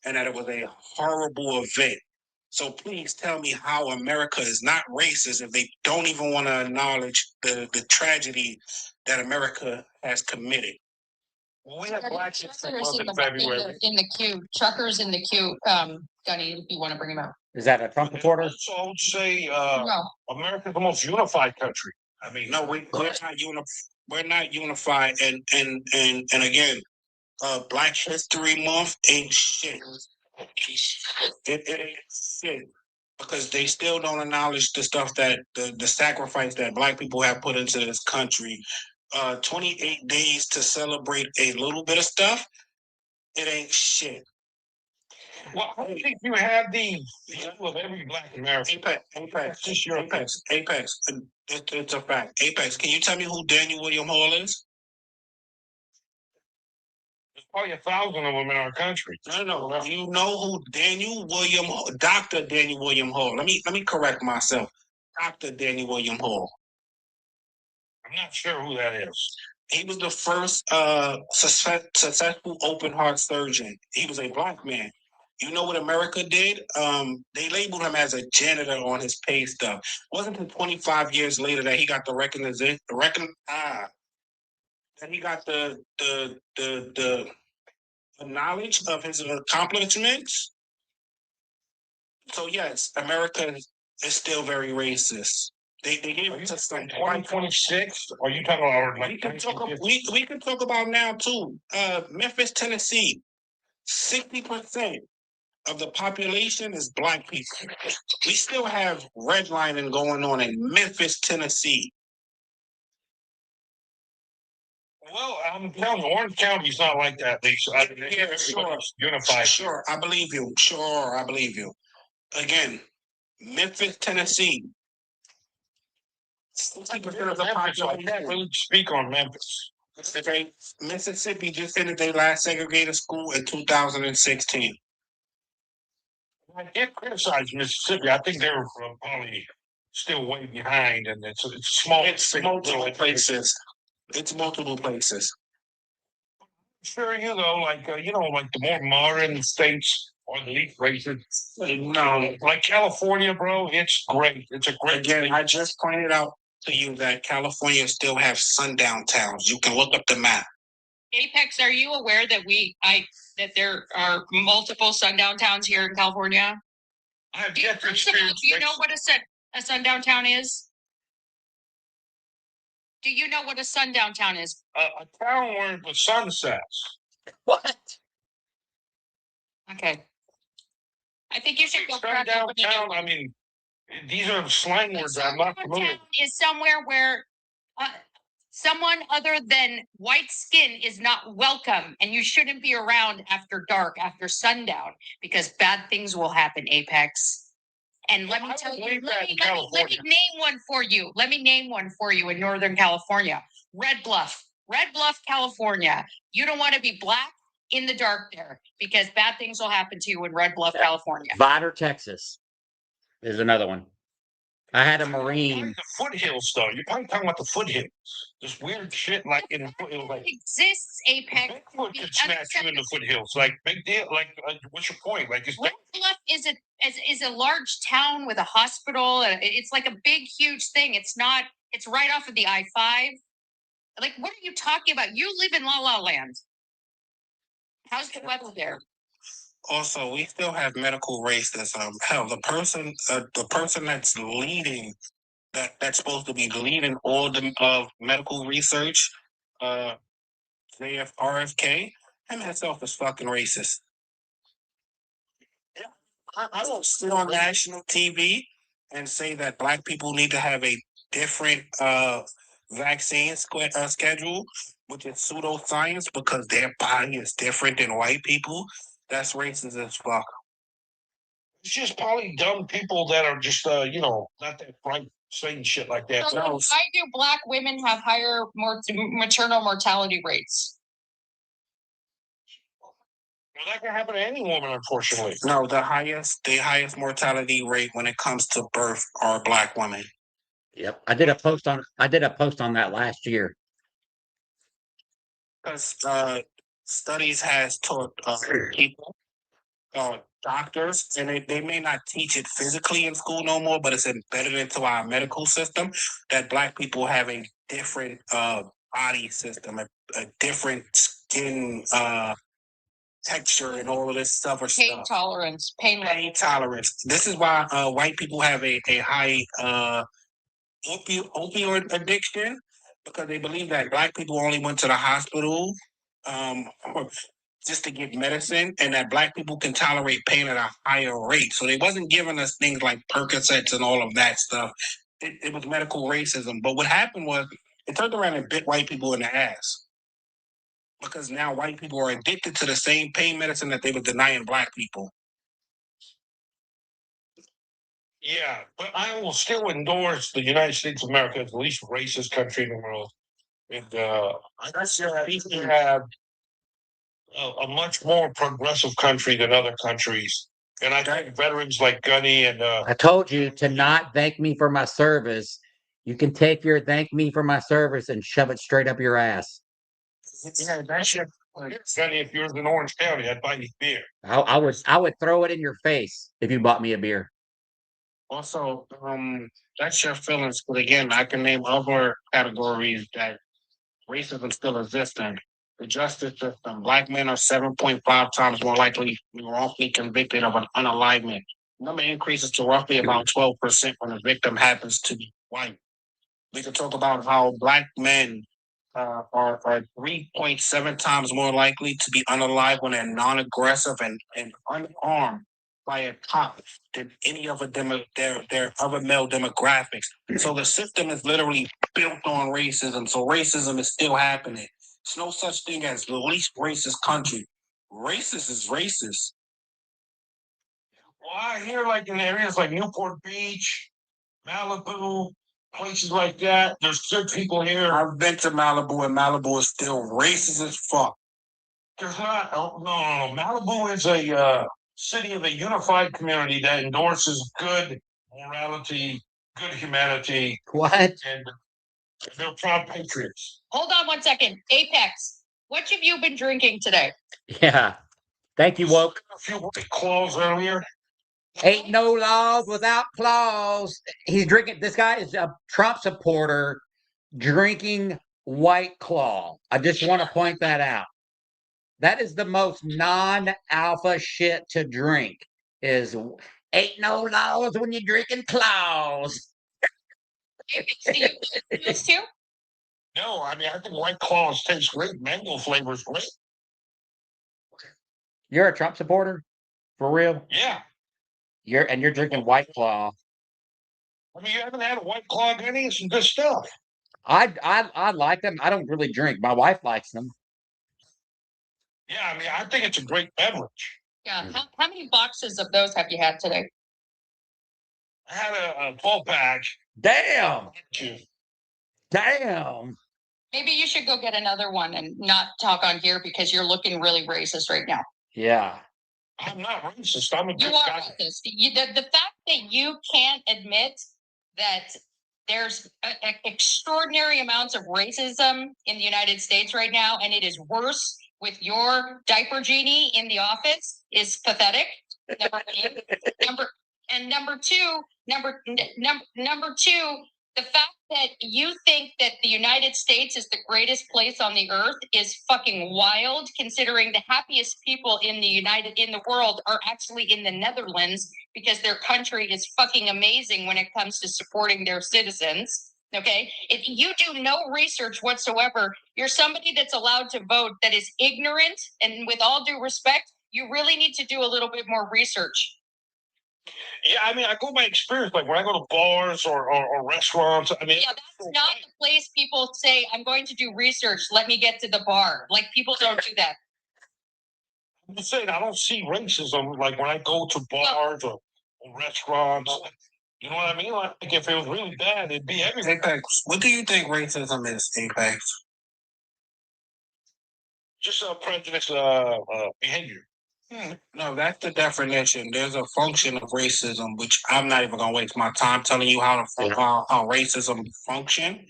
and that it was a horrible event. So please tell me how America is not racist if they don't even want to acknowledge the tragedy that America has committed. Well, we have Black History Truckers Month in in the, February. in the queue. Truckers in the queue. Gunny, if you want to bring him out. Is that a Trump reporter? So I would say No. America's the most unified country. I mean, No, we're not unified, and again, Black History Month ain't shit. It ain't shit because they still don't acknowledge the stuff that the sacrifice that Black people have put into this country. 28 days to celebrate a little bit of stuff. It ain't shit. well, I think you have the of every Black American. Apex. Just your Apex. It's a fact. Apex. Can you tell me who Daniel William Hall is? There's probably 1,000 of them in our country. No. You know who Dr. Daniel William Hall. Let me correct myself. Dr. Daniel William Hall. I'm not sure who that is. He was the first successful open heart surgeon. He was a Black man. You know what America did? They labeled him as a janitor on his pay stub. Wasn't until 25 years later that he got the that he got the knowledge of his accomplishments. So yes, America is still very racist. They gave it to some 2026. Are you talking about like we can talk about now too. Memphis, Tennessee, 60% of the population is Black people. We still have redlining going on in Memphis, Tennessee. Well, I'm telling you, Orange County's not like that. Yeah, sure. Unified. Sure, I believe you. Sure, I believe you. Again, Memphis, Tennessee. 60% of the Memphis, I population. can't really speak on Memphis. Okay, Mississippi just finished their last segregated school in 2016. I can't criticize Mississippi. I think they're probably still way behind, and it's small. It's multiple places. It's multiple places. Sure, you know, like like the more modern states are the least racist. No, Like California, bro, it's great. It's a great again, state. I just pointed out to you that California still have sundown towns. You can look up the map. Apex, are you aware that that there are multiple sundown towns here in California? I have Do you, yet to first of all, experience. do you know what a sundown town is? Do you know what a sundown town is? A town where the sun sets. What? Okay. I think you should go crack Sundown open a new town. one. I mean, these are slang A words I'm not sundown familiar. town is somewhere where someone other than white skin is not welcome, and you shouldn't be around after dark, after sundown, because bad things will happen, Apex. And let me tell you, let me name one for you. Let me name one for you in Northern California. Red Bluff, California. You don't want to be black in the dark there because bad things will happen to you in Red Bluff, California. Vidor, Texas is another one. I had a Marine. The foothills, though. You're probably talking about the foothills. This weird shit, like in the foothills, like exists, Apex. Bigfoot could snatch you in the foothills. Like big deal. Like, what's your point? Like, Red Bluff is a large town with a hospital. It's like a big, huge thing. It's not. It's right off of the I-5. Like, what are you talking about? You live in La La Land. How's the weather there? Also, we still have medical racism. Hell, the person that's leading that's supposed to be leading all the medical research, RFK, him himself is fucking racist. I don't sit on national TV and say that black people need to have a different vaccine schedule, which is pseudoscience because their body is different than white people. That's racist as fuck. It's just probably dumb people that are just, not that bright saying shit like that. So why do black women have higher maternal mortality rates? Well, that can happen to any woman, unfortunately. No, the highest mortality rate when it comes to birth are black women. Yep. I did a post on that last year. Because studies has taught people, doctors, and they may not teach it physically in school no more, but it's embedded into our medical system that black people have a different body system, a different skin texture and all of this stuff. Pain tolerance, pain tolerance. This is why white people have a high opioid addiction, because they believe that black people only went to the hospital just to get medicine, and that black people can tolerate pain at a higher rate. So they wasn't giving us things like Percocets and all of that stuff. It was medical racism. But what happened was it turned around and bit white people in the ass. Because now white people are addicted to the same pain medicine that they were denying black people. Yeah, but I will still endorse the United States of America as the least racist country in the world. And we have a much more progressive country than other countries. And I think veterans like Gunny and I told you to not thank me for my service. You can take your thank me for my service and shove it straight up your ass. Yeah, that's your Gunny. If you were in Orange County, I'd buy you beer. I would throw it in your face if you bought me a beer. Also, that's your feelings. But again, I can name other categories that racism still exists in. The justice system. Black men are 7.5 times more likely to be wrongfully convicted of an unalignment. Number increases to roughly about 12% when the victim happens to be white. We can talk about how black men are 3.7 times more likely to be unalive when they're non-aggressive and unarmed by a cop than any other their other male demographics. So the system is literally built on racism. So racism is still happening. It's no such thing as the least racist country. Racist is racist. Well, I hear like in areas like Newport Beach, Malibu, places like that, there's good people here. I've been to Malibu, and Malibu is still racist as fuck. There's not, no. Malibu is a city of a unified community that endorses good morality, good humanity, What? and they're proud patriots. Hold on one second. Apex, what have you been drinking today? Yeah. Thank you, woke. A few white claws earlier. Ain't no laws without claws. He's drinking. This guy is a Trump supporter drinking White Claw. I just want to point that out. That is the most non-alpha shit to drink. Is ain't no laws when you're drinking claws. Do you this too? No, I mean, I think White Claws taste great. Mango flavor is great. You're a Trump supporter? For real? Yeah. You're drinking White Claw. I mean, you haven't had a White Claw, Denny? It's some good stuff. I like them. I don't really drink. My wife likes them. Yeah, I mean, I think it's a great beverage. Yeah. How many boxes of those have you had today? I had a 12-pack. Damn. Damn. Maybe you should go get another one and not talk on here because you're looking really racist right now. Yeah. I'm not racist. I'm a You good are guy. racist. The fact that you can't admit that there's extraordinary amounts of racism in the United States right now, and it is worse with your diaper genie in the office is pathetic. Number two, the fact that you think that the United States is the greatest place on the earth is fucking wild, considering the happiest people in the world are actually in the Netherlands because their country is fucking amazing when it comes to supporting their citizens. Okay, if you do no research whatsoever, you're somebody that's allowed to vote that is ignorant, and with all due respect, you really need to do a little bit more research. Yeah, I mean, I go by experience. Like when I go to bars or restaurants, I mean, yeah, that's not the place people say, I'm going to do research. Let me get to the bar. Like people don't do that. I'm just saying, I don't see racism like when I go to bars or restaurants. You know what I mean? Like if it was really bad, it'd be everywhere. Apex, what do you think racism is, Apex? Just a prejudice behavior. No, that's the definition. There's a function of racism, which I'm not even gonna waste my time telling you how racism function,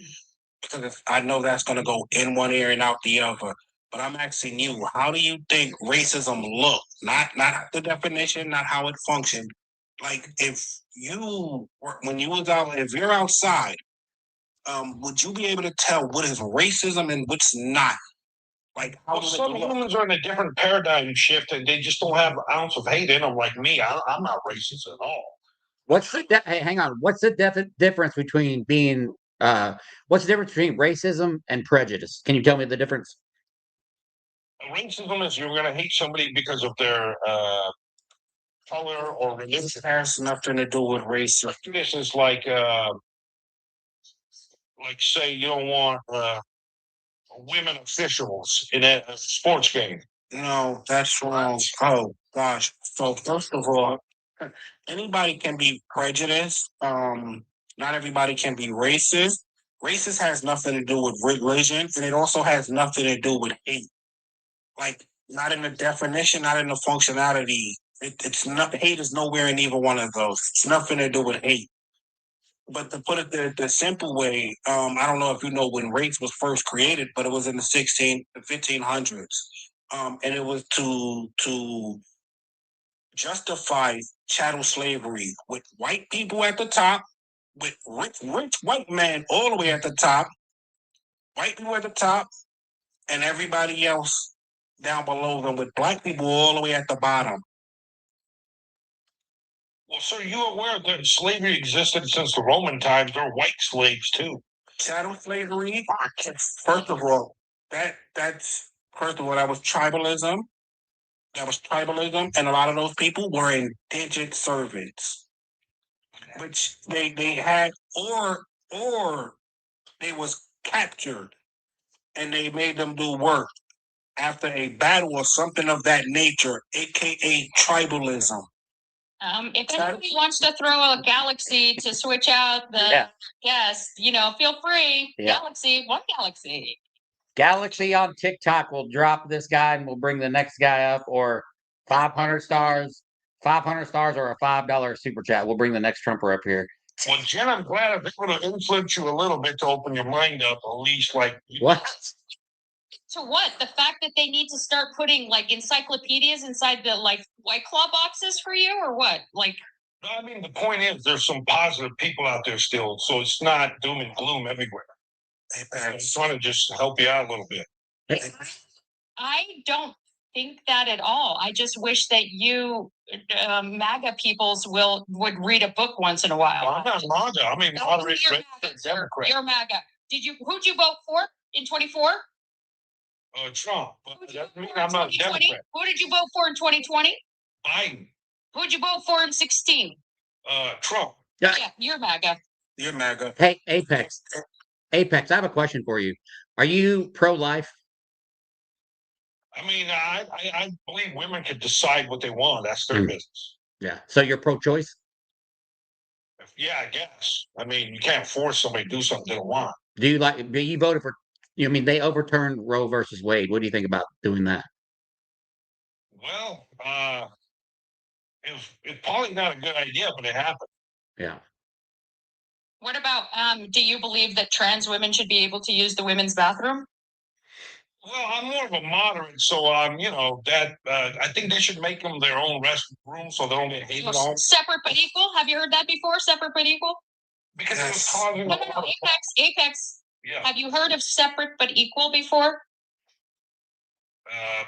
because I know that's gonna go in one ear and out the other. But I'm asking you, how do you think racism look? Not the definition, not how it functioned. Like if you when you was out, if you're outside, would you be able to tell what is racism and what's not? Like how Well, does some it look? humans are in a different paradigm shift, and they just don't have an ounce of hate in them like me. I'm not racist at all. What's the hey, hang on. What's the difference between being what's the difference between racism and prejudice? Can you tell me the difference? Racism is you're going to hate somebody because of their color or religion. It has nothing to do with race. Prejudice is like say you don't want women officials in a sports game. No, that's wrong. Oh gosh. So first of all, anybody can be prejudiced. Not everybody can be racist. Racist has nothing to do with religion, and it also has nothing to do with hate. Like not in the definition, not in the functionality. It's not hate is nowhere in either one of those. It's nothing to do with hate. But to put it the simple way, I don't know if you know when race was first created, but it was in the 1500s. And it was to justify chattel slavery with white people at the top, with rich white men all the way at the top, white people at the top, and everybody else down below them with black people all the way at the bottom. Well, sir, you aware that slavery existed since the Roman times? There were white slaves too. Chattel slavery, first of all, that was tribalism. That was tribalism, and a lot of those people were indentured servants, which they had, or they was captured and they made them do work after a battle or something of that nature, aka tribalism. If anybody wants to throw a galaxy to switch out the guest, feel free. Yeah. Galaxy, one galaxy. Galaxy on TikTok will drop this guy and we'll bring the next guy up, or 500 stars, 500 stars, or a $5 super chat. We'll bring the next Trumper up here. Well, Jen, I'm glad I've been able to influence you a little bit to open your mind up, at least like What? To what? The fact that they need to start putting like encyclopedias inside the like White Claw boxes for you, or what? Like, No, I mean, the point is, there's some positive people out there still, so it's not doom and gloom everywhere. I just want to just help you out a little bit. I don't think that at all. I just wish that you, MAGA peoples, would read a book once in a while. Well, I'm not MAGA. I mean, No, moderate you're registered MAGA, sir. Democrat. You're MAGA. Who'd you vote for in 24? Trump. But Who'd that you vote doesn't mean for in I'm not a 2020? Democrat. Who did you vote for in 2020? Biden. Who'd you vote for in 16? Trump. Yeah. Yeah, you're MAGA. You're MAGA. Hey, Apex. Apex, I have a question for you. Are you pro-life? I mean, I believe women can decide what they want. That's their business. Yeah. So you're pro-choice? Yeah, I guess. I mean, you can't force somebody to do something they don't want. Do you voted for, they overturned Roe versus Wade. What do you think about doing that? Well, it's probably not a good idea, but it happened. Yeah. What about, do you believe that trans women should be able to use the women's bathroom? Well, I'm more of a moderate, so that I think they should make them their own restroom so they don't get hated on. Separate but equal? Have you heard that before? Separate but equal? Because it was causing No, Apex. Yeah. Have you heard of separate but equal before? I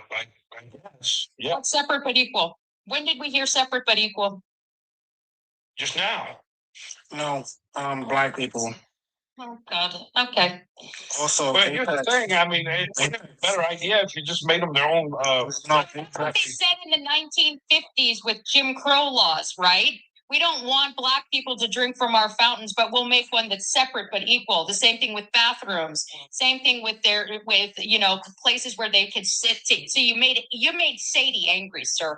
guess. Yeah. What's separate but equal? When did we hear separate but equal? Just now. No, black people. Oh God. Okay. Also, But here's the thing. I mean, it's a better idea if you just made them their own. That's what they said in the 1950s with Jim Crow laws, right? We don't want black people to drink from our fountains, but we'll make one that's separate but equal. The same thing with bathrooms. Same thing with places where they could sit. So you made Sadie angry, sir.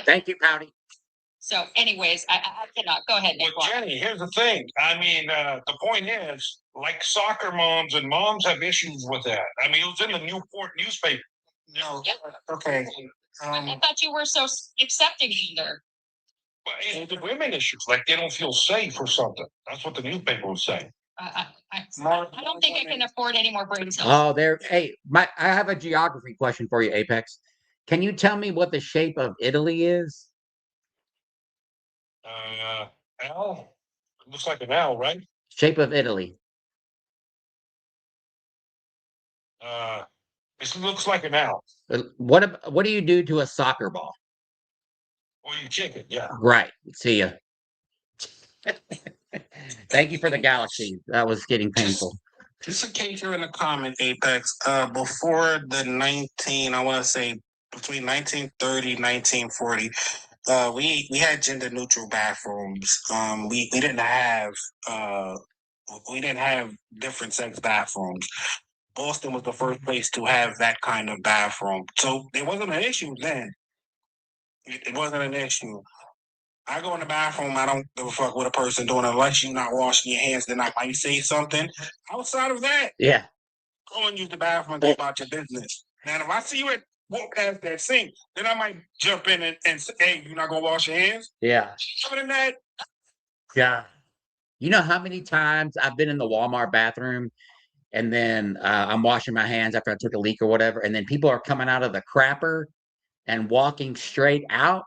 Thank you, Pouty. So, anyways, I cannot. Go ahead, Nick. Well, Jenny, here's the thing. I mean, the point is, like soccer moms and moms have issues with that. I mean, it was in the Newport newspaper. No. Yep. Okay. I thought you were so accepting there. But it's the women issues, like they don't feel safe or something. That's what the newspaper was saying. I don't think I can afford any more brain cells. Oh, hey, I have a geography question for you, Apex. Can you tell me what the shape of Italy is? L? It looks like an L, right? Shape of Italy. This looks like an L. What do you do to a soccer ball? Well, you kick it, yeah. Right. See ya. Thank you for the galaxy. That was getting painful. Just in case you're in the comment, Apex, before the between 1930, 1940, we had gender neutral bathrooms. We didn't have different sex bathrooms. Boston was the first place to have that kind of bathroom. So it wasn't an issue then. It wasn't an issue. I go in the bathroom, I don't give a fuck what a person doing unless you're not washing your hands, then I might say something. Outside of that, Yeah. go and use the bathroom and go about your business. Now, if I see you walk past that sink, then I might jump in and say, hey, you're not gonna wash your hands? Yeah. Other than that, yeah. You know how many times I've been in the Walmart bathroom and then I'm washing my hands after I took a leak or whatever, and then people are coming out of the crapper and walking straight out?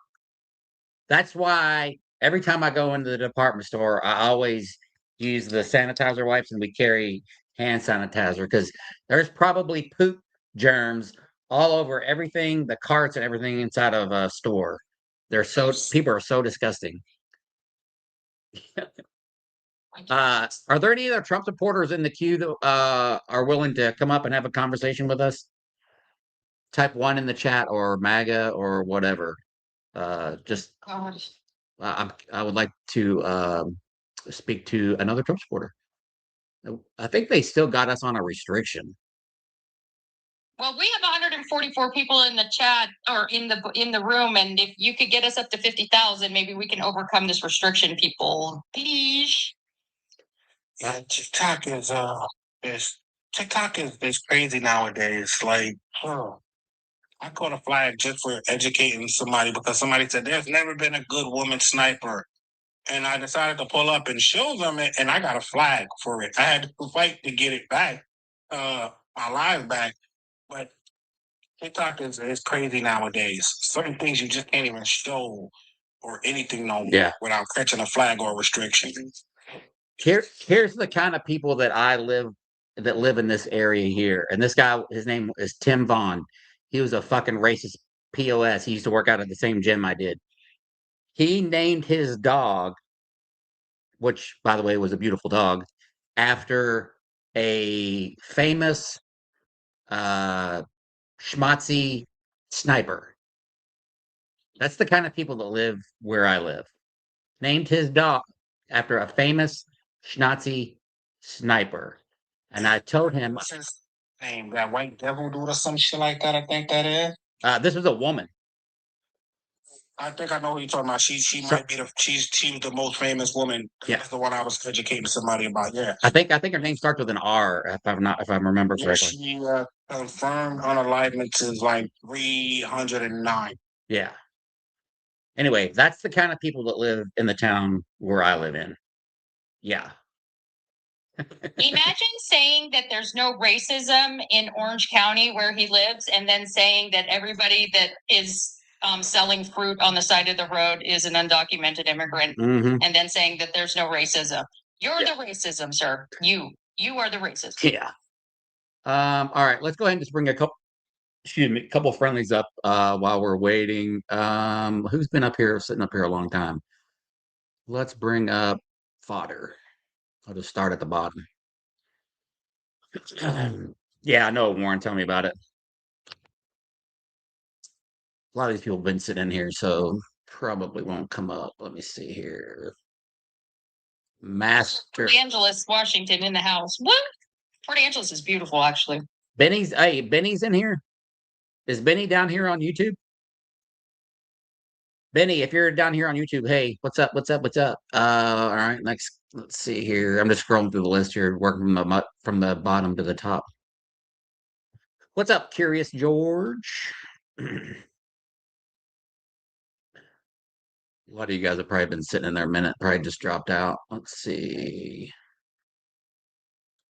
That's why every time I go into the department store, I always use the sanitizer wipes and we carry hand sanitizer because there's probably poop germs all over everything, the carts and everything inside of a store. People are so disgusting. Are there any other Trump supporters in the queue that are willing to come up and have a conversation with us? Type 1 in the chat or MAGA or whatever. I would like to speak to another Trump supporter. I think they still got us on a restriction. Well, we have 144 people in the chat or in the room, and if you could get us up to 50,000, maybe we can overcome this restriction, people. Please. Yeah, TikTok is crazy nowadays. Like, I caught a flag just for educating somebody because somebody said there's never been a good woman sniper. And I decided to pull up and show them it, and I got a flag for it. I had to fight to get it back, my live back. But TikTok is crazy nowadays. Certain things you just can't even show or anything no more Yeah. without catching a flag or restriction. Here's the kind of people that live in this area here. And this guy, his name is Tim Vaughn. He was a fucking racist POS. He used to work out at the same gym I did. He named his dog, which by the way was a beautiful dog, after a famous schmatzy sniper. That's the kind of people that live where I live. Named his dog after a famous schnazi sniper. And I told him, What's his name? That white devil dude or some shit like that. I think that is. this was a woman. I think I know who you're talking about. She might be she was the most famous woman. Yeah. That's the one I was educating somebody about. Yeah. I think her name starts with an R, if I remember correctly. She confirmed unaliveness is like 309. Yeah. Anyway, that's the kind of people that live in the town where I live in. Yeah. Imagine saying that there's no racism in Orange County where he lives, and then saying that everybody that is selling fruit on the side of the road is an undocumented immigrant, Mm-hmm. and then saying that there's no racism. You're Yeah. the racism, sir. You are the racist. Yeah. All right, let's go ahead and just bring a couple friendlies up while we're waiting. Who's been sitting up here a long time? Let's bring up Fodder. I'll just start at the bottom. Yeah, I know, Warren. Tell me about it. A lot of these people have been sitting in here, so probably won't come up. Let me see here. Master Port Angeles, Washington, in the house. What? Port Angeles is beautiful, actually. Benny's in here. Is Benny down here on YouTube? Benny, if you're down here on YouTube, hey, what's up? What's up? What's up? All right, next, let's see here. I'm just scrolling through the list here, working from the bottom to the top. What's up, Curious George? A lot of you guys have probably been sitting in there a minute, probably just dropped out. Let's see.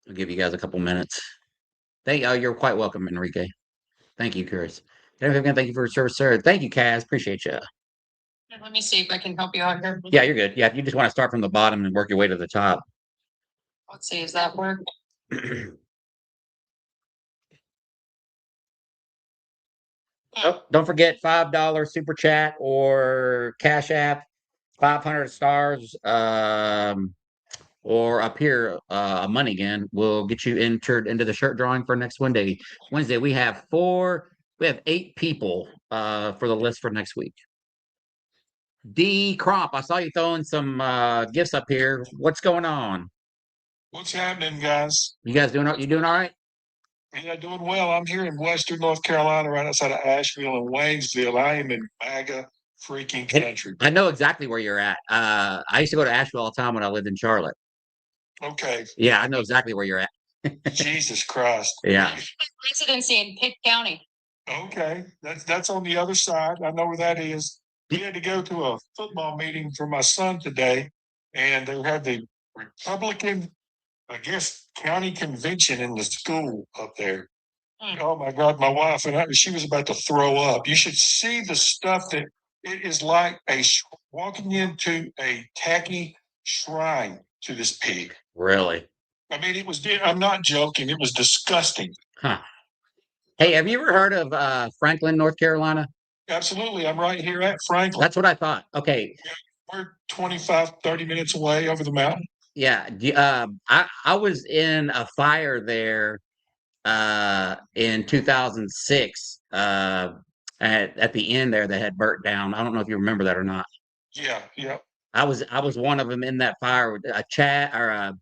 I'll give you guys a couple minutes. You're quite welcome, Enrique. Thank you, Curious. Thank you for your service, sir. Thank you, Kaz. Appreciate you. Let me see if I can help you out here. Yeah, you're good. Yeah, if you just want to start from the bottom and work your way to the top. Let's see, does that work? Oh, don't forget $5 super chat or Cash App, 500 stars, or up here, a money again will get you entered into the shirt drawing for next Wednesday. We have 8 people for the list for next week. D Crop, I saw you throwing some gifts up here. What's going on? What's happening, guys? You doing all right? Yeah, doing well. I'm here in Western North Carolina, right outside of Asheville and Waynesville. I am in MAGA freaking country. I know exactly where you're at. I used to go to Asheville all the time when I lived in Charlotte. Okay. Yeah, I know exactly where you're at. Jesus Christ. Yeah. Residency in Pitt County. Okay, that's on the other side. I know where that is. We had to go to a football meeting for my son today, and they had the Republican, I guess, county convention in the school up there. Oh my God, my wife and she was about to throw up. You should see the stuff that it is like walking into a tacky shrine to this pig. Really? I mean, I'm not joking. It was disgusting. Huh. Hey, have you ever heard of Franklin, North Carolina? Absolutely. I'm right here at Franklin. That's what I thought. Okay. We're 25, 30 minutes away over the mountain. Yeah. I was in a fire there in 2006 at the end there that had burnt down. I don't know if you remember that or not. Yeah. I was one of them in that fire. Chad or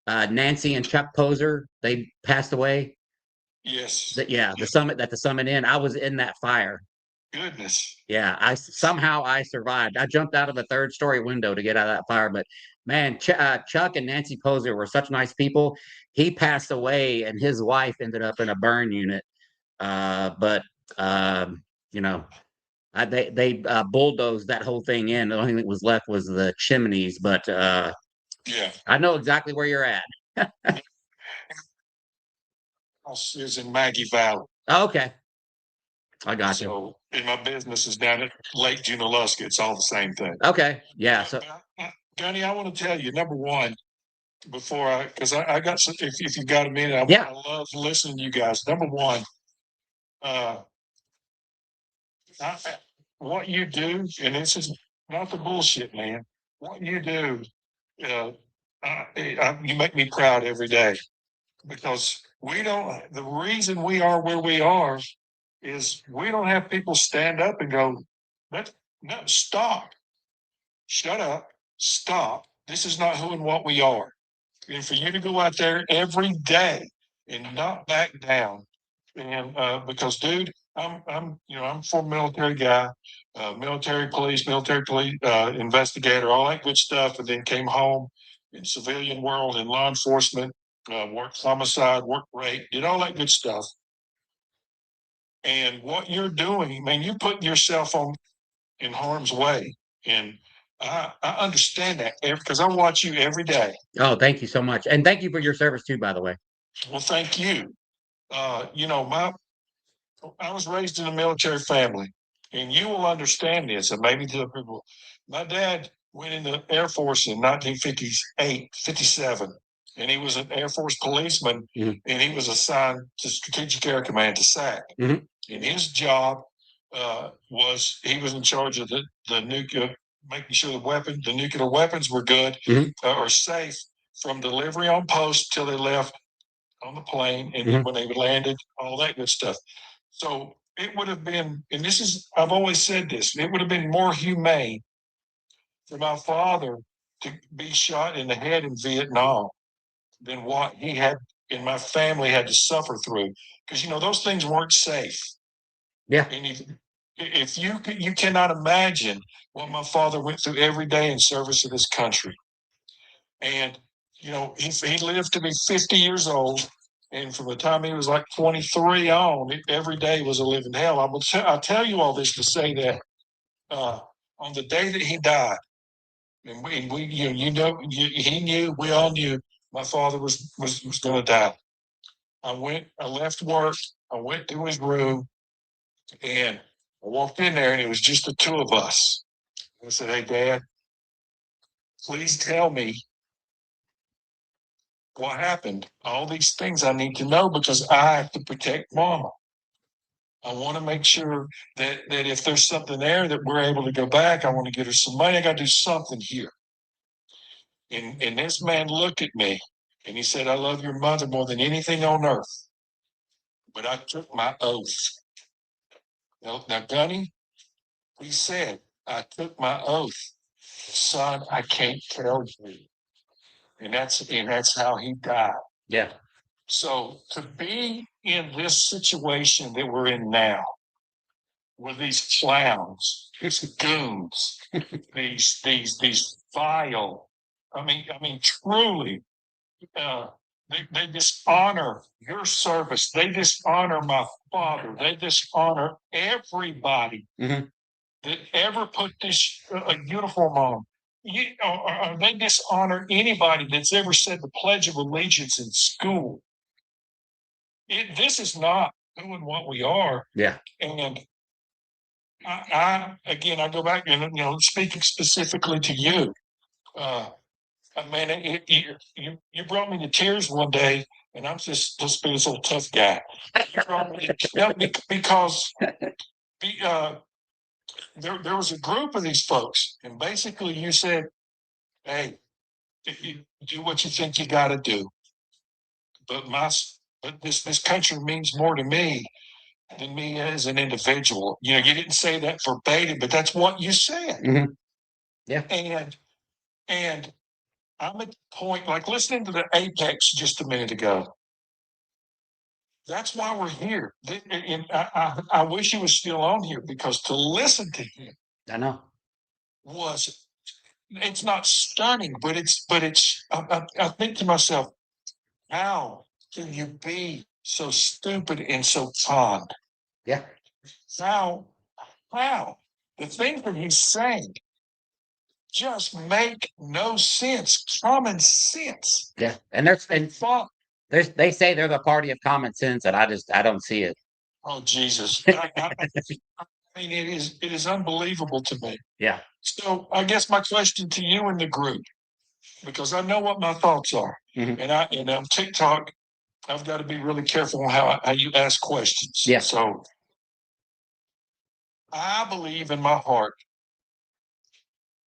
Nancy and Chuck Poser, they passed away. Yes. The summit that the summit in. I was in that fire. Goodness. Yeah, somehow I survived. I jumped out of a third story window to get out of that fire. But man, Chuck and Nancy Poser were such nice people. He passed away, and his wife ended up in a burn unit. But you know, they bulldozed that whole thing in. The only thing that was left was the chimneys. But Yeah. I know exactly where you're at. House is in Maggie Valley. Okay, I got you. So, and my business is down at Lake Junaluska. It's all the same thing. Okay, yeah. So Gunny, I want to tell you, number one, because I got some, if you got a minute, Yeah. I love listening to you guys. Number one, what you do, and this is not the bullshit, man. What you do, you make me proud every day, because the reason we are where we are is we don't have people stand up and go, no, stop, shut up, stop. This is not who and what we are. And for you to go out there every day and not back down, and because, dude, I'm a former military guy, military police, investigator, all that good stuff, and then came home in civilian world in law enforcement, worked homicide, worked rape, did all that good stuff. And what you're doing, man, you're putting yourself in harm's way, and I understand that because I watch you every day. oh, thank you so much, and thank you for your service too, by the way. Well, thank you. I was raised in a military family, and you will understand this, and maybe to the people. My dad went in the Air Force in 1958, 57, and he was an Air Force policeman, and he was assigned to Strategic Air Command to SAC. And his job was he was in charge of the nuclear, making sure the nuclear weapons were good or safe from delivery on post till they left on the plane, and then when they landed, all that good stuff. So it would have been, and I've always said this, it would have been more humane for my father to be shot in the head in Vietnam than what he had and my family had to suffer through. Because, those things weren't safe. Yeah. And if you cannot imagine what my father went through every day in service of this country. And, he lived to be 50 years old. And from the time he was like 23 on, every day was a living hell. I'll tell you all this to say that on the day that he died, and he knew, we all knew my father was going to die. I left work, I went to his room, and I walked in there, and it was just the two of us. I said, "Hey, Dad, please tell me what happened. All these things I need to know because I have to protect Mama. I want to make sure that if there's something there that we're able to go back, I want to get her some money. I got to do something here." And this man looked at me and he said, "I love your mother more than anything on earth. But I took my oath." Now, Gunny, he said, "I took my oath. Son, I can't tell you." And that's how he died. Yeah. So to be in this situation that we're in now, with these clowns, these goons, these vile, I mean, truly, they dishonor your service. They dishonor my father. They dishonor everybody that ever put this uniform on. They dishonor anybody that's ever said the Pledge of Allegiance in school. This is not who and what we are. Yeah. And I go back and speaking specifically to you. You brought me to tears one day, and I'm just being this old tough guy. You brought me because there was a group of these folks, and basically you said, "Hey, you do what you think you got to do, but this country means more to me than me as an individual." You didn't say that verbatim, but that's what you said. Yeah. And I'm at the point, like listening to the Apex just a minute ago. That's why we're here. And I wish he was still on here, because to listen to him I know. was, it's not stunning, but I think to myself, how can you be so stupid and so fond? Yeah. How the things that he's saying just make no sense. Common sense. Yeah. And Thought, they say they're the party of common sense, and I don't see it. oh Jesus. I mean, it is unbelievable to me. Yeah. So I guess my question to you in the group, because I know what my thoughts are, Mhm. and on TikTok, I've got to be really careful on how you ask questions. Yeah. So I believe in my heart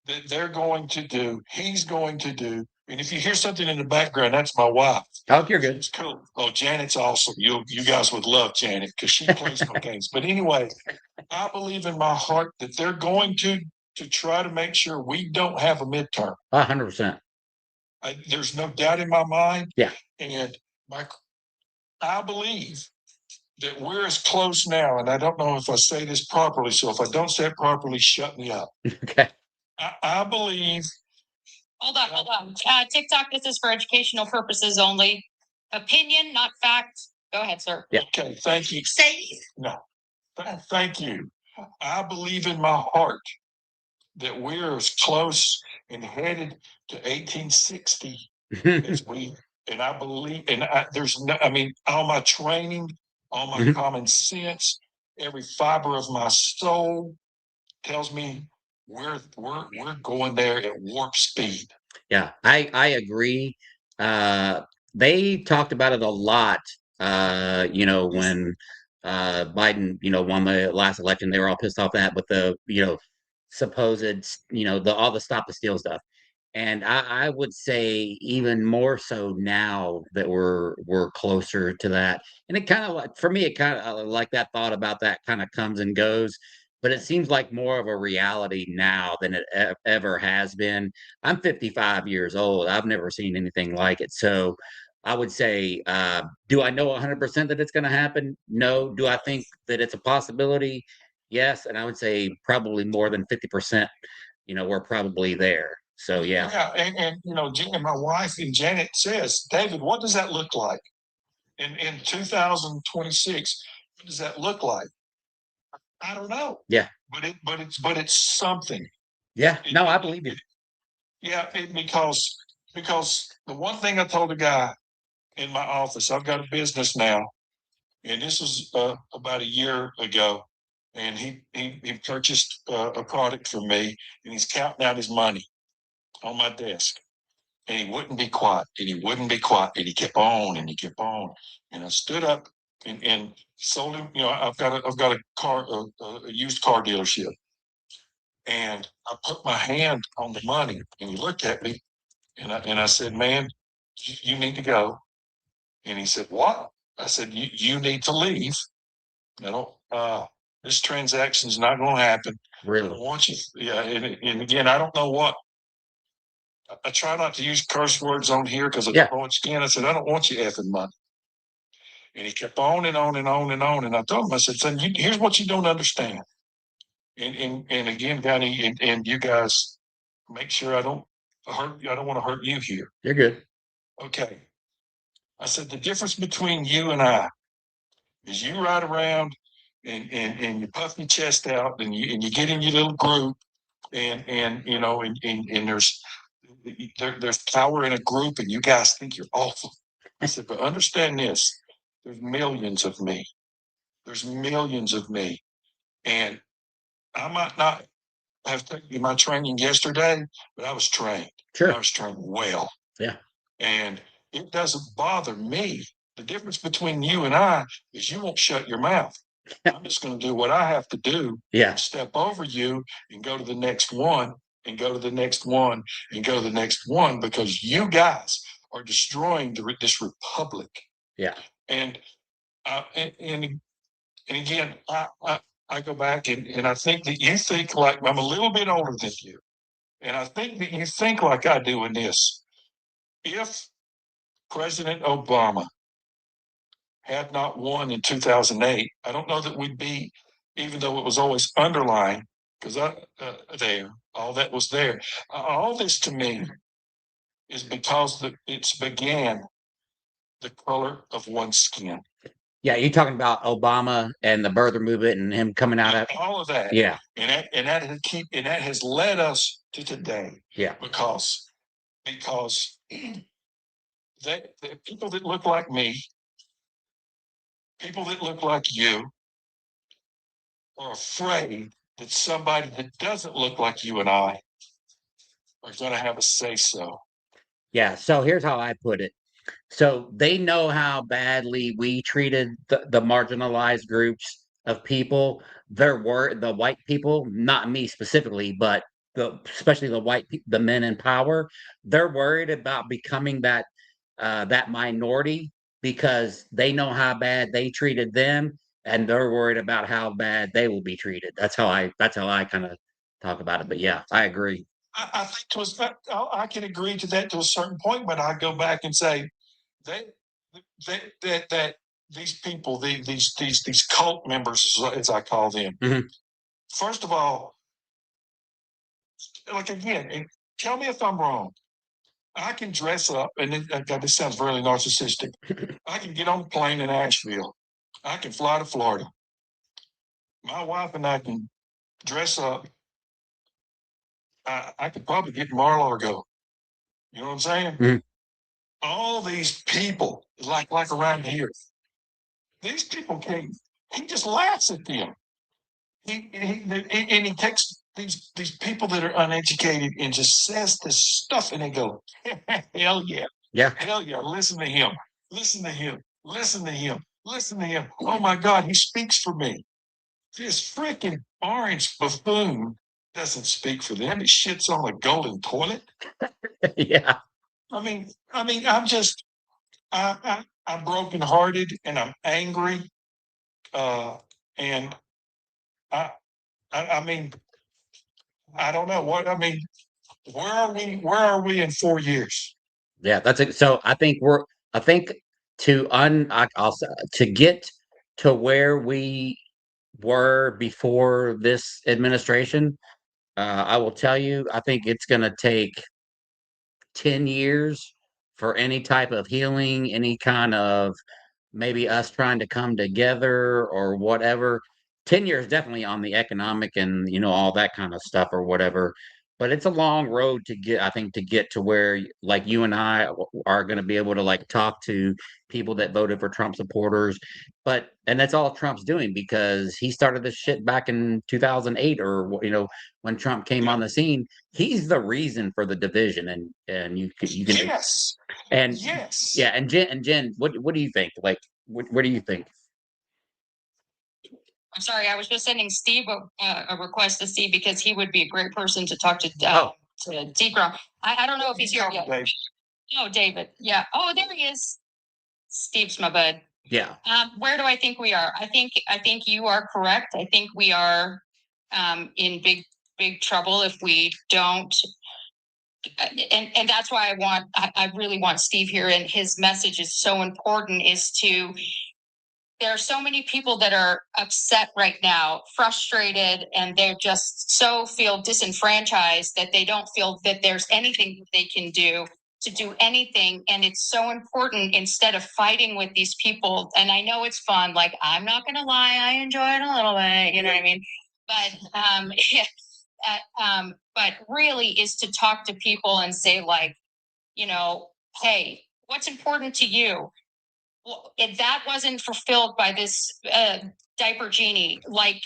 that he's going to do, and if you hear something in the background, that's my wife. Oh, you're good. It's cool. Oh, Janet's awesome. You guys would love Janet because she plays no games. But anyway, I believe in my heart that they're going to try to make sure we don't have a midterm. 100%. There's no doubt in my mind. Yeah. And I believe that we're as close now, and I don't know if I say this properly, so if I don't say it properly, shut me up. Okay. I believe. Hold on. TikTok, this is for educational purposes only. Opinion, not fact. Go ahead, sir. Yeah. Okay, thank you. Say, No, thank you. I believe in my heart that we're as close and headed to 1860 as we, and I believe, there's no, I mean, all my training, all my Mhm. common sense, every fiber of my soul tells me we're going there at warp speed. Yeah, I agree. They talked about it a lot. When Biden, won the last election, they were all pissed off at with the, supposed, the all the stop the steal stuff. And I would say even more so now that we're closer to that. And it kind of like for me, it kind of like that thought about that kind of comes and goes, but it seems like more of a reality now than it ever has been. I'm 55 years old. I've never seen anything like it. So I would say, do I know 100% that it's going to happen? No. Do I think that it's a possibility? Yes. And I would say probably more than 50%, we're probably there. So yeah. Yeah, and and my wife and Janet says, David, what does that look like in 2026? What does that look like? I don't know. Yeah. But it's something. Yeah. No, I believe you. Yeah, because the one thing I told a guy in my office, I've got a business now, and this was about a year ago, and he purchased a product from me, and he's counting out his money on my desk, and he wouldn't be quiet, and he wouldn't be quiet, and he kept on, and he kept on, and I stood up and sold him. I've got a car, a used car dealership, and I put my hand on the money, and he looked at me, and I said, "Man, you need to go." And he said, "What?" I said, "You need to leave. I don't. This transaction's not going to happen. I Really? don't want you." Yeah, and again, I don't know what. I try not to use curse words on here because I Yeah. don't know what's again. I said, "I don't want you effing money." And he kept on and on and on and on. And I told him, I said, "Son, here's what you don't understand." And again, Donnie, and you guys, make sure I don't hurt you. I don't want to hurt you here. You're good. Okay. I said, the difference between you and I is you ride around and you puff your chest out and you get in your little group and there's power in a group and you guys think you're awful. I said, but understand this, there's millions of me. There's millions of me. And I might not have taken my training yesterday, but I was trained. Sure. I was trained well. Yeah. And it doesn't bother me. The difference between you and I is you won't shut your mouth. I'm just going to do what I have to do. Yeah. Step over you and go to the next one and go to the next one and go to the next one because you guys are destroying this republic. Yeah. And again, I go back and I think that you think like I'm a little bit older than you. And I think that you think like I do in this. If President Obama had not won in 2008, I don't know that we'd be, even though it was always underlying, because there, all that was there. All this to me is because it's began the color of one's skin. Yeah, you're talking about Obama and the birther movement and him coming out of all of that. yeah, And that has led us to today. yeah, Because the people that look like me, people that look like you, are afraid that somebody that doesn't look like you and I are going to have a say so. yeah. So here's how I put it. So they know how badly we treated the marginalized groups of people. There were the white people, not me specifically, but especially the the men in power. They're worried about becoming that minority because they know how bad they treated them, and they're worried about how bad they will be treated. That's how I kind of talk about it. But yeah, I agree. I think I can agree to that to a certain point, but I go back and say that these people, these cult members, as I call them, first of all, like again, tell me if I'm wrong. I can dress up, and this sounds really narcissistic. I can get on a plane in Asheville. I can fly to Florida. My wife and I can dress up. I could probably get Mar-a-Lago. You know what I'm saying? All these people, like around here, these people came. He just laughs at them. He takes these people that are uneducated and just says this stuff, and they go, hell yeah, Yeah, hell yeah, listen to him, listen to him, listen to him, listen to him. Oh my God, he speaks for me. This freaking orange buffoon doesn't speak for them. He shits on a golden toilet. yeah. I'm brokenhearted and I'm angry. And I mean, I don't know what, where are we in 4 years? Yeah, that's it. So I think to get to where we were before this administration, I will tell you, I think it's going to take 10 years for any type of healing, any kind of maybe us trying to come together or whatever. 10 years definitely on the economic and all that kind of stuff or whatever. But it's a long road to get, I think, to get to where like you and I are going to be able to like talk to people that voted for Trump supporters. And that's all Trump's doing because he started this shit back in 2008 or when Trump came on the scene. He's the reason for the division, and you can Yes. and Yes. yeah, and Jen, what do you think? Like, what do you think? I'm sorry, I was just sending Steve a request to Steve because he would be a great person to talk to Degra. I don't know if he's here yet. Oh, David. Yeah. Oh, there he is. Steve's my bud. Yeah. Where do I think we are? I think you are correct. I think we are in big trouble if we don't. And that's why I really want Steve here, and his message is so important. There are so many people that are upset right now, frustrated, and they're just so feel disenfranchised that they don't feel that there's anything that they can do to do anything. And it's so important, instead of fighting with these people. And I know it's fun. Like, I'm not going to lie, I enjoy it a little bit. You know what I mean? But really is to talk to people and say, like, hey, what's important to you? Well, if that wasn't fulfilled by this diaper genie, like,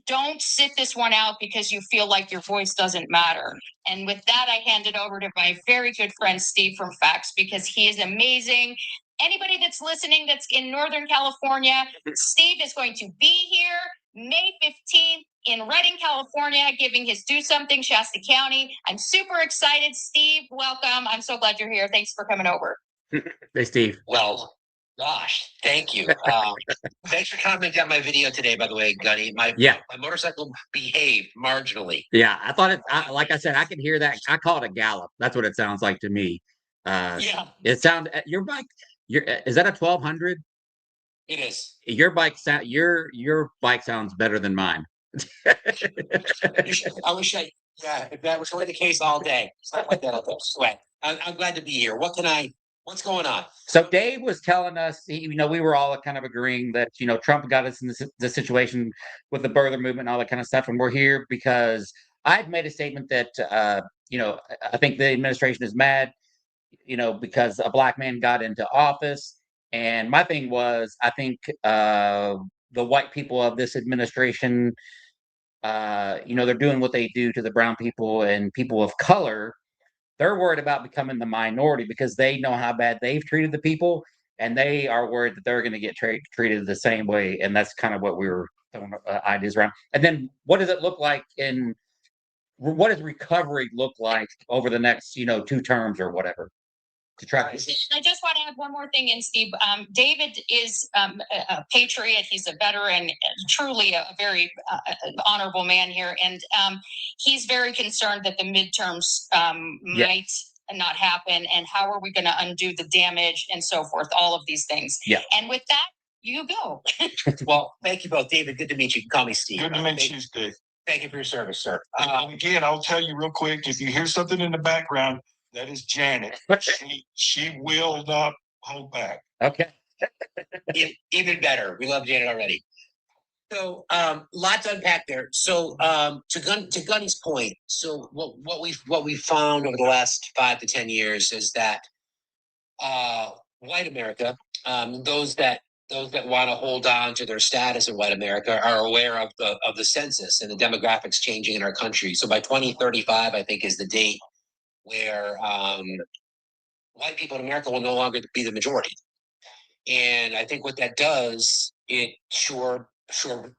don't sit this one out because you feel like your voice doesn't matter. And with that, I hand it over to my very good friend Steve from Facts, because he is amazing. Anybody that's listening that's in Northern California, Steve is going to be here May 15th in Redding, California, giving his Do Something Shasta County. I'm super excited. Steve, welcome. I'm so glad you're here. Thanks for coming over. Hey, Steve. Well, gosh, thank you. Thanks for commenting on my video today, by the way, Gunny. My motorcycle behaved marginally. Yeah, I thought like I said, I could hear that. I call it a gallop. That's what it sounds like to me. It sounds your bike. Is that a 1200? It is. Your bike sounds better than mine. I wish yeah, if that was really the case all day. Stuff like that, I'll sweat. I'm glad to be here. What's going on? So Dave was telling us, we were all kind of agreeing that, Trump got us in the situation with the birther movement and all that kind of stuff. And we're here because I've made a statement that, I think the administration is mad, because a black man got into office. And my thing was, I think the white people of this administration, they're doing what they do to the brown people and people of color. They're worried about becoming the minority because they know how bad they've treated the people, and they are worried that they're going to get treated the same way. And that's kind of what we were throwing ideas around. And then, what does it look like what does recovery look like over the next, 2 terms or whatever? To try. I just want to add one more thing in, Steve. David is a patriot. He's a veteran, truly a very honorable man here. And he's very concerned that the midterms might not happen. And how are we going to undo the damage and so forth, all of these things. Yeah. And with that, you go. Well, thank you both. David, good to meet you. You can call me Steve. Good to meet you, Steve. Thank you for your service, sir. And again, I'll tell you real quick, if you hear something in the background, that is Janet. She will not hold back. Okay. Even better. We love Janet already. So, lot to unpack there. So, to Gunny's point, so what we've found over the last 5 to 10 years is that white America, those that want to hold on to their status in white America are aware of the census and the demographics changing in our country. So by 2035, I think is the date where white people in America will no longer be the majority. And I think what that does, it sort of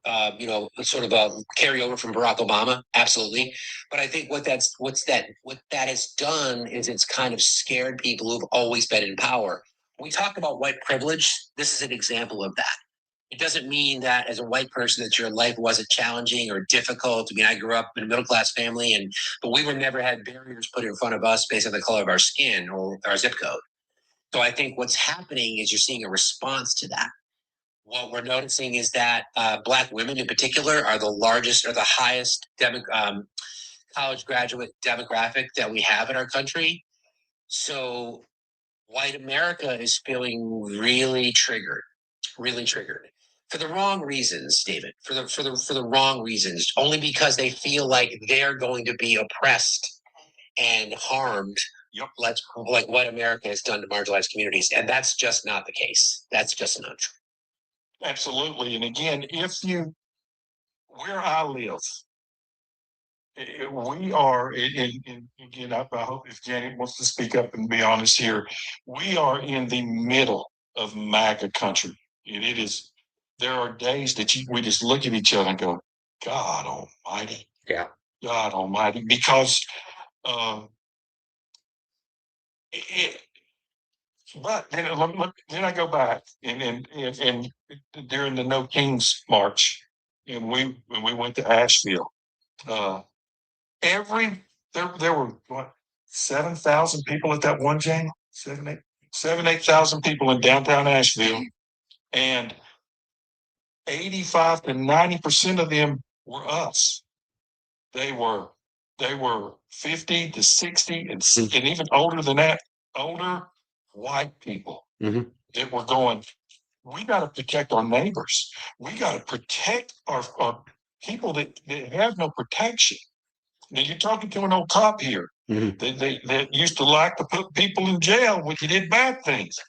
carry over from Barack Obama, absolutely. But I think what that has done is it's kind of scared people who've always been in power. When we talk about white privilege, this is an example of that. It doesn't mean that as a white person that your life wasn't challenging or difficult. I mean, I grew up in a middle-class family, but we never had barriers put in front of us based on the color of our skin or our zip code. So I think what's happening is you're seeing a response to that. What we're noticing is that Black women in particular are the largest or the highest college graduate demographic that we have in our country. So white America is feeling really triggered for the wrong reasons, David, for the wrong reasons, only because they feel like they're going to be oppressed and harmed. Yep. Like what America has done to marginalized communities. And that's just not the case. That's just not true. Absolutely. And again, where I live, we are, and again, I hope if Janet wants to speak up and be honest here, we are in the middle of MAGA country. And it is, there are days that we just look at each other and go, God almighty. Yeah. God almighty. Because, but then I go back and during the No Kings March, and when we went to Asheville, there were what 7,000 people at that one, Jane? 8,000 people in downtown Asheville, and 85 to 90% of them were us. They were 50 to 60 and even older than that, older white people that were going, we got to protect our neighbors. We got to protect our people that have no protection. Now you're talking to an old cop here that used to like to put people in jail when you did bad things.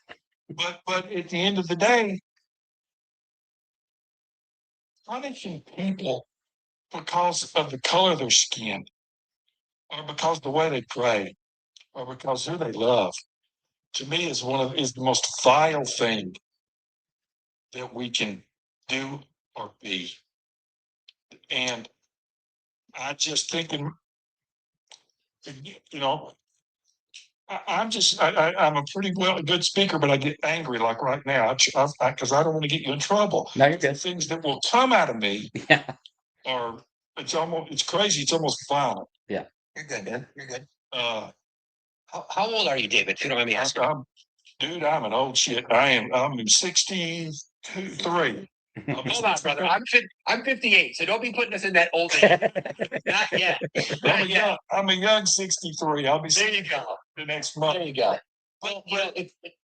But at the end of the day, punishing people because of the color of their skin, or because of the way they pray, or because who they love, to me is the most vile thing that we can do or be. And I just thinking, I'm a pretty good speaker, but I get angry like right now because I don't want to get you in trouble. No, you're good. Things that will come out of me are it's crazy. It's almost violent. Yeah, you're good, man. You're good. How old are you, David? If you don't mind me asking. Dude, I'm an old shit. I'm 62. 3. Hold on, brother. I'm 58, so don't be putting us in that old age. Not yet. Not yet. I'm a young 63. I'll be There you go. the next month. There you go. Well, you know,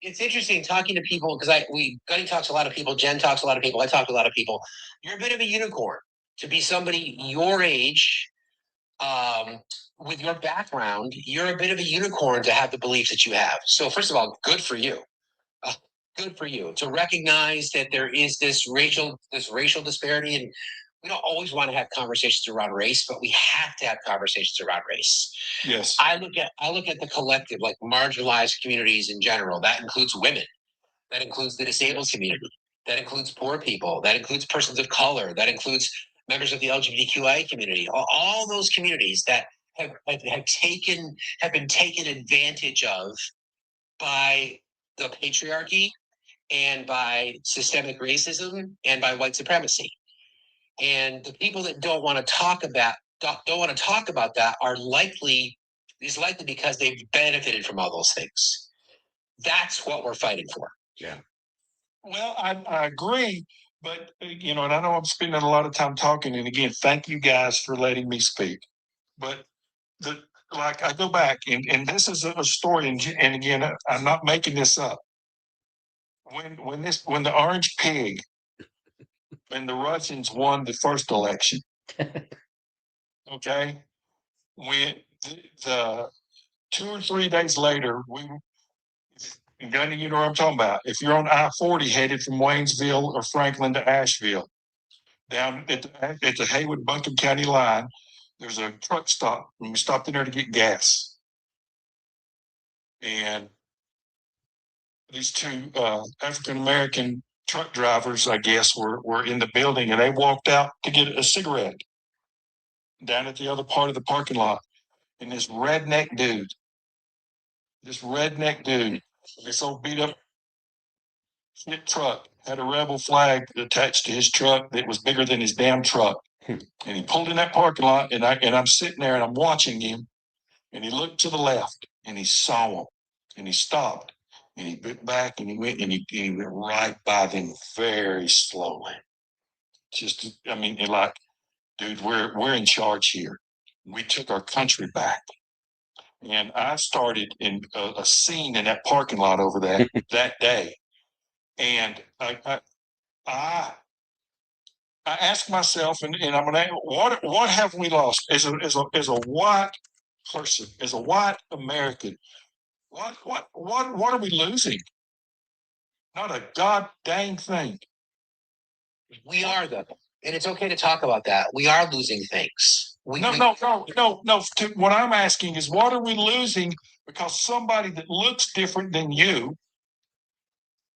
it's interesting talking to people because Gunny talks to a lot of people, Jen talks to a lot of people, I talk to a lot of people. You're a bit of a unicorn to be somebody your age, with your background. You're a bit of a unicorn to have the beliefs that you have. So first of all, good for you. Good for you to recognize that there is this racial disparity, and we don't always want to have conversations around race, but we have to have conversations around race. Yes. I look at the collective, like marginalized communities in general. That includes women. That includes the disabled community. That includes poor people. That includes persons of color. That includes members of the LGBTQI community. All those communities that have been taken advantage of by the patriarchy and by systemic racism and by white supremacy. And the people that don't want to talk about that are likely because they've benefited from all those things. That's what we're fighting for. Yeah. Well, I agree, but and I know I'm spending a lot of time talking. And again, thank you guys for letting me speak. But I go back, and this is a story, and again, I'm not making this up. When the orange pig and the Russians won the first election, okay, when the 2 or 3 days later, Gunny, you know what I'm talking about. If you're on I-40 headed from Waynesville or Franklin to Asheville, down at the Haywood-Buncombe County line, there's a truck stop, and we stopped in there to get gas. And these 2 African-American truck drivers, I guess, were in the building, and they walked out to get a cigarette down at the other part of the parking lot. And this redneck dude, this old beat up truck had a rebel flag attached to his truck that was bigger than his damn truck. And he pulled in that parking lot, and I'm sitting there and I'm watching him, and he looked to the left and he saw him, and he stopped, and he went back, and he went right by them very slowly. Dude, we're in charge here. We took our country back. And I started in a scene in that parking lot over there that day. And I asked myself, and I'm going to, what have we lost as a white person, as a white American? What are we losing? Not a god dang thing. We are though, and it's okay to talk about that. We are losing things. No. What I'm asking is, what are we losing because somebody that looks different than you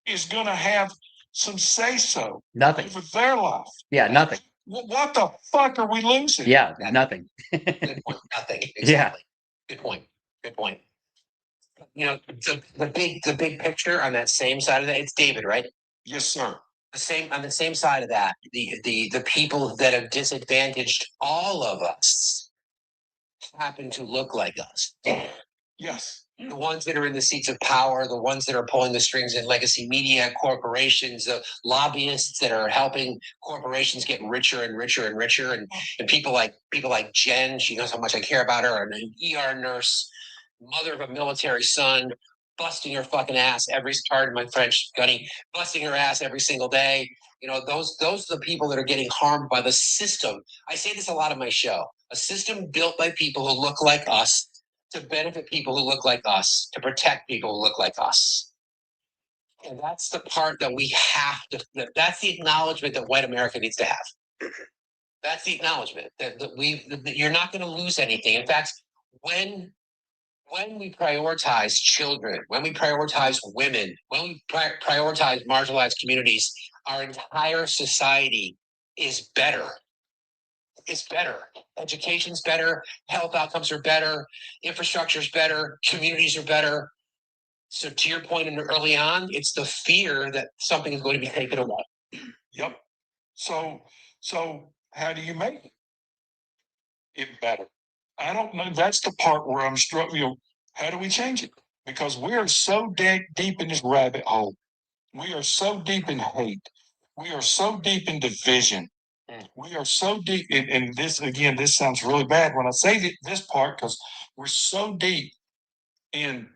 is going to have some say-so Nothing. over their life? Yeah, nothing. What the fuck are we losing? Yeah, nothing. Good point. Nothing. Exactly. Yeah. Good point. The big picture on that same side of that, it's David, right? Yes, sir. On the same side of that, the people that have disadvantaged all of us happen to look like us. Yes. The ones that are in the seats of power, the ones that are pulling the strings in legacy media, corporations, the lobbyists that are helping corporations get richer and richer and richer, and people like Jen, she knows how much I care about her, and an ER nurse, mother of a military son, busting her fucking ass pardon my French, Gunny, busting her ass every single day. Those are the people that are getting harmed by the system. I say this a lot on my show. A system built by people who look like us to benefit people who look like us, to protect people who look like us. And that's the part that we have to, that's the acknowledgement that white America needs to have. That's the acknowledgement that you're not going to lose anything. In fact, when we prioritize children, when we prioritize women, when we prioritize marginalized communities, our entire society is better. It's better. Education's better. Health outcomes are better. Infrastructure's better. Communities are better. So to your point early on, it's the fear that something is going to be taken away. Yep. So how do you make it better? I don't know. That's the part where I'm struggling. How do we change it? Because we are so deep in this rabbit hole. We are so deep in hate. We are so deep in division. We are so deep in this. Again, this sounds really bad when I say this part, because we're so deep in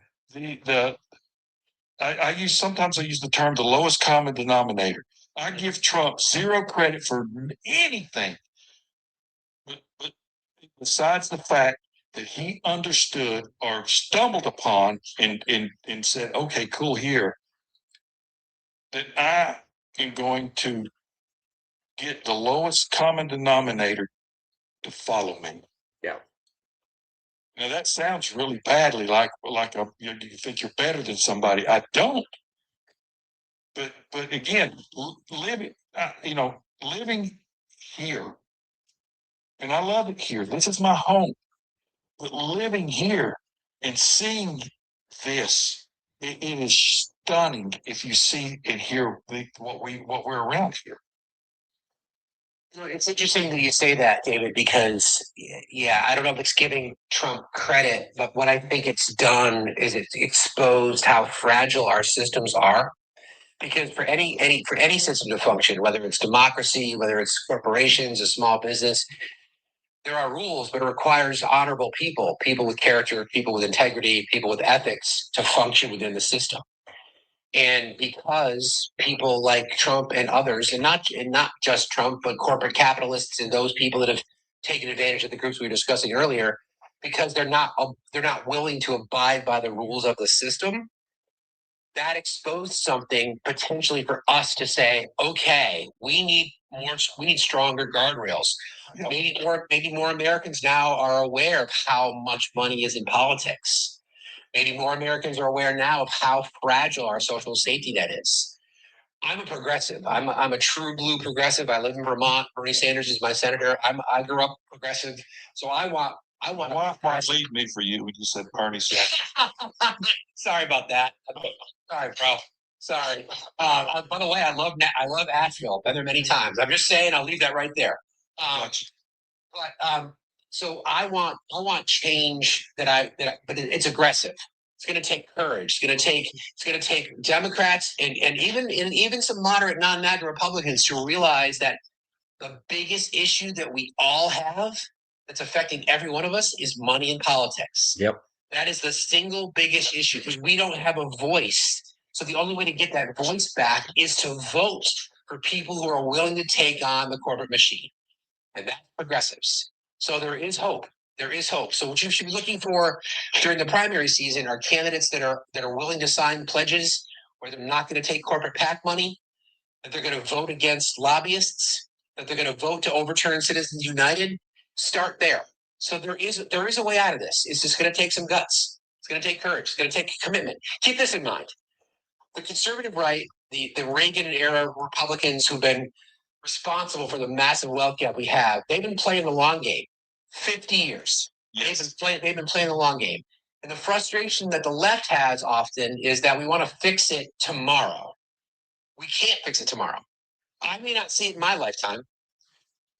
I sometimes I use the term the lowest common denominator. I give Trump zero credit for anything, but besides the fact that he understood or stumbled upon and said, okay, cool, here, that I am going to get the lowest common denominator to follow me. Yeah. Now that sounds really badly, like you think you're better than somebody. I don't. But again, living, living here, and I love it here. This is my home. But living here and seeing this, it is stunning if you see and hear what we're around here. It's interesting that you say that, David, because yeah, I don't know if it's giving Trump credit, but what I think it's done is it's exposed how fragile our systems are. Because for any system to function, whether it's democracy, whether it's corporations, a small business, there are rules, but it requires honorable people, people with character, people with integrity, people with ethics to function within the system. And because people like Trump and others, and not just Trump, but corporate capitalists and those people that have taken advantage of the groups we were discussing earlier, because they're not willing to abide by the rules of the system, that exposed something potentially for us to say, okay, we need stronger guardrails. Yeah. Maybe more Americans now are aware of how much money is in politics. Maybe more Americans are aware now of how fragile our social safety net is. I'm a progressive. I'm a true blue progressive. I live in Vermont. Bernie Sanders is my senator. I grew up progressive, so I want. Why leave me for you when you said Bernie Sanders? Sorry about that. Sorry, bro. Sorry. By the way, I love Asheville. Been there many times. I'm just saying. I'll leave that right there. So I want change but it's aggressive. It's going to take courage. It's going to take Democrats and even some moderate non-MAGA Republicans to realize that the biggest issue that we all have that's affecting every one of us is money in politics. Yep. That is the single biggest issue because we don't have a voice. So the only way to get that voice back is to vote for people who are willing to take on the corporate machine. And that's progressives. So there is hope. There is hope. So what you should be looking for during the primary season are candidates that are willing to sign pledges where they're not going to take corporate PAC money, that they're going to vote against lobbyists, that they're going to vote to overturn Citizens United. Start there. So there is a way out of this. It's just going to take some guts. It's going to take courage. It's going to take commitment. Keep this in mind. The conservative right, the Reagan era Republicans who've been responsible for the massive wealth gap we have, they've been playing the long game. 50 years. Yes. They've been playing the long game. And the frustration that the left has often is that we want to fix it tomorrow. We can't fix it tomorrow. I may not see it in my lifetime.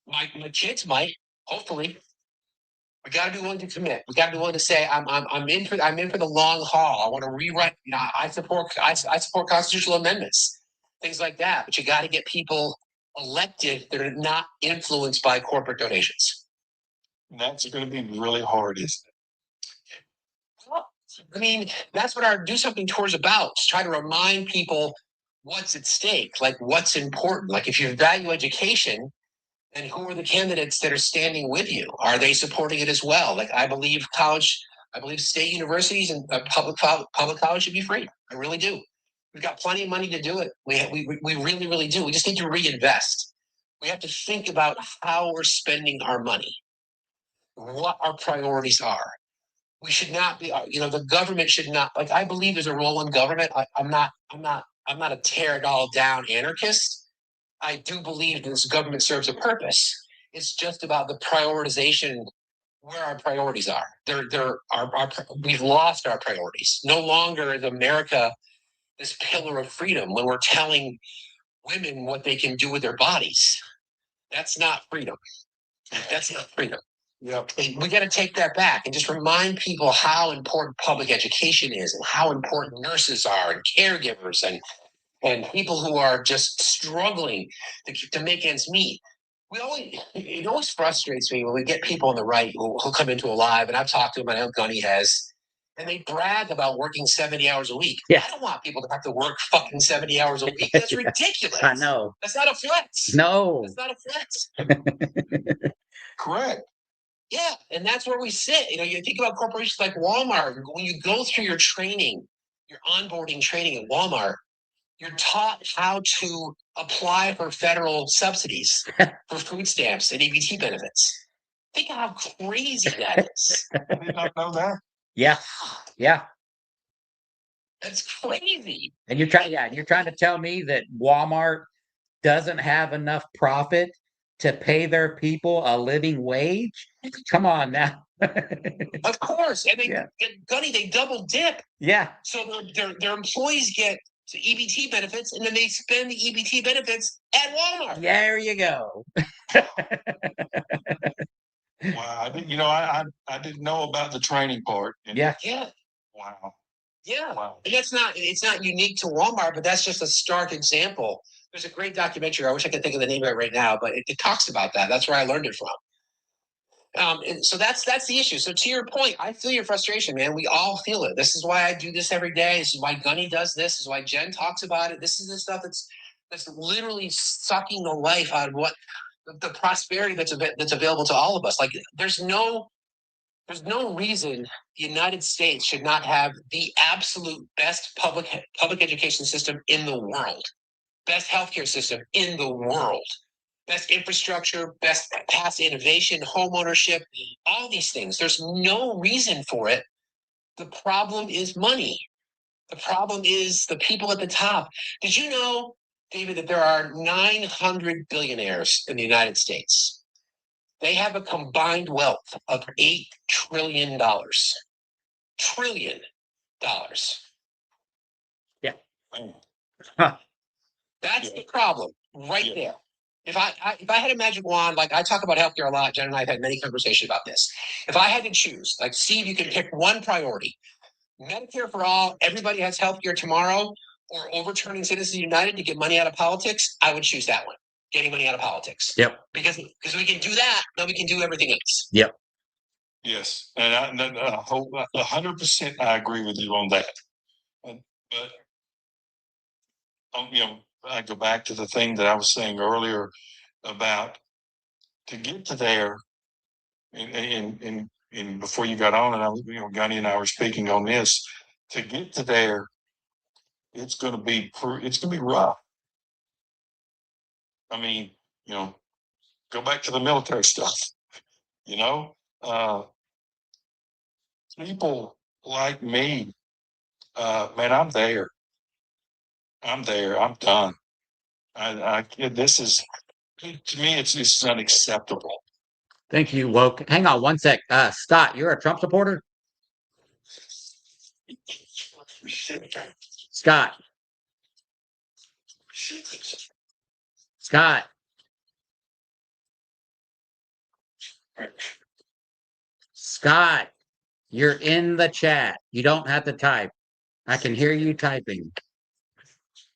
My kids might, hopefully. We got to be willing to commit. We got to be willing to say, I'm in for the long haul. I want to rewrite. I support constitutional amendments, things like that. But you got to get people elected that are not influenced by corporate donations. That's going to be really hard, isn't it? Well, I mean, that's what our Do Something Tour is about. Is try to remind people what's at stake, like what's important. Like if you value education, then who are the candidates that are standing with you? Are they supporting it as well? Like I believe state universities and public college should be free. I really do. We've got plenty of money to do it. We really, really do. We just need to reinvest. We have to think about how we're spending our money, what our priorities are. We should not be, the government should not, like, I believe there's a role in government. I'm not a tear it all down anarchist. I do believe that this government serves a purpose. It's just about the prioritization, where our priorities are. We've lost our priorities. No longer is America this pillar of freedom when we're telling women what they can do with their bodies. That's not freedom. That's not freedom. Yep. We got to take that back and just remind people how important public education is and how important nurses are and caregivers and and people who are just struggling to make ends meet. It always frustrates me when we get people on the right who come into a live, and I've talked to them, I know Gunny has, and they brag about working 70 hours a week. Yeah. I don't want people to have to work fucking 70 hours a week. That's ridiculous. I know. That's not a flex. No. That's not a flex. Correct. Yeah, and that's where we sit. You know, you think about corporations like Walmart. When you go through your training, your onboarding training at Walmart, you're taught how to apply for federal subsidies for food stamps and EBT benefits. Think how crazy that is. I did not know that. Yeah. Yeah. That's crazy. And you're trying to tell me that Walmart doesn't have enough profit to pay their people a living wage? Come on now. Of course. And Yeah. Gunny, they double dip. Yeah. So their employees get EBT benefits, and then they spend the EBT benefits at Walmart. There you go. Wow. I didn't know about the training part. Yeah. Yeah. Wow. Yeah. Wow. And it's not unique to Walmart, but that's just a stark example. There's a great documentary. I wish I could think of the name of it right now, but it talks about that. That's where I learned it from. And so that's the issue. So to your point, I feel your frustration, man. We all feel it. This is why I do this every day. This is why Gunny does this. This is why Jen talks about it. This is the stuff that's literally sucking the life out of what the prosperity that's available to all of us. Like there's no reason the United States should not have the absolute best public education system in the world, best healthcare system in the world, best infrastructure, best past innovation, home ownership, all these things. There's no reason for it. The problem is money. The problem is the people at the top. Did you know, David, that there are 900 billionaires in the United States? They have a combined wealth of $8 trillion. Trillion dollars. Yeah. Huh. That's the problem right there. If I had a magic wand, like I talk about healthcare a lot, Jen and I have had many conversations about this. If I had to choose, like Steve, you can pick one priority: Medicare for all, everybody has healthcare tomorrow, or overturning Citizens United to get money out of politics. I would choose that one. Getting money out of politics. Yep. Because we can do that, then we can do everything else. Yep. Yes, and 100% I agree with you on that. But I go back to the thing that I was saying earlier about to get to there, and before you got on, and Gunny and I were speaking on this. To get to there, it's going to be rough. I mean, go back to the military stuff. People like me, man, I'm there. I'm done. This is, to me, it's unacceptable. Thank you, Woke. Hang on one sec. Scott, you're a Trump supporter? Scott. Scott. Scott, you're in the chat. You don't have to type. I can hear you typing.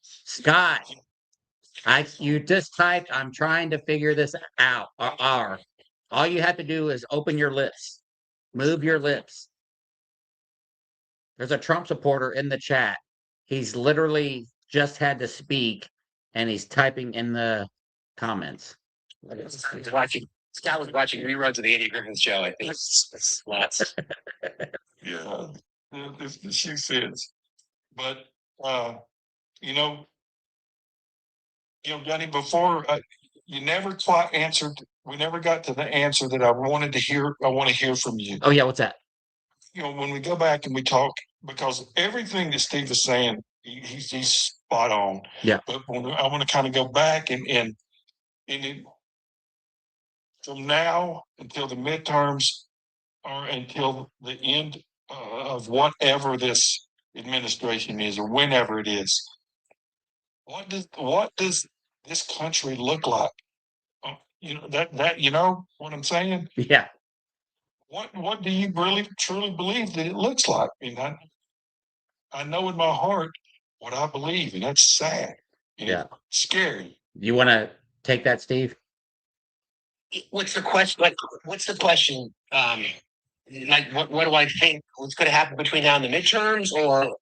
Scott, you just typed, I'm trying to figure this out. All you have to do is open your lips. Move your lips. There's a Trump supporter in the chat. He's literally just had to speak, and he's typing in the comments. Scott was watching reruns of the Andy Griffith Show. I think it's lots. Yeah, she says, but Gunny, before you never quite answered. We never got to the answer that I wanted to hear. I want to hear from you. Oh yeah, what's that? When we go back and we talk, because everything that Steve is saying, he's spot on. Yeah. But I want to kind of go back and from now until the midterms, or until the end of whatever this administration is, or whenever it is, what does this country look like? You know what I'm saying? Yeah. What do you really truly believe that it looks like? I know in my heart what I believe, and that's sad. Yeah. Scary. You want to take that, Steve? What's the question? Like, what's the question? Like, what do I think? What's going to happen between now and the midterms, or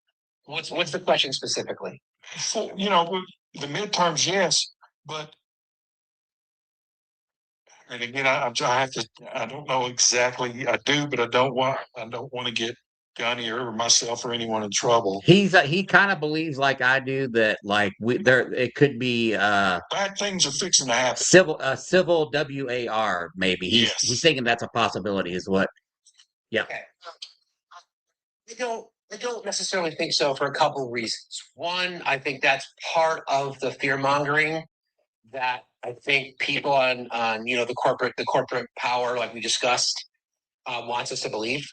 what's the question specifically? So, you know, the midterms, yes, but and again, I have to. I don't know exactly. I do, but I don't want to get Gunny or myself or anyone in trouble. He kind of believes like I do that like it could be Bad things are fixing to happen. civil WAR maybe. He's thinking that's a possibility is what. Yeah. Okay. I don't necessarily think so for a couple of reasons. One, I think that's part of the fear mongering that I think people on the corporate power, like we discussed, wants us to believe.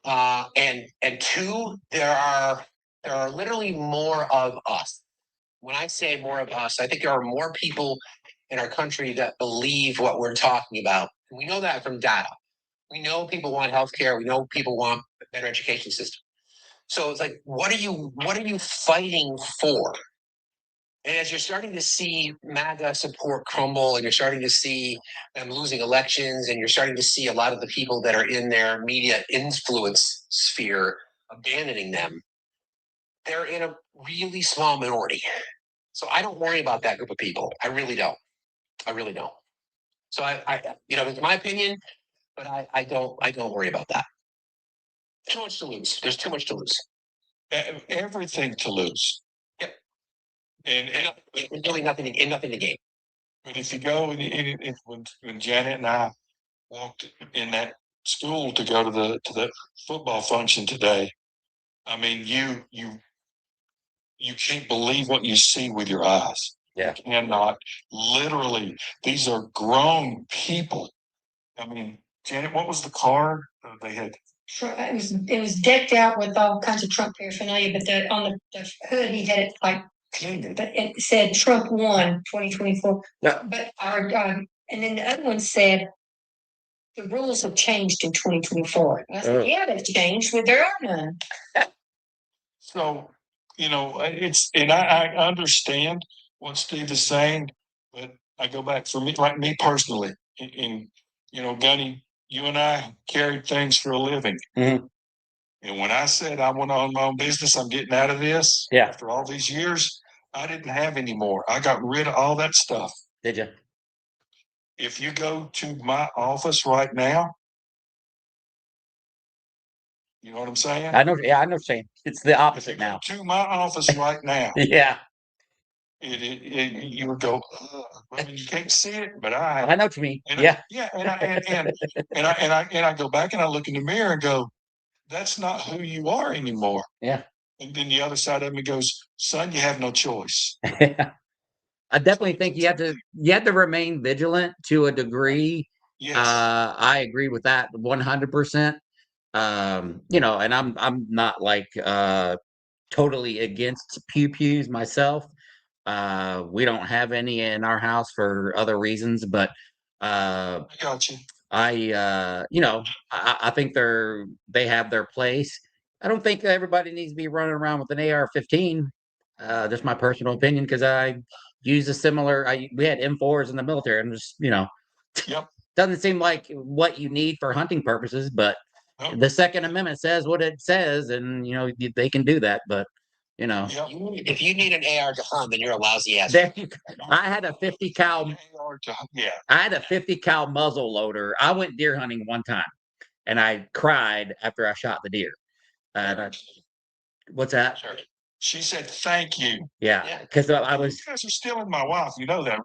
And two, there are literally more of us. When I say more of us, I think there are more people in our country that believe what we're talking about. We know that from data. We know people want healthcare. We know people want a better education system. So it's like, what are you fighting for? And as you're starting to see MAGA support crumble, and you're starting to see them losing elections, and you're starting to see a lot of the people that are in their media influence sphere abandoning them, they're in a really small minority. So I don't worry about that group of people. I really don't. So I it's my opinion, but I don't worry about that. Too much to lose. There's too much to lose. Everything to lose. Yep. And really nothing to gain. But if you go when Janet and I walked in that school to go to the football function today, I mean, you can't believe what you see with your eyes. Yeah. You cannot. Literally, these are grown people. I mean, Janet, what was the car they had? It was decked out with all kinds of Trump paraphernalia, but on the hood he had it like, but it said Trump won 2024. Yeah. But and then the other one said the rules have changed in 2024. I said, yeah, they've changed, but there are none. So, and I understand what Steve is saying, but I go back for me, like me personally, and Gunny, you and I carried things for a living. Mhm. And when I said I want to own my own business, I'm getting out of this. Yeah. After all these years, I didn't have any more. I got rid of all that stuff. Did you? If you go to my office right now, you know what I'm saying? I know. Yeah, I know. Saying it's the If opposite you go now. to my office right now, Yeah. you would go, I mean, you can't see it, but I know what you mean. and Yeah. I go back and I look in the mirror and go, that's not who you are anymore. Yeah. And then the other side of me goes, son, you have no choice. I definitely think you have to remain vigilant to a degree. Yes. I agree with that 100%. And I'm not like totally against pews myself. We don't have any in our house for other reasons, but I got you. I think they have their place. I don't think everybody needs to be running around with an AR-15. Just my personal opinion, because I use a similar. We had M4s in the military, and just Yep. doesn't seem like what you need for hunting purposes. But Nope. the Second Amendment says what it says, and they can do that. But Yep. If you need an AR to hunt, then you're a lousy ass. I had a 50 cal. Yeah. I had a 50 cal muzzle loader. I went deer hunting one time, and I cried after I shot the deer. What's that? Sure. She said, "Thank you." Yeah, because I was. You guys are stealing my wife. You know that,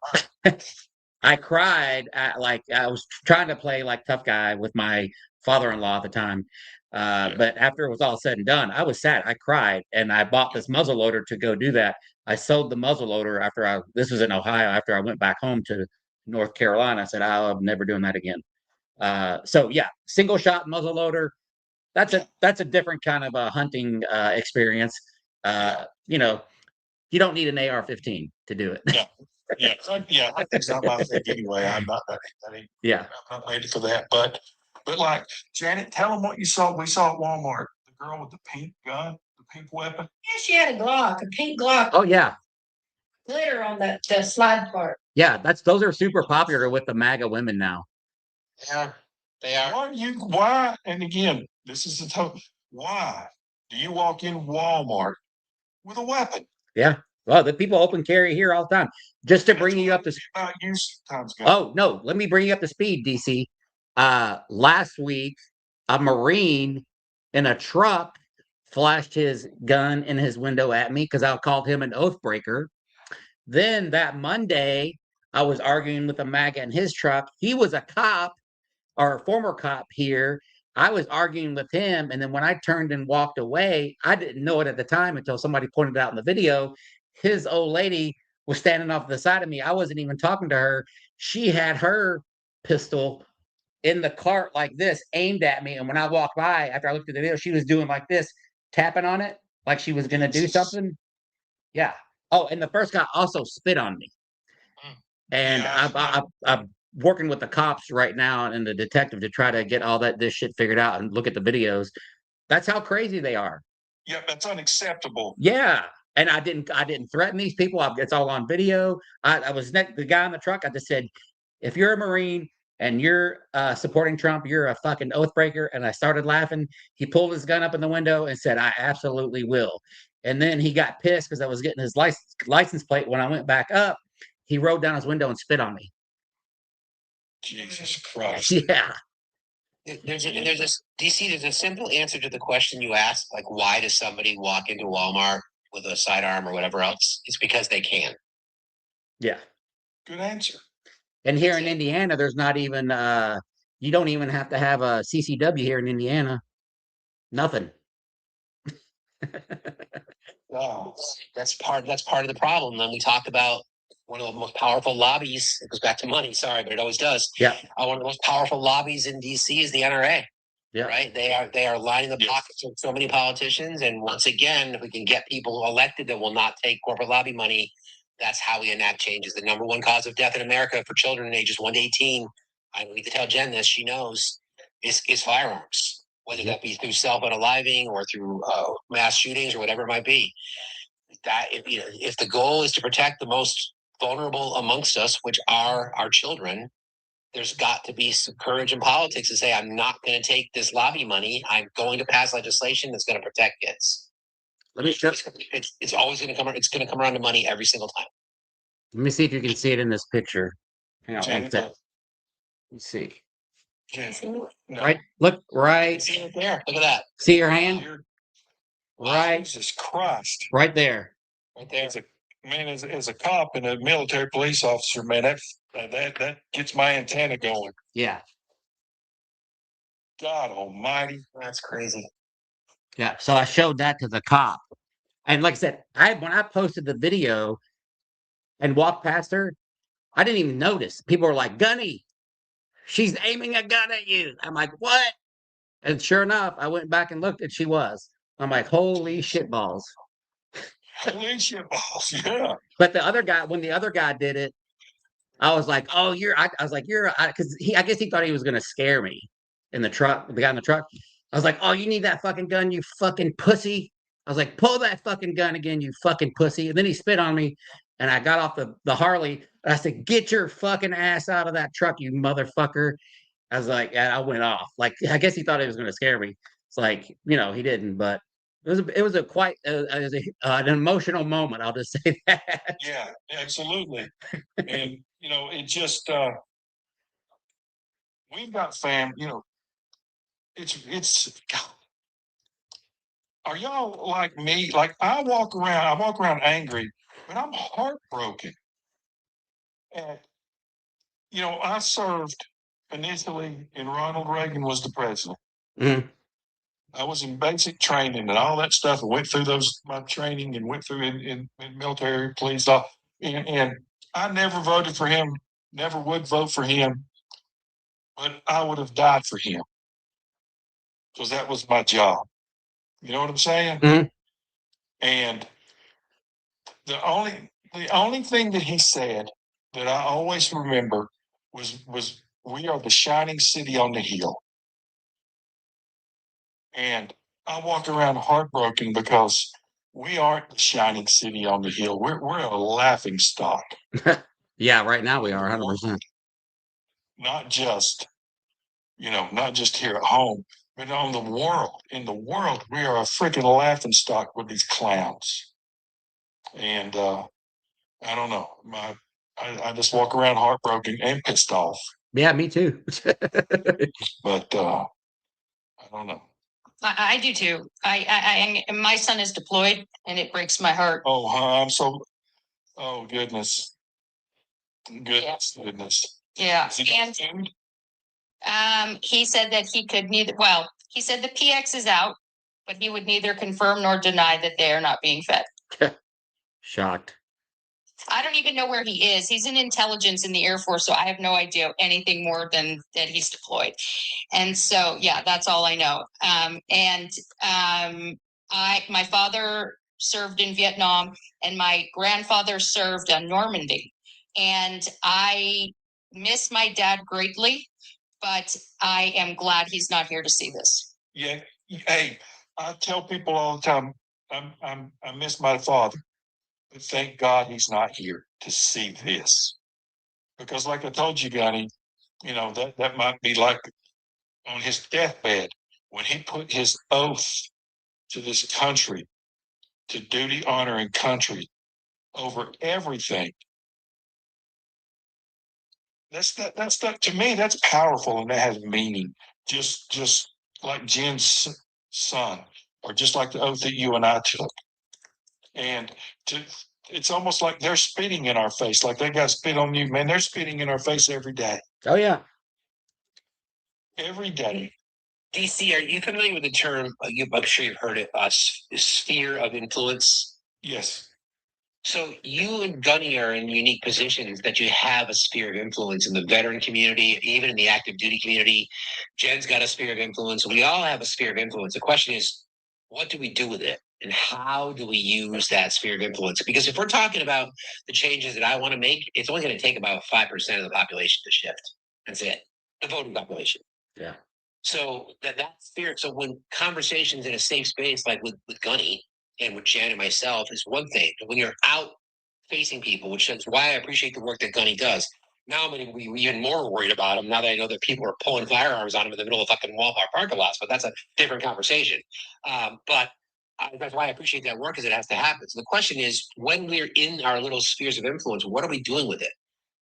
right? I cried like I was trying to play like tough guy with my father-in-law at the time. But after it was all said and done, I was sad. I cried, and I bought this muzzle loader to go do that. I sold the muzzle loader after this was in Ohio, after I went back home to North Carolina. I said, I'm never doing that again. So yeah, single shot muzzle loader. That's a different kind of a hunting experience. You don't need an AR-15 to do it. Yeah. It's not my thing anyway. I'm not Yeah. I'm not made for that. But like, Janet, tell them what you saw. We saw at Walmart. The girl with the pink gun, the pink weapon. Yeah, she had a Glock, a pink Glock. Oh yeah. glitter on the slide part. Yeah, those are super popular with the MAGA women now. Yeah, they are. Why? And again, this is the total. Why do you walk in Walmart with a weapon? Yeah. Well, the people open carry here all the time. Just to bring you up to Oh, no, let me bring you up to speed, DC. Last week, a Marine in a truck flashed his gun in his window at me because I called him an oath breaker. Then that Monday, I was arguing with a MAGA in his truck. He was a cop or a former cop here. I was arguing with him, and then when I turned and walked away, I didn't know it at the time until somebody pointed it out in the video. His old lady was standing off the side of me. I wasn't even talking to her. She had her pistol in the cart like this, aimed at me. And when I walked by, after I looked at the video, she was doing like this, tapping on it, like she was gonna do something. Yeah. Oh, and the first guy also spit on me. And I'm working with the cops right now and the detective to try to get all this shit figured out and look at the videos. That's how crazy they are. Yeah, that's unacceptable. Yeah. And I didn't threaten these people. It's all on video. I was the guy in the truck. I just said, if you're a Marine and you're supporting Trump, you're a fucking oath breaker. And I started laughing. He pulled his gun up in the window and said, I absolutely will. And then he got pissed because I was getting his license plate. When I went back up, he rolled down his window and spit on me. Jesus Christ. Yeah. There's DC, there's a simple answer to the question you asked, like why does somebody walk into Walmart with a sidearm or whatever else? It's because they can. Yeah. Good answer. And here in Indiana, there's not even you don't even have to have a CCW here in Indiana. Nothing. Wow. That's part of the problem. Then we talked about one of the most powerful lobbies. It goes back to money, sorry, but it always does. Yeah. One of the most powerful lobbies in DC is the NRA. Yeah. Right? They are lining the pockets of so many politicians. And once again, if we can get people elected that will not take corporate lobby money, that's how we enact changes. The number one cause of death in America for children ages 1 to 18, I don't need to tell Jen this, she knows, is firearms. Whether that be through self-unaliving or through mass shootings or whatever it might be. That if the goal is to protect the most vulnerable amongst us, which are our children, there's got to be some courage in politics to say, I'm not going to take this lobby money. I'm going to pass legislation that's going to protect kids. Let me show. It's always going to come. It's going to come around to money every single time. Let me see if you can see it in this picture. Hang on one sec. Let's see. Right. Look right. See it there. Look at that. See your hand. Right. Jesus Christ. Right there. Right there. As a cop and a military police officer, man, that gets my antenna going. Yeah. God almighty. That's crazy. Yeah. So I showed that to the cop. And like I said, when I posted the video and walked past her, I didn't even notice. People were like, Gunny, she's aiming a gun at you. I'm like, what? And sure enough, I went back and looked and she was. I'm like, holy shit balls. Holy shit balls, yeah. But when the other guy did it, I was like, oh, I was like, because I guess he thought he was going to scare me in the truck, the guy in the truck. I was like, oh, you need that fucking gun, you fucking pussy. I was like, pull that fucking gun again, you fucking pussy. And then he spit on me and I got off the Harley and I said, get your fucking ass out of that truck, you motherfucker. I was like, and I went off. Like, I guess he thought he was going to scare me. It's like, he didn't, but it was an emotional moment. I'll just say that. Yeah, absolutely. And, it just, we've got are y'all like me? Like I walk around angry, but I'm heartbroken. And, I served initially and Ronald Reagan was the president. Mm-hmm. I was in basic training and all that stuff. I went through my training and went through in military, police, and I never voted for him, never would vote for him, but I would have died for him because that was my job. You know what I'm saying? Mm-hmm. And the only thing that he said that I always remember was we are the shining city on the hill. And I walk around heartbroken because we aren't the shining city on the hill. We're a laughing stock. Yeah, right now we are 100%. Not just, not just here at home, but on the world. In the world, we are a freaking laughing stock with these clowns. And I don't know. I just walk around heartbroken and pissed off. Yeah, me too. But I don't know. I do too. And my son is deployed and it breaks my heart. Oh, oh, goodness. Goodness. Yeah. Is he got food? He said that he could he said the PX is out, but he would neither confirm nor deny that they are not being fed. Shocked. I don't even know where he is. He's in intelligence in the Air Force, so I have no idea anything more than that he's deployed. And so, yeah, that's all I know. My father served in Vietnam, and my grandfather served on Normandy. And I miss my dad greatly, but I am glad he's not here to see this. Yeah. Hey, I tell people all the time, I miss my father, but thank God he's not here to see this. Because like I told you, Gunny, that might be like on his deathbed when he put his oath to this country, to duty, honor, and country over everything. That's to me, that's powerful and that has meaning. Just like Jen's son, or just like the oath that you and I took. And it's almost like they're spitting in our face, like they got spit on you, man. They're spitting in our face every day. Oh, yeah. Every day. DC, are you familiar with the term? I'm sure you've heard it. Sphere of influence. Yes. So you and Gunny are in unique positions that you have a sphere of influence in the veteran community, even in the active duty community. Jen's got a sphere of influence. We all have a sphere of influence. The question is, what do we do with it? And how do we use that sphere of influence? Because if we're talking about the changes that I want to make, it's only going to take about 5% of the population to shift. That's it. The voting population. Yeah. So that sphere. So when conversations in a safe space, like with Gunny and with Jen and myself, is one thing. But when you're out facing people, which is why I appreciate the work that Gunny does. Now I'm going to be even more worried about him now that I know that people are pulling firearms on him in the middle of fucking Walmart parking lots. But that's a different conversation. That's why I appreciate that work, because it has to happen. So the question is, when we're in our little spheres of influence, what are we doing with it?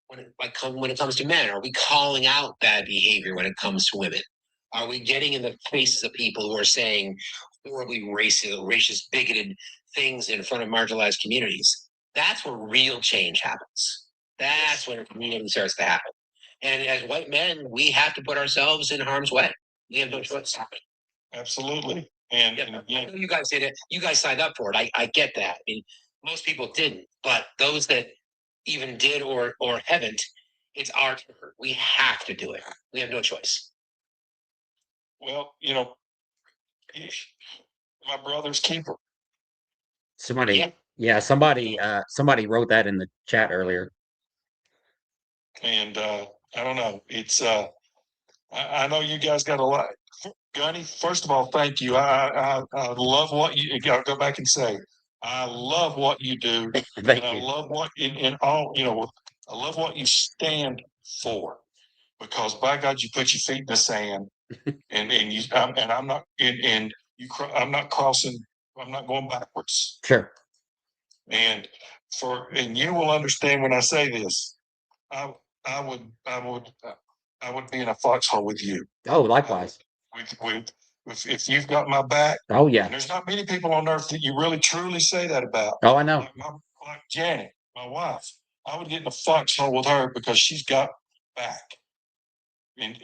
When it comes to men, are we calling out bad behavior when it comes to women? Are we getting in the faces of people who are saying horribly racist, bigoted things in front of marginalized communities? That's where real change happens. That's when a community starts to happen. And as white men, we have to put ourselves in harm's way. We have no choice. Absolutely. And you guys did it. You guys signed up for it. I get that. I mean, most people didn't, but those that even did or haven't, it's our turn. We have to do it. We have no choice. Well, my brother's keeper. Somebody somebody wrote that in the chat earlier. And I don't know. It's I know you guys got a lot. Gunny, first of all, thank you. I love what you I'll go back and say. I love what you do. Thank and you. I love what in all, I love what you stand for, because by God, you put your feet in the sand, and I'm not I'm not crossing. I'm not going backwards. Sure. And you will understand when I say this. I would be in a foxhole with you. Oh, likewise. If you've got my back. Oh, yeah. And there's not many people on earth that you really truly say that about. Oh, I know. Like Janet, my wife. I would get in a foxhole with her because she's got back. And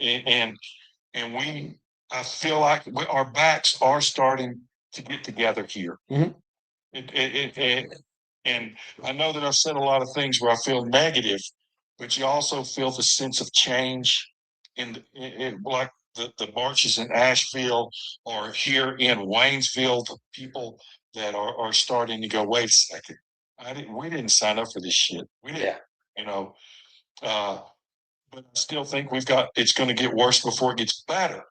I feel like our backs are starting to get together here. Mhm. And I know that I've said a lot of things where I feel negative, but you also feel the sense of change in like the marches in Asheville or here in Waynesville, the people that are starting to go, wait a second, we didn't sign up for this shit. We didn't, but I still think it's going to get worse before it gets better.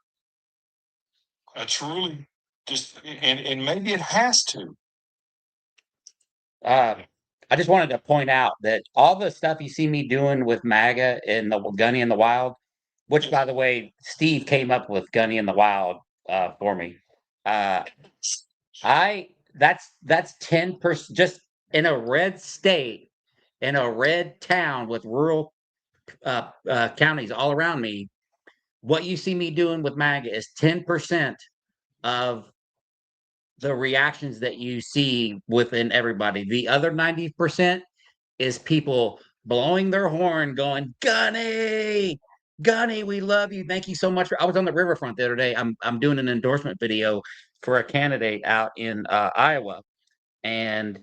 I truly and maybe it has to. I just wanted to point out that all the stuff you see me doing with MAGA and the Gunny in the Wild, which by the way, Steve came up with Gunny in the Wild for me. Uh, that's 10% just in a red state, in a red town with rural counties all around me. What you see me doing with MAGA is 10% of the reactions that you see within everybody. The other 90% is people blowing their horn, going, Gunny, Gunny, we love you. Thank you so much. I was on the riverfront the other day. I'm doing an endorsement video for a candidate out in Iowa, and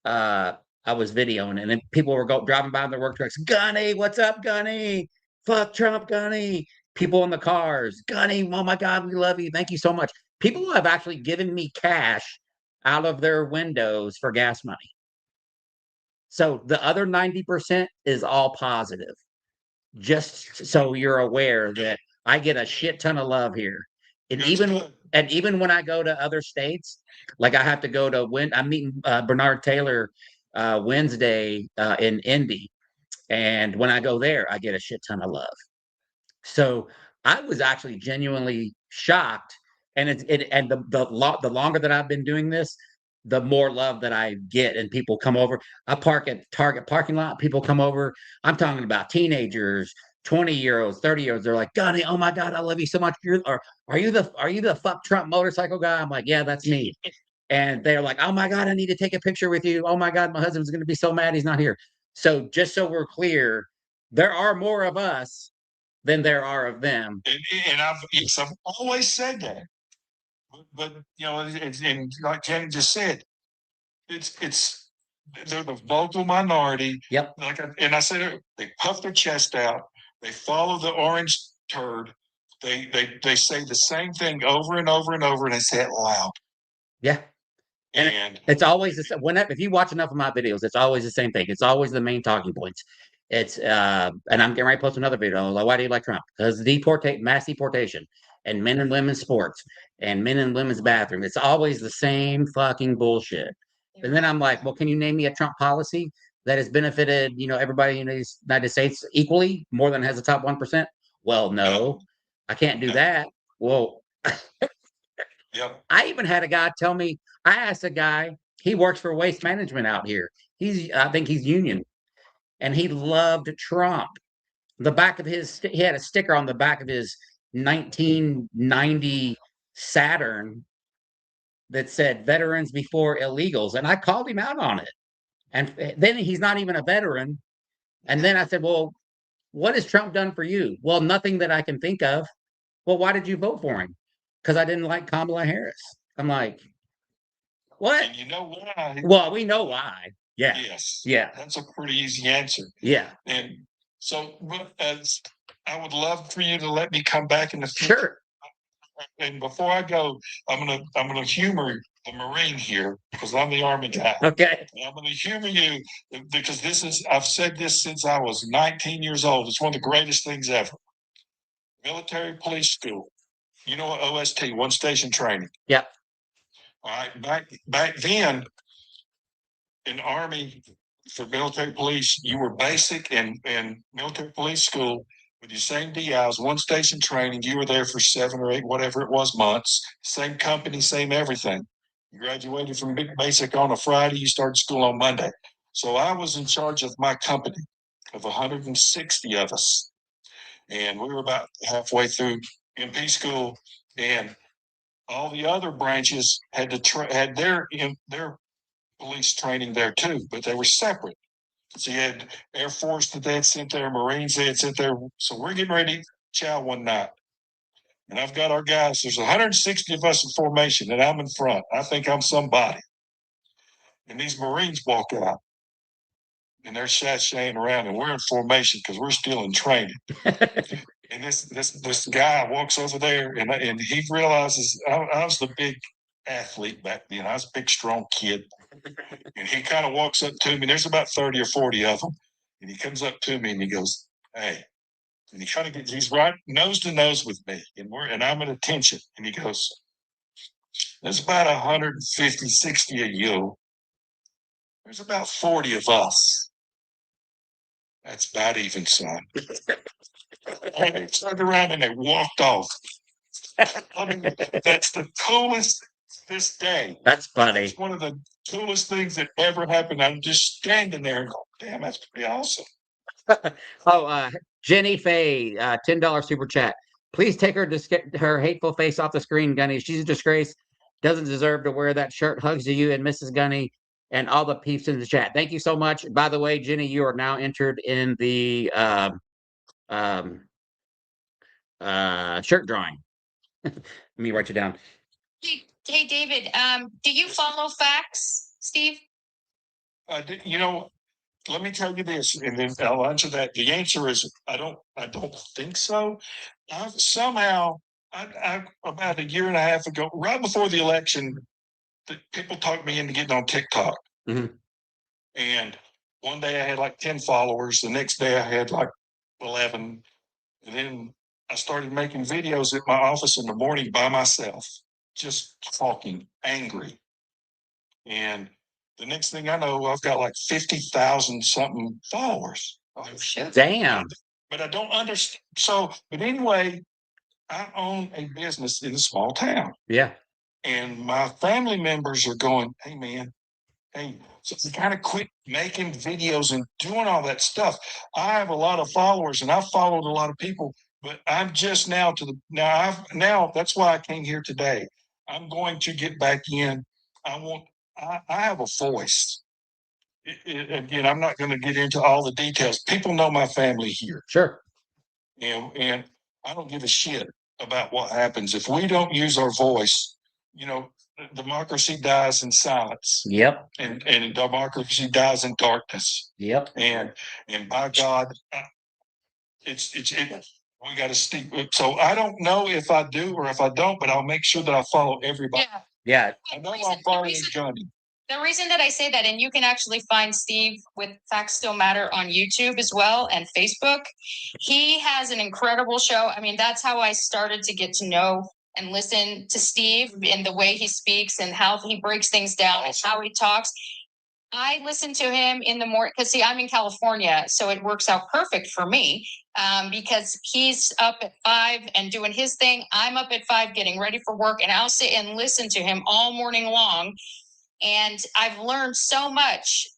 uh, I was videoing, and then people were driving by in their work trucks. Gunny, what's up, Gunny? Fuck Trump, Gunny. People in the cars, Gunny. Oh my God, we love you. Thank you so much. People have actually given me cash out of their windows for gas money. So the other 90% is all positive. Just so you're aware that I get a shit ton of love here. And even when I go to other states, like I have to go to I'm meeting Bernard Taylor Wednesday in Indy. And when I go there, I get a shit ton of love. So I was actually genuinely shocked. And the longer that I've been doing this, the more love that I get, and people come over. I park at Target parking lot. People come over. I'm talking about teenagers, 20-year-olds, 30-year-olds. They're like, Gunny, oh my God, I love you so much. Are you the fuck Trump motorcycle guy? I'm like, yeah, that's me. And they're like, oh my God, I need to take a picture with you. Oh my God, my husband's going to be so mad he's not here. So just so we're clear, there are more of us than there are of them. And I've always said that. But you know, and like Jenny just said, it's they're the vocal minority. Yep. And I said they puff their chest out, they follow the orange turd, they say the same thing over and over and over, and they say it loud. Yeah. And it's always the same. If you watch enough of my videos, it's always the same thing. It's always the main talking points. It's and I'm getting ready to post another video. Like, why do you like Trump? Because mass deportation, and men and women's sports, and men and women's bathroom. It's always the same fucking bullshit. And then I'm like, well, can you name me a Trump policy that has benefited, everybody in the United States equally, more than has the top 1%? Well, no, I can't do that. Well, Yep. I even had a guy tell me, I asked a guy, he works for waste management out here. I think he's union, and he loved Trump. He had a sticker on the back of his 1990 Saturn that said veterans before illegals. And I called him out on it. And then he's not even a veteran. And then I said, well, what has Trump done for you? Well, nothing that I can think of. Well, why did you vote for him? Because I didn't like Kamala Harris. I'm like, what? And you know why? Well, we know why. Yeah. Yes. Yeah. That's a pretty easy answer. Yeah. And so, I would love for you to let me come back in the future. Sure. And before I go, I'm gonna humor the Marine here because I'm the Army guy. Okay. And I'm gonna humor you because I've said this since I was 19 years old. It's one of the greatest things ever. Military police school. You know what OST, one station training. Yep. All right. Back then in Army for military police, you were basic and military police school with your same DIs, one station training. You were there for 7 or 8, whatever it was, months. Same company, same everything. You graduated from basic on a Friday. You started school on Monday. So I was in charge of my company of 160 of us, and we were about halfway through MP school, and all the other branches had had their police training there too, but they were separate. So you had Air Force that they had sent there, Marines they had sent there. So we're getting ready to chow one night. And I've got our guys, there's 160 of us in formation, and I'm in front. I think I'm somebody. And these Marines walk out. And they're sashaying around, and we're in formation because we're still in training. And this guy walks over there, and he realizes I was the big athlete back then. I was a big, strong kid. And he kind of walks up to me. There's about 30 or 40 of them. And he comes up to me and he goes, hey. And he kind of he's right nose to nose with me. And I'm at attention. And he goes, there's about 150, 60 of you. There's about 40 of us. That's about even, son. And they turned around and they walked off. I mean, that's the coolest this day. That's funny. It's one of the coolest things that ever happened. I'm just standing there and go, damn, that's pretty awesome. Oh, Jenny Faye, $10 super chat. Please take her hateful face off the screen, Gunny. She's a disgrace. Doesn't deserve to wear that shirt. Hugs to you and Mrs. Gunny and all the peeps in the chat. Thank you so much. By the way, Jenny, you are now entered in the shirt drawing. Let me write you down. Hey, David, do you follow facts, Steve? You know, let me tell you this, and then I'll answer that. The answer is I don't think so. Somehow, I about a year and a half ago, right before the election, people talked me into getting on TikTok. Mhm. And one day I had like 10 followers. The next day I had like 11. And then I started making videos at my office in the morning by myself, just talking, angry. And the next thing I know, I've got like 50,000 something followers. Oh, shit. Damn. But I don't understand. So, but anyway, I own a business in a small town. Yeah. And my family members are going, hey, man, hey, so you kind of quit making videos and doing all that stuff. I have a lot of followers and I've followed a lot of people, but I'm just now now that's why I came here today. I'm going to get back in. I have a voice. Again, I'm not going to get into all the details. People know my family here. Sure. And I don't give a shit about what happens. If we don't use our voice, you know, democracy dies in silence. Yep. And democracy dies in darkness. Yep. And by God, we got to stick. So I don't know if I do or if I don't, but I'll make sure that I follow everybody. Yeah. Yeah. I know I'm following Johnny. The reason that I say that, and you can actually find Steve with Facts Still Matter on YouTube as well and Facebook. He has an incredible show. I mean, that's how I started to get to know and listen to Steve and the way he speaks and how he breaks things down and how he talks. I listen to him in the morning because, see, I'm in California, so it works out perfect for me because he's up at 5 and doing his thing. I'm up at 5 getting ready for work, and I'll sit and listen to him all morning long. And I've learned so much,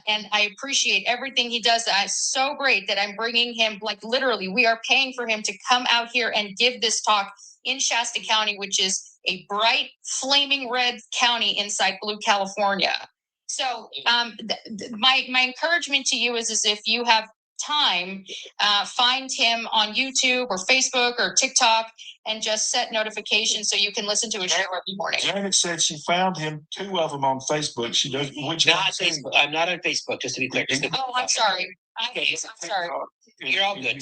and I appreciate everything he does. It's so great that I'm bringing him, like literally, we are paying for him to come out here and give this talk in Shasta County, which is a bright, flaming red county inside blue California. So my encouragement to you is if you have time, find him on YouTube or Facebook or TikTok and just set notifications so you can listen to his show every morning. Janet said she found him, 2 of them on Facebook. She does. Which Not Facebook. I'm not on Facebook, just to be clear. Oh, I'm sorry. I'm sorry. You're all good.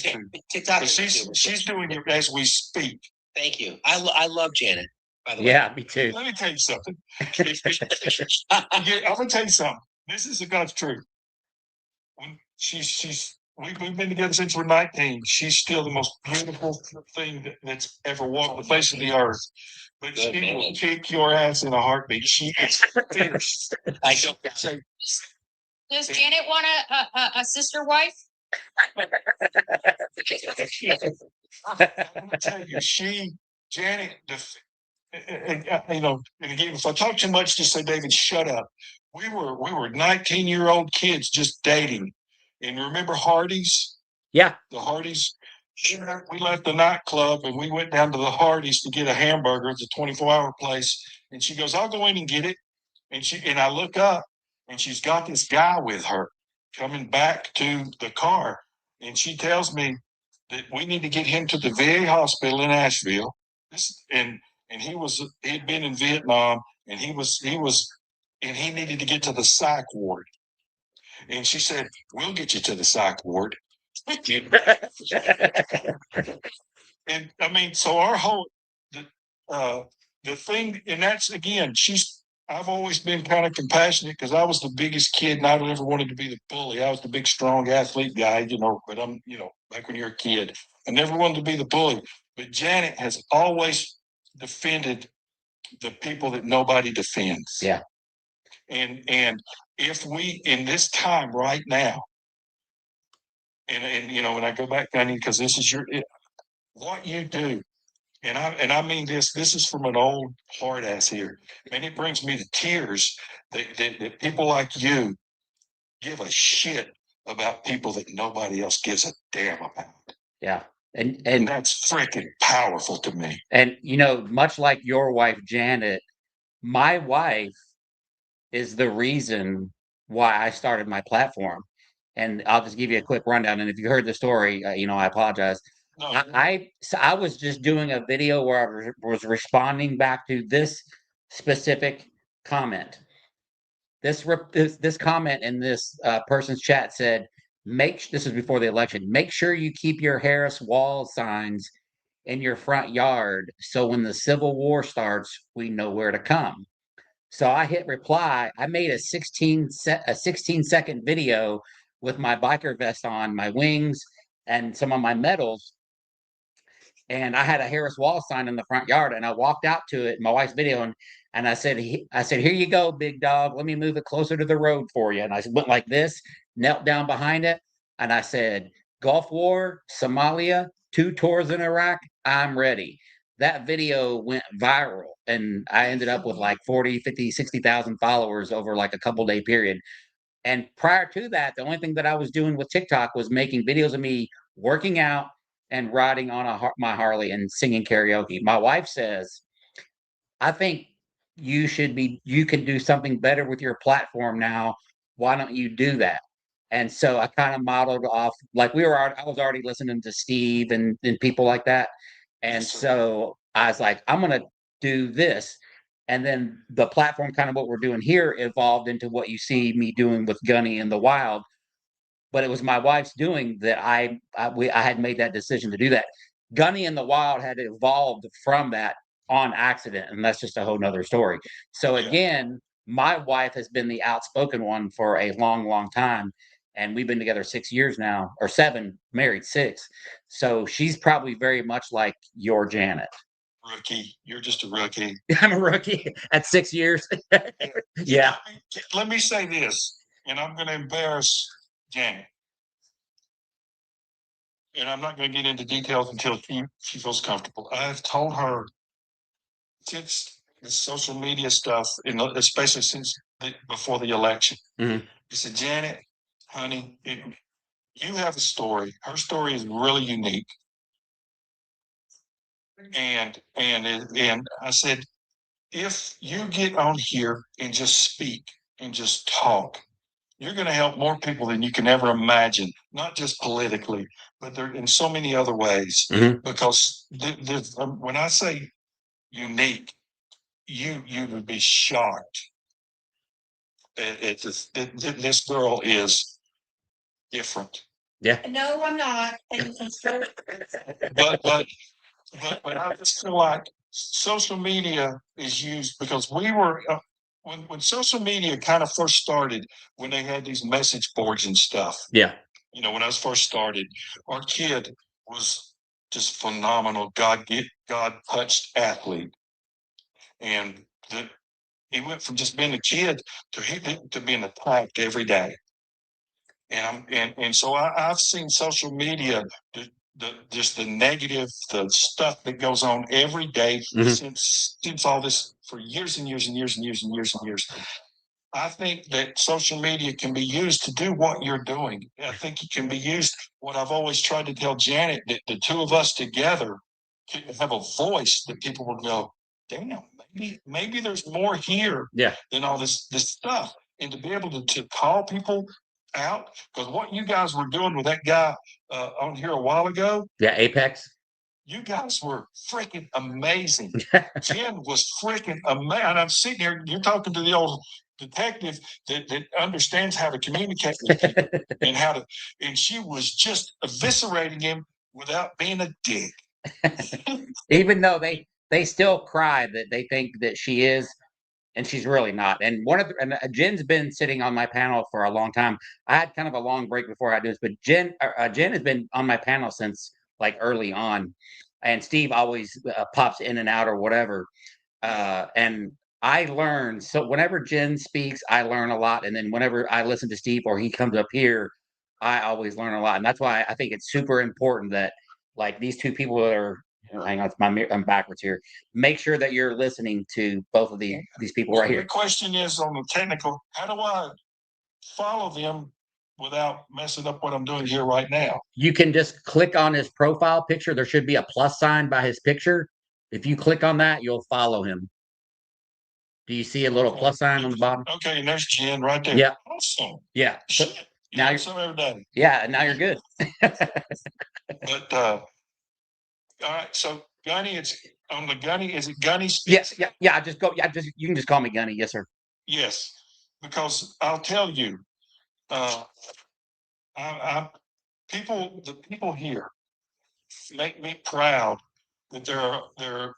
TikTok. But she's doing it as we speak. Thank you. I love Janet, by the way. Yeah, me too. Let me tell you something. I'm gonna tell you something. This is the God's truth. When we've been together since we're 19. She's still the most beautiful thing that's ever walked the face of the earth. But she will kick your ass in a heartbeat. She is fierce. I don't say. Does Janet want a sister wife? I'm gonna tell you, Janet, you know, and again, if I talk too much, just say, David, shut up. We were 19-year-old kids just dating. And remember Hardee's? Yeah. The Hardee's. We left the nightclub and we went down to the Hardee's to get a hamburger. It's a 24-hour place. And she goes, I'll go in and get it. And I look up and she's got this guy with her coming back to the car. And she tells me that we need to get him to the VA hospital in Asheville. And he had been in Vietnam and he needed to get to the psych ward. And she said, we'll get you to the psych ward. And I mean, so our whole, the thing, and that's again, I've always been kind of compassionate because I was the biggest kid and I never wanted to be the bully. I was the big, strong athlete guy, you know, but I'm, you know, back when you're a kid, I never wanted to be the bully. But Janet has always defended the people that nobody defends. Yeah. And if we, in this time right now, and you know, when I go back, Gunny, because this is what you do, and I mean this is from an old hard ass here, and it brings me to tears that people like you give a shit about people that nobody else gives a damn about. Yeah. And that's freaking powerful to me. And you know, much like your wife Janet, my wife is the reason why I started my platform. And I'll just give you a quick rundown. And if you heard the story, you know, I apologize. No, I was just doing a video where I was responding back to this specific comment. This comment in this person's chat said, this is before the election, make sure you keep your Harris wall signs in your front yard so when the Civil War starts, we know where to come. So I hit reply. I made a 16-second video with my biker vest on, my wings, and some of my medals. And I had a Harris Wall sign in the front yard, and I walked out to it, my wife's video, and I said, here you go, big dog. Let me move it closer to the road for you. And I went like this, knelt down behind it, and I said, Gulf War, Somalia, 2 tours in Iraq, I'm ready. That video went viral, and I ended up with like 40, 50, 60,000 followers over like a couple day period. And prior to that, the only thing that I was doing with TikTok was making videos of me working out and riding on my Harley and singing karaoke. My wife says, I think you can do something better with your platform now. Why don't you do that? And so I kind of modeled off, like I was already listening to Steve and people like that. And so I was like, I'm going to do this. And then the platform, kind of what we're doing here, evolved into what you see me doing with Gunny in the wild. But it was my wife's doing that I had made that decision to do that. Gunny in the Wild had evolved from that on accident, and that's just a whole nother story. So again, my wife has been the outspoken one for a long, long time, and we've been together 6 years now, or 7, married 6. So she's probably very much like your Janet. Rookie, you're just a rookie. I'm a rookie at 6 years. Yeah. Let me say this, and I'm going to embarrass Janet. And I'm not going to get into details until she feels comfortable. I've told her since the social media stuff, especially since before the election, I said, Janet, honey, you have a story. Her story is really unique. And I said, if you get on here and just speak and just talk, you're going to help more people than you can ever imagine, not just politically, but there in so many other ways. Because when I say unique, you would be shocked. This girl is different. Yeah. No, I'm not. But I just feel like social media is used because we were when social media kind of first started, when they had these message boards and stuff. Yeah. You know, when I was first started, our kid was just phenomenal. God touched athlete, and he went from just being a kid to being attacked every day. And so I've seen social media, just the negative, the stuff that goes on every day since all this for years and years and years and years and years and years. I think that social media can be used to do what you're doing. I think it can be used. What I've always tried to tell Janet, that the two of us together can have a voice that people will go, damn, maybe there's more here than all this stuff. And to be able to call people out, because what you guys were doing with that guy on here a while ago. Yeah, Apex. You guys were freaking amazing. Jen was freaking amazing. And I'm sitting here, you're talking to the old detective that understands how to communicate with people and she was just eviscerating him without being a dick. Even though they still cry that they think that she is, and she's really not. And Jen's been sitting on my panel for a long time. I had kind of a long break before I do this, but Jen has been on my panel since like early on, and Steve always pops in and out or whatever. And I learn. So whenever Jen speaks, I learn a lot, and then whenever I listen to Steve or he comes up here, I always learn a lot, and that's why I think it's super important that like these two people that are. Hang on, I'm backwards here. Make sure that you're listening to both of these people right The here. question is on the technical, how do I follow them without messing up what I'm doing here right now? You can just click on his profile picture. There should be a plus sign by his picture. If you click on that, you'll follow him. Do you see a little plus sign on the bottom? Okay, and there's Jen right there. Yeah. Awesome. Yeah. So Shit. now Now you're, some every day. yeah, now you're good. But all right, so Gunny, it's on the Gunny, is it Gunny? Yes, yeah. Just go. Yeah, just you can just call me Gunny. Yes, sir. Yes, because I'll tell you, I the people here make me proud that they're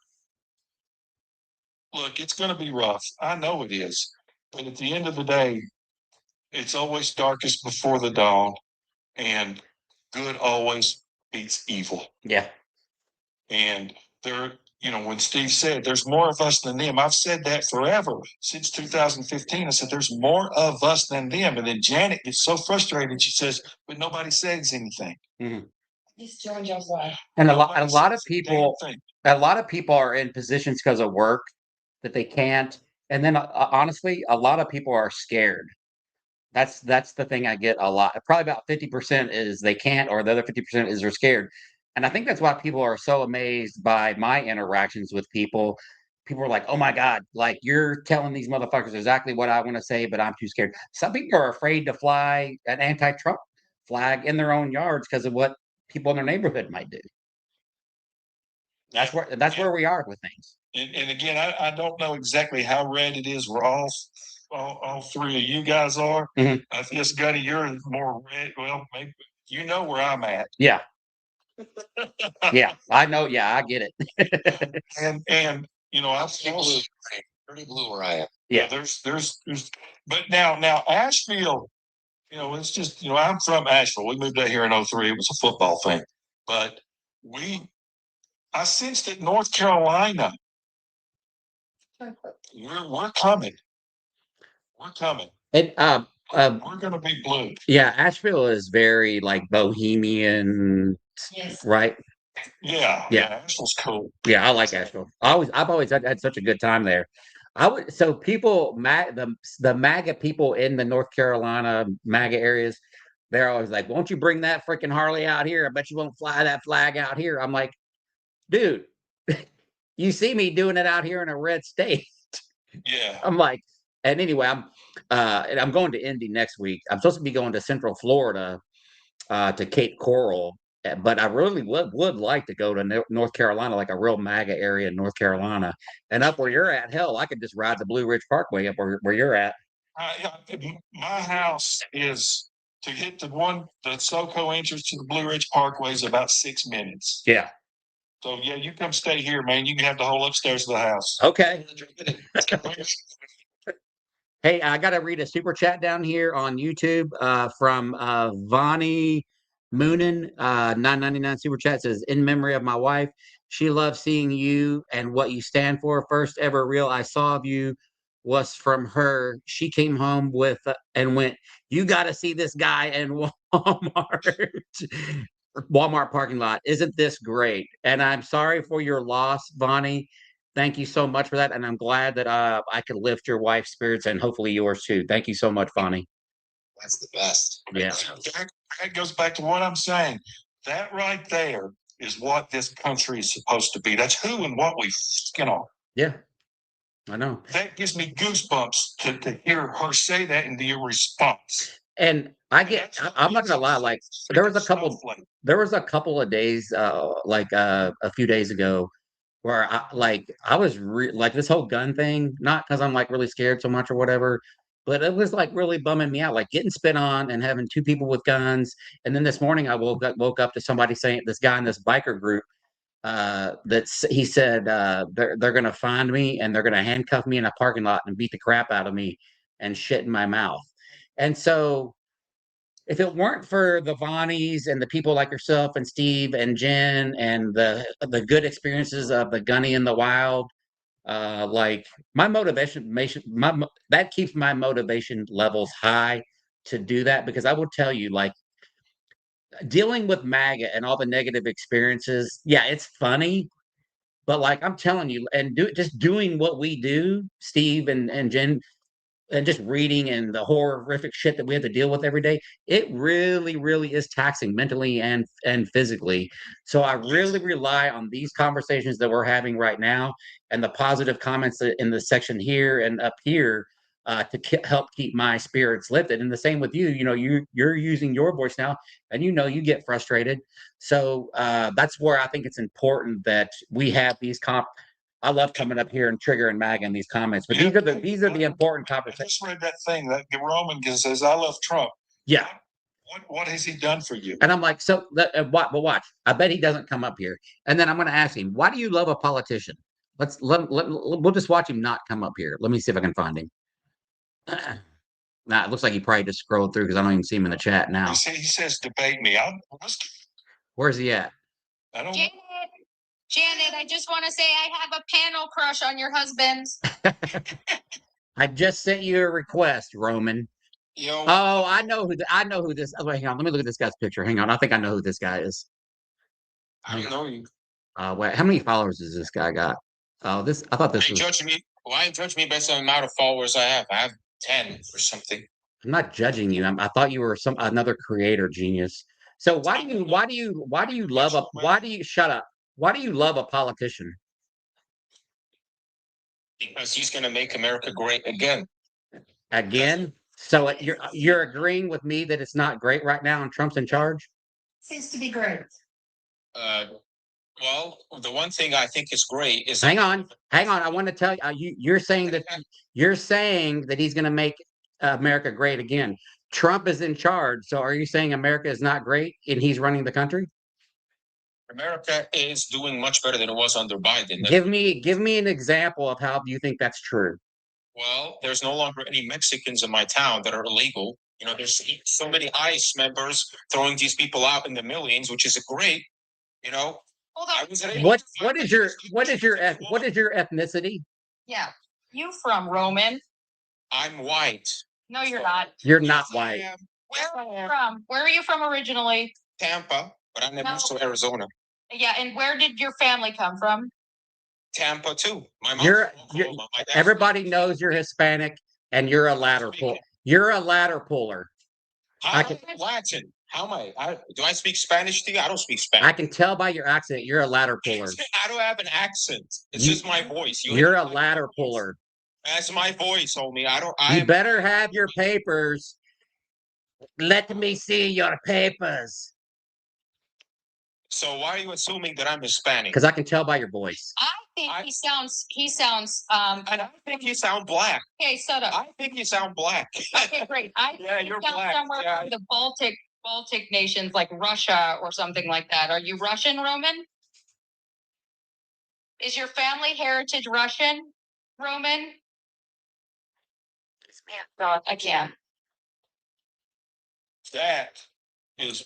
look, it's gonna be rough. I know it is, but at the end of the day, it's always darkest before the dawn, and good always beats evil. Yeah. And when Steve said there's more of us than them, I've said that forever since 2015. I said there's more of us than them. And then Janet gets so frustrated, she says, but nobody says anything. Mhm. He's doing just fine. And a Nobody lot of says a damn people, thing. a lot of people are in positions because of work that they can't. And then honestly, a lot of people are scared. That's the thing I get a lot. Probably about 50% is they can't, or the other 50% is they're scared. And I think that's why people are so amazed by my interactions with people. People are like, "Oh my God, like you're telling these motherfuckers exactly what I want to say, but I'm too scared." Some people are afraid to fly an anti-Trump flag in their own yards because of what people in their neighborhood might do. That's where we are with things. And again, I don't know exactly how red it is. We're all three of you guys are. Mhm. I guess Gunny, you're more red. Well, maybe you know where I'm at. Yeah. Yeah, I know. Yeah, I get it. And I've Pretty blue where I am. yeah, there's but now Asheville, it's just I'm from Asheville. We moved out here in 03. It was a football thing. But I sensed that North Carolina, we're coming. We're coming. And We're gonna be blue. yeah, Asheville is very like bohemian, Yes. right? Yeah. Asheville's cool. Yeah, I like Asheville. I've always had such a good time there. So people, the MAGA people in the North Carolina MAGA areas, they're always like, "Won't you bring that freaking Harley out here? I bet you won't fly that flag out here." I'm like, dude, you see me doing it out here in a red state. Yeah. I'm like, and anyway, and I'm going to Indy next week. I'm supposed to be going to Central Florida, to Cape Coral, but I really would like to go to North Carolina, like a real MAGA area in North Carolina, and up where you're at. Hell, I could just ride the Blue Ridge Parkway up where you're at. My house is to hit the SoCo entrance to the Blue Ridge Parkway is about 6 minutes. Yeah. So yeah, you come stay here, man. You can have the whole upstairs of the house. Okay. Hey, I got to read a super chat down here on YouTube from Vonnie Moonen, 9.99 super chat says, "In memory of my wife, she loves seeing you and what you stand for. First ever reel I saw of you was from her. She came home with and went, 'You got to see this guy in Walmart.' Walmart parking lot. Isn't this great?" And I'm sorry for your loss, Vonnie. Thank you so much for that, and I'm glad that I could lift your wife's spirits and hopefully yours too. Thank you so much, Bonnie. That's the best. Yeah. That goes back to what I'm saying. That right there is what this country is supposed to be. That's who and what we are. Yeah, I know. That gives me goosebumps to hear her say that in your response. And I'm not gonna lie, like there was a couple of days, like a few days ago, where I was like this whole gun thing, not because I'm like really scared so much or whatever, but it was like really bumming me out, like getting spit on and having two people with guns. And then this morning I woke up to somebody saying, this guy in this biker group, he said they're gonna find me and they're gonna handcuff me in a parking lot and beat the crap out of me and shit in my mouth. And so if it weren't for the Vonnies and the people like yourself and Steve and Jen and the good experiences of the Gunny in the Wild, Like my that keeps my motivation levels high to do that because I will tell you, like dealing with MAGA and all the negative experiences, yeah, it's funny, but like I'm telling you, and just doing what we do, Steve and Jen, and just reading and the horrific shit that we have to deal with every day, it really, really is taxing mentally and physically. So I really rely on these conversations that we're having right now and the positive comments in the section here and up here to help keep my spirits lifted. And the same with you. You know, you're using your voice now, and you know you get frustrated. So that's where I think it's important that we have these I love coming up here and triggering MAGA in these comments, but these are the important I conversations. just read that thing that the Roman says, "I love Trump." Yeah, What has he done for you? and I'm like, so what? But watch, I bet he doesn't come up here, and then I'm going to ask him, why do you love a politician? We'll just watch him not come up here. Let me see if I can find him. Nah, it looks like he probably just scrolled through because I don't even see him in the chat now. He says, "Debate me." Where's he at? I don't. Janet, I just want to say I have a panel crush on your husband. I just sent you a request, Roman. Yo. Oh, I know who this. Oh, wait, hang on. Let me look at this guy's picture. Hang on. I think I know who this guy is. I don't know you. Wait, how many followers does this guy got? Oh, I thought this was. Judge me. Why judge me based on the amount of followers I have? I have 10 or something. I'm not judging you. I thought you were another creator genius. So why do you shut up? Why do you love a politician? Because he's going to make America great again. Again? So you're agreeing with me that it's not great right now and Trump's in charge? Seems to be great. Well, the one thing I think is great is hang on. I want to tell you, you're saying that he's going to make America great again. Trump is in charge. So are you saying America is not great and he's running the country? America is doing much better than it was under Biden. Give me an example of how you think that's true. Well, there's no longer any Mexicans in my town that are illegal. You know, there's so many ICE members throwing these people out in the millions, which is great. You know, hold on. What is your ethnicity? Yeah, you from Roman? I'm white. No, you're not. You're not white. Where are you from? Where are you from originally? Tampa, but I never moved to Arizona. Yeah, and where did your family come from? Tampa too. My mom. Everybody knows you're Hispanic and you're a ladder puller. You're a ladder puller. Latin. How am I? Do I speak Spanish to you? I don't speak Spanish. I can tell by your accent you're a ladder puller. I don't have an accent. It's just my voice. You're a ladder puller. That's my voice, homie. You better have your papers. Let me see your papers. So why are you assuming that I'm Hispanic? Because I can tell by your voice. I think he sounds and I think you sound black. Okay, shut up. I think you sound black. Okay, great. Yeah, you're black. Somewhere from the Baltic nations like Russia or something like that. Are you Russian, Roman? Is your family heritage Russian, Roman? God, I can't. That is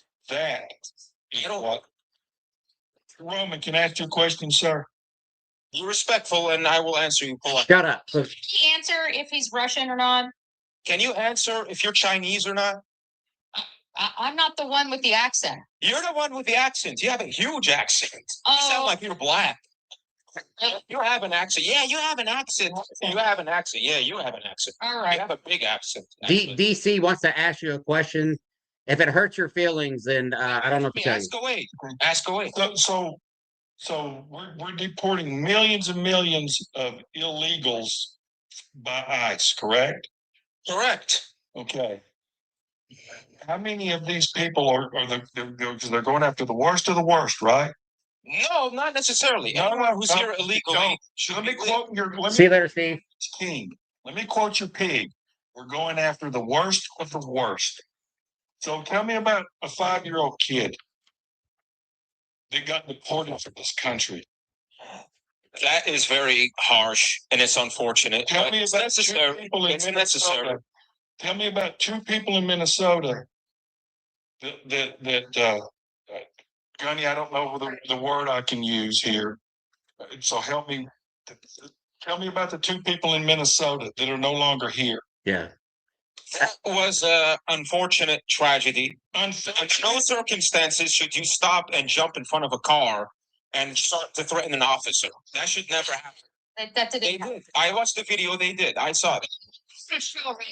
what. Roman, can I ask you a question, sir? Be respectful, and I will answer you politely. Shut up. Can he answer if he's Russian or not? Can you answer if you're Chinese or not? I'm not the one with the accent. You're the one with the accent. You have a huge accent. Oh. You sound like you're black. You have an accent. Yeah, you have an accent. You have an accent. Yeah, you have an accent. All right. You have a big accent. DC wants to ask you a question. If it hurts your feelings, then I don't know what to tell you. Ask away. Ask away. So we're deporting millions and millions of illegals by ICE, correct? Correct. Okay. How many of these people are they're going after the worst of the worst, right? No, not necessarily. Anyone who's here illegally. Let me quote your. See you later, Steve. King. Let me quote your pig. We're going after the worst of the worst. So tell me about a 5-year-old kid that got deported from this country. That is very harsh and it's unfortunate. Tell me about necessary. Two people in It's Minnesota. necessary. Tell me about 2 people in Minnesota that Gunny, I don't know the word I can use here. So help me. Tell me about the two people in Minnesota that are no longer here. Yeah. That was a unfortunate tragedy. Under no circumstances should you stop and jump in front of a car and start to threaten an officer. That should never happen. That They didn't happen. did. I watched the video. They did. I saw it.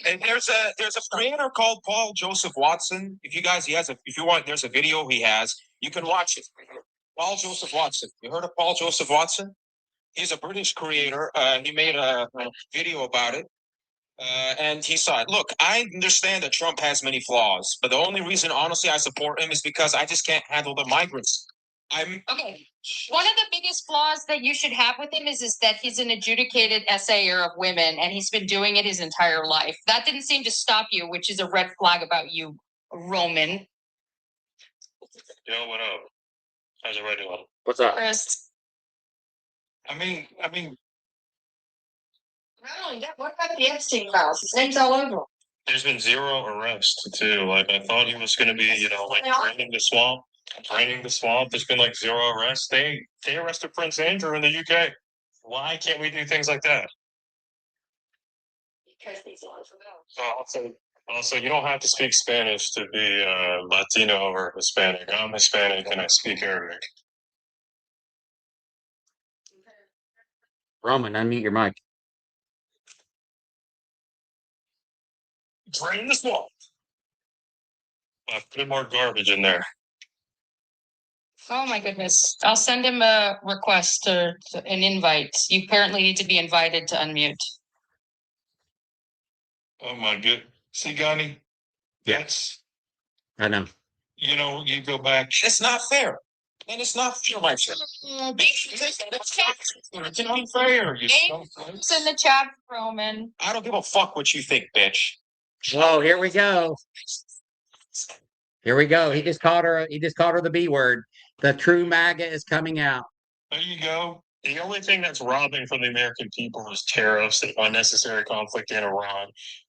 And there's a creator called Paul Joseph Watson. If you guys, if you want, there's a video he has. You can watch it. Paul Joseph Watson. You heard of Paul Joseph Watson? He's a British creator. He made a video about it. And he saw it. Look, I understand that Trump has many flaws, but the only reason, honestly, I support him is because I just can't handle the migrants. Okay. One of the biggest flaws that you should have with him is that he's an adjudicated essayer of women, and he's been doing it his entire life. That didn't seem to stop you, which is a red flag about you, Roman. Yo, what up? How's it doing? What's up? Chris. I mean, Not only that, what about the Epstein files? His name's all over. there's been zero arrests too. Like I thought he was going to be, like draining the swamp. There's been like zero arrests. They arrested Prince Andrew in the UK. Why can't we do things like that? Because these laws are out. Also, you don't have to speak Spanish to be Latino or Hispanic. I'm Hispanic and I speak Arabic. Roman, unmute your mic. Drain the swamp. Put more garbage in there. Oh my goodness. I'll send him a request to an invite. You apparently need to be invited to unmute. Oh my good. See, Gunny, that's, I know. you go back. It's not fair. And it's not fair, my friend. It's unfair. It's in the chat, Roman. I don't give a fuck what you think, bitch. Oh, here we go. Here we go. He just called her the B word. The true MAGA is coming out. There you go. The only thing that's robbing from the American people is tariffs and unnecessary conflict in Iran.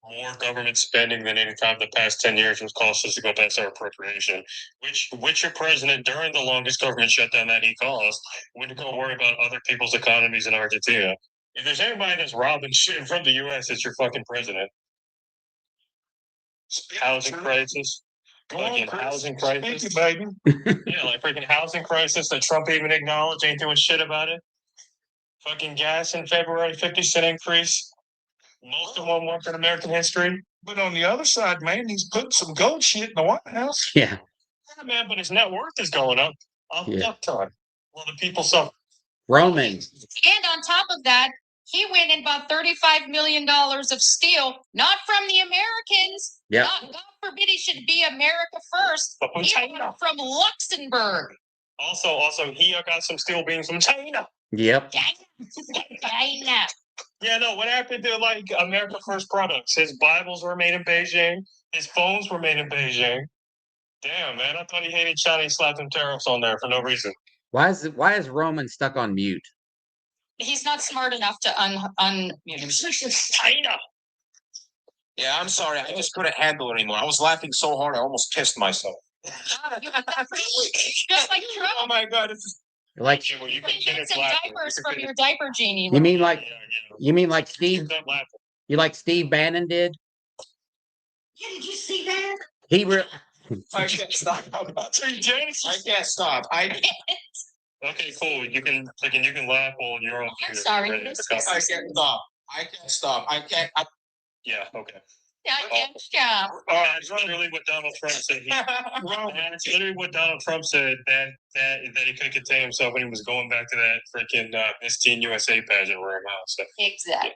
More government spending than any time the past 10 years was cost us to go past our appropriation, which your president, during the longest government shutdown that he caused, went to go worry about other people's economies in Argentina. If there's anybody that's robbing shit from the U.S., it's your fucking president. Housing crisis. Housing crisis. Thank you, baby. Yeah, like freaking housing crisis that Trump even acknowledged, ain't doing shit about it. Fucking gas in February, 50-cent increase. Most of 1 month in American history. But on the other side, man, he's putting some gold shit in the White House. Yeah. Yeah, man, but his net worth is going up. Yeah. Ton. Well, the people suffer. Roman. And on top of that, he went and bought $35 million of steel, not from the Americans. Yep. God forbid he should be America first. But from He China. bought from Luxembourg. Also, he got some steel beams from China. Yep. China. Yeah, no, what happened to like America First products? His Bibles were made in Beijing. His phones were made in Beijing. Damn, man, I thought he hated China. He slapped them tariffs on there for no reason. Why is Roman stuck on mute? He's not smart enough to unmute him. China. Yeah, I'm sorry. I just couldn't handle it anymore. I was laughing so hard I almost pissed myself. Just like Trump. Oh my god, it's Like Well, you You can can finish get some laughing. diapers You from can your diaper genie. you mean like finish- Steve Stop laughing. you like Steve Bannon did? Yeah, did you see that? He re- I can't stop. Hey, James. I can't stop. Okay, cool. You can laugh while you're on. I'm sorry. Ready to stop. I can't stop. I can't stop. I can't. Yeah. Okay. Yeah, I can't stop. That's literally what Donald Trump said. That's literally what Donald Trump said that he couldn't contain himself when he was going back to that freaking Miss Teen USA pageant where I'm out. So. Exactly.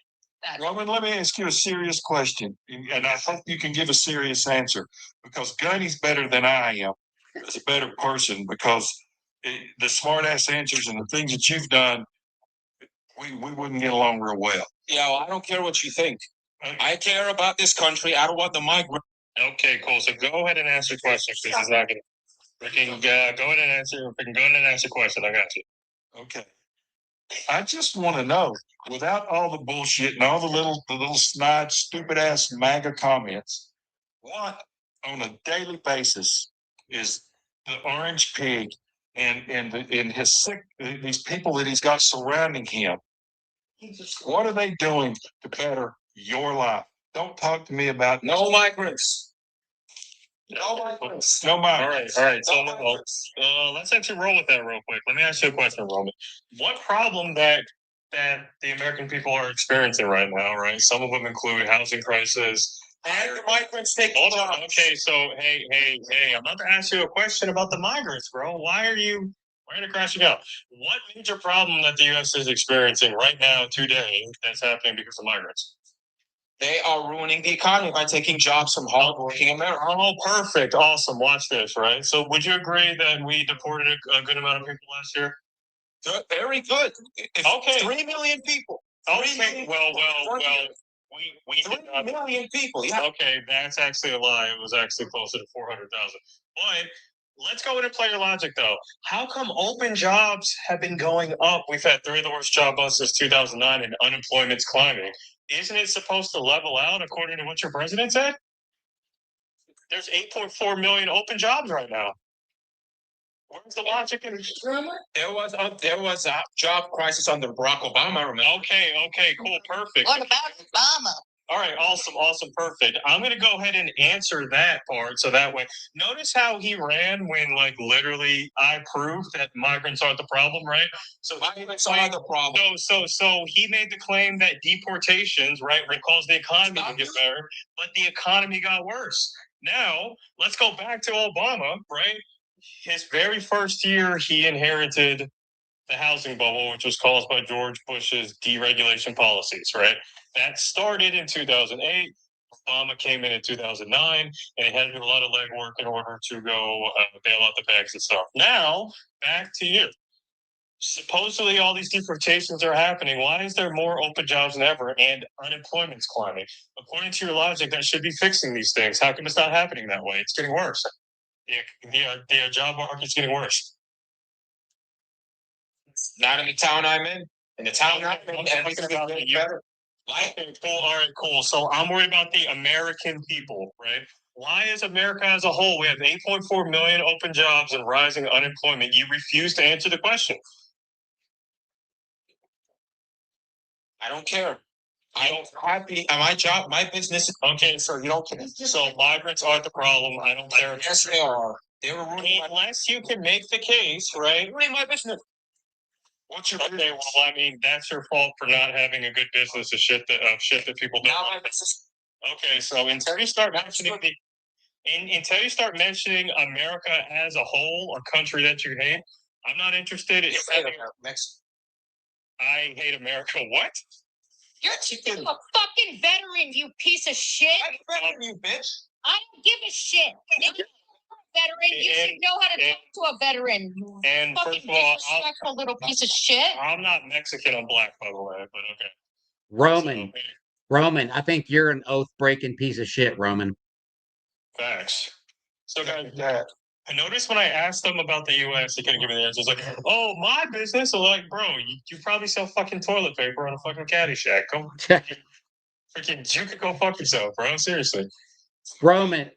Roman, let me ask you a serious question, and I hope you can give a serious answer, because Gunny's better than I am as a better person, because the smart ass answers and the things that you've done, we wouldn't get along real well. Yeah, well, I don't care what you think. I care about this country. I don't want the migrant. Okay, cool. So go ahead and answer questions because it's not gonna. Freaking go ahead and answer. Freaking go ahead and answer question. I got you. Okay. I just want to know, without all the bullshit and all the little snide, stupid ass MAGA comments, what on a daily basis is the orange pig and his sick, these people that he's got surrounding him, What are they doing to better your life? Don't talk to me about No migrants. no migrants. No migrants. All right. So No migrants. let's actually roll with that real quick. Let me ask you a question, Roman. What problem that the American people are experiencing right now, right? Some of them include housing crisis. And the migrants take Hold on. jobs. Okay, so hey, I'm about to ask you a question about the migrants, bro. Why are you crashing out? What major problem that the U.S. is experiencing right now, today, that's happening because of migrants? They are ruining the economy by taking jobs from hardworking Americans. Oh, perfect. Awesome. Watch this, right? So would you agree that we deported a good amount of people last year? Very good. Okay. 3 million people. Okay. Well, we 3 million people. Yeah. Okay, that's actually a lie. It was actually closer to 400,000. But let's go in and play your logic, though. How come open jobs have been going up? We've had 3 of the worst job busts since 2009, and unemployment's climbing. Isn't it supposed to level out according to what your president said? There's 8.4 million open jobs right now. Where's the logic in There was a job crisis under Barack Obama. Remember? Okay, cool, perfect. What about Obama? All right, awesome, perfect. I'm gonna go ahead and answer that part, so that way. Notice how he ran when, like, literally, I proved that migrants aren't the problem, right? So Migrants are the problem. So he made the claim that deportations, right, would cause the economy to get better, but the economy got worse. Now let's go back to Obama, right? His very first year, he inherited the housing bubble, which was caused by George Bush's deregulation policies, right? That started in 2008. Obama came in 2009, and he had to do a lot of legwork in order to go bail out the banks and stuff. Now, back to you. Supposedly, all these deportations are happening. Why is there more open jobs than ever and unemployment's climbing? According to your logic, that should be fixing these things. How come it's not happening that way? It's getting worse. The job market's getting worse. Not in the town I'm in. In the town I'm in, everything's getting better. Okay, cool. All right, cool. So I'm worried about the American people, right? Why is America as a whole? We have 8.4 million open jobs and rising unemployment. You refuse to answer the question. I don't care. I don't happy. My job, my business. Okay, so you don't care. So migrants aren't the problem. I don't care. Yes, they are. They were ruining my. Unless you can make the case, right? Ruining my business. What's your Okay, well, I mean, that's your fault for not having a good business of shit that people don't. Now my business. Okay, so until you start mentioning until you start mentioning America as a whole, a country that you hate, I'm not interested in. I hate America. What? You're still a fucking veteran, you piece of shit. I'm better than you, bitch. I don't give a shit. If you're a veteran, you should know how to talk to a veteran. You And fucking first of all, disrespectful little piece of shit. I'm not Mexican, I'm black, by the way, but okay. Roman, I think you're an oath-breaking piece of shit, Roman. Facts. So guys, I noticed when I asked them about the U.S., they couldn't give me the answer. It's like, oh, my business? So like, bro, you probably sell fucking toilet paper on a fucking Caddyshack. Go freaking, you could go fuck yourself, bro. Seriously. Roman,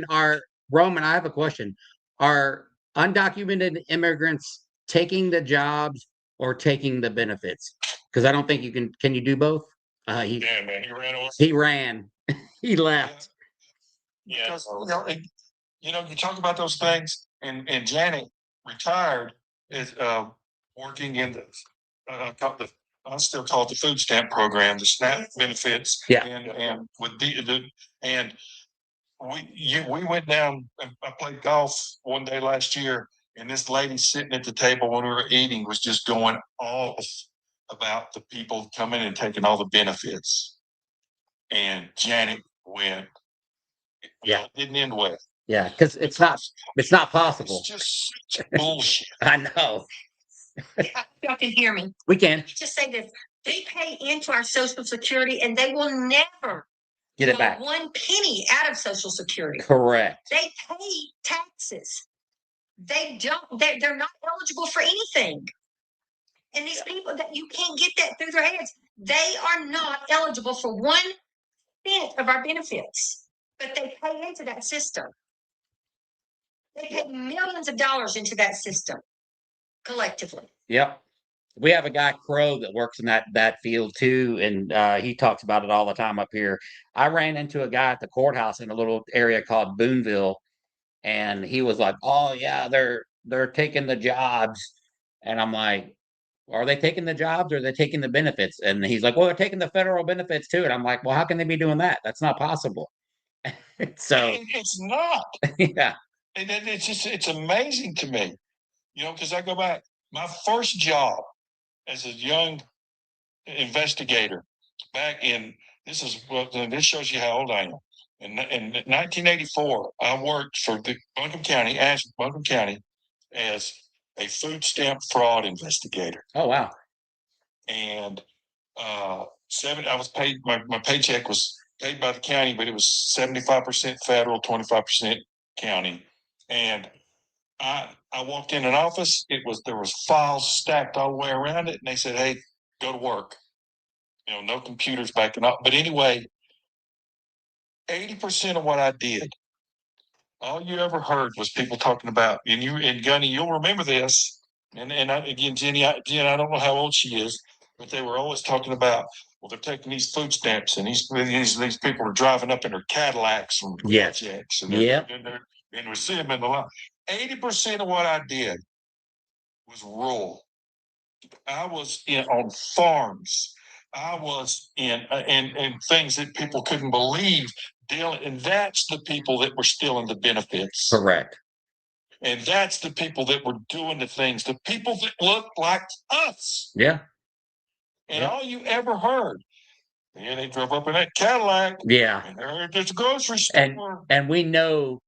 I have a question. Are undocumented immigrants taking the jobs or taking the benefits? Because I don't think you can you do both? Man, he ran away. He ran. He left. Yeah. Because, you talk about those things, and Janet retired is working in the I still call it the food stamp program, the SNAP benefits. Yeah. And with and we went down and I played golf one day last year, and this lady sitting at the table when we were eating was just going off about the people coming and taking all the benefits. And Janet went. Yeah. It didn't end well. Yeah, because it's not possible. It's just such bullshit. I know. Y'all can hear me. We can Just say this. They pay into our Social Security and they will never get it back. 1 penny out of Social Security. Correct. They pay taxes. They're not eligible for anything. And these people that you can't get that through their heads, they are not eligible for 1 cent of our benefits. But they pay into that system. They pay millions of dollars into that system collectively. Yep. We have a guy Crow that works in that field too, and he talks about it all the time up here. I ran into a guy at the courthouse in a little area called Boonville, and he was like, "Oh yeah, they're taking the jobs," and I'm like, "Are they taking the jobs or are they taking the benefits?" And he's like, "Well, they're taking the federal benefits too," and I'm like, "Well, how can they be doing that? That's not possible." So It's not. yeah, And it's amazing to me, because I go back, my first job as a young investigator back in, this shows you how old I am. In 1984, I worked for the Buncombe County, as a food stamp fraud investigator. oh wow, And I was paid, my paycheck was paid by the county, but it was 75% federal, 25% county. And I walked in an office, there was files stacked all the way around it, and they said, "Hey, go to work." No computers backing up. But anyway, 80% of what I did, all you ever heard was people talking about, and Gunny, you'll remember this. Again, Jen, I don't know how old she is, but they were always talking about, well, they're taking these food stamps, and these people are driving up in their Cadillacs from yes, projects, and yeah, and we see them in the line. 80% of what I did was rural. I was on farms. I was in things that people couldn't believe dealing, and that's the people that were stealing the benefits. correct. And that's the people that were doing the things, the people that looked like us. Yeah, And yeah. all you ever heard, they drove up in that Cadillac. Yeah, And they're at this grocery store. and we know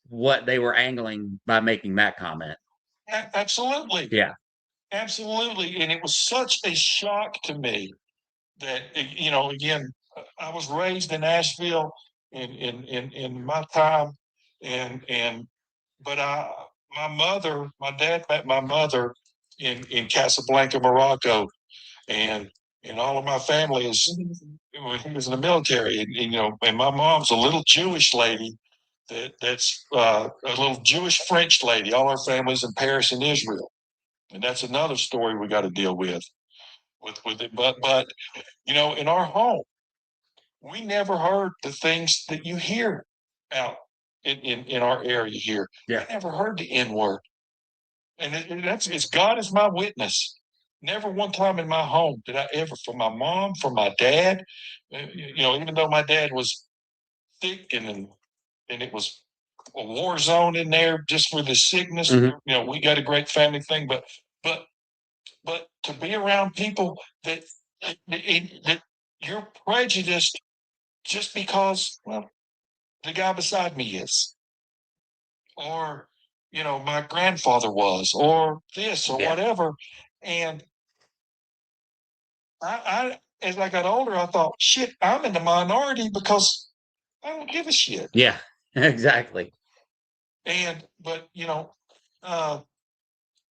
what they were angling by making that comment. Absolutely. Yeah, absolutely. And it was such a shock to me that, again, I was raised in Asheville in my time, but my dad met my mother in Casablanca, Morocco, and all of my family is when he was in the military, and my mom's a little Jewish lady that's a little Jewish French lady. All our families in Paris and Israel, and that's another story we got to deal with it. But in our home, we never heard the things that you hear out in our area here. yeah. I never heard the N word, and it's God is my witness. Never one time in my home did I ever, from my mom, from my dad, even though my dad was thick and it was a war zone in there just for the sickness. Mhm. We got a great family thing, but to be around people that you're prejudiced just because, well, the guy beside me is, or my grandfather was, or this, or Yeah. whatever. And as I got older, I thought, shit, I'm in the minority because I don't give a shit. Yeah, exactly. But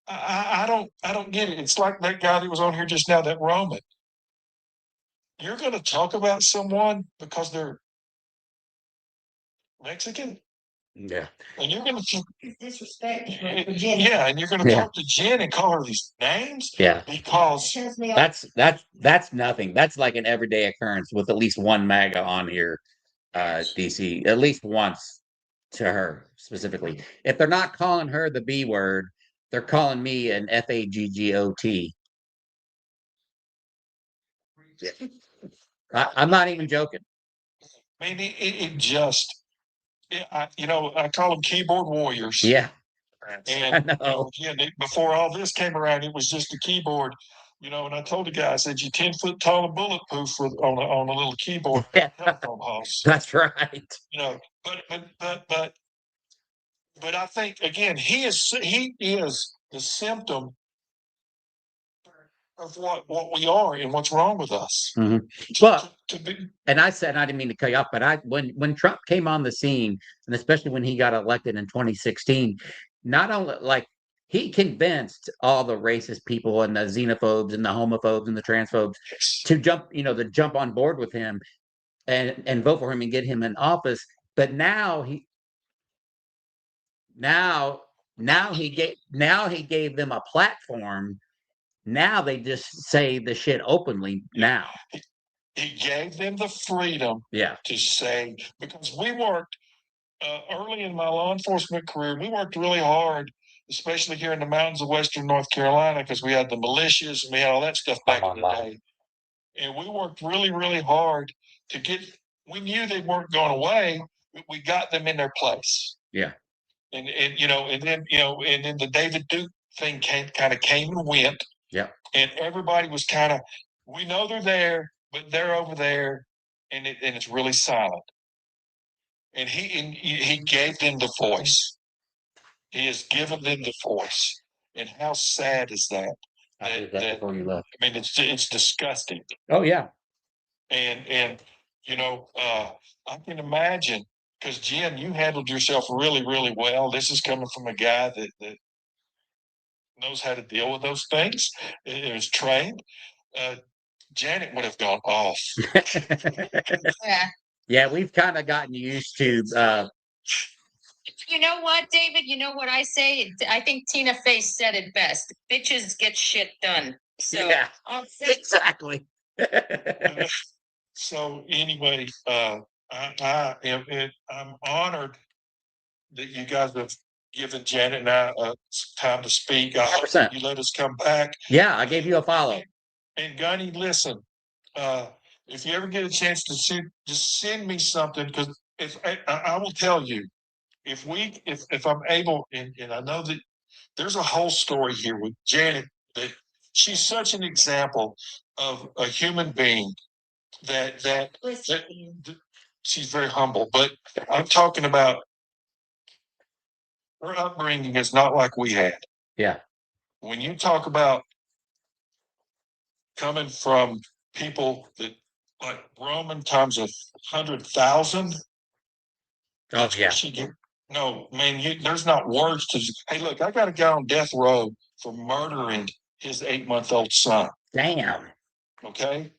I don't get it. It's like that guy that was on here just now, that Roman. You're going to talk about someone because they're Mexican, Yeah, and you're going to Disrespect. and you're going to talk to Jen and call her these names, yeah. because That's nothing. That's like an everyday occurrence with at least one MAGA on here, DC, at least once to her specifically. If they're not calling her the B word, they're calling me an FAGGOT. I'm not even joking. I mean, it just, I call them keyboard warriors. Yeah, And I know. before all this came around, it was just a keyboard. And I told the guy, I said, "You 10 foot tall and bulletproof on a little keyboard telephone house." That's right. But I think, again, he is the symptom of what we are and what's wrong with us. Mhm. Well, and I said, I didn't mean to cut you off, but when Trump came on the scene, and especially when he got elected in 2016, not only like he convinced all the racist people and the xenophobes and the homophobes and the transphobes to jump on board with him and vote for him and get him in office. But now he gave them a platform Now they just say the shit openly now. He gave them the freedom Yeah. to say, because we worked early in my law enforcement career, we worked really hard, especially here in the mountains of Western North Carolina, because we had the militias and we had all that stuff back in the day. And we worked really, really hard to get, we knew they weren't going away, but we got them in their place. Yeah. And then the David Duke thing came and went. Yeah. And everybody was kind of, we know they're there, but they're over there, and it's really silent. And he gave them the voice. He has given them the voice. And how sad is that? I did that before you left. I mean, it's disgusting. Oh yeah. And I can imagine, because Jen, you handled yourself really, really well. This is coming from a guy that knows how to deal with those things. It was trained. Janet would have gone off. Yeah. Yeah, we've kind of gotten used to You know what, David? You know what I say? I think Tina Fey said it best. Bitches get shit done. So yeah, I'll say exactly. So anyway, I'm honored that you guys have given Janet and I some time to speak. I hope 100%. you let us come back. Yeah, I gave you a follow. And Gunny, listen, if you ever get a chance to just send me something, because if I will tell you, if I'm able, and I know that there's a whole story here with Janet, that she's such an example of a human being that she's very humble, but I'm talking about her upbringing is not like we had. Yeah. When you talk about coming from people that like Roman times 100,000. Oh yeah. No, man, there's not words to. Hey, look, I got a guy on death row for murdering his 8-month-old son. Damn. Okay.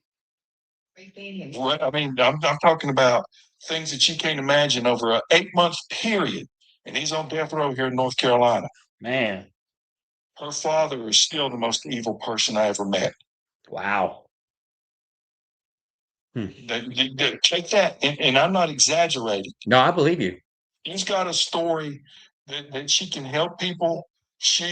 I mean, I'm talking about things that you can't imagine over an 8-month period, and he's on death row here in North Carolina. Man. Her father is still the most evil person I ever met. Wow. Take that, and I'm not exaggerating. No, I believe you. He's got a story that she can help people. So,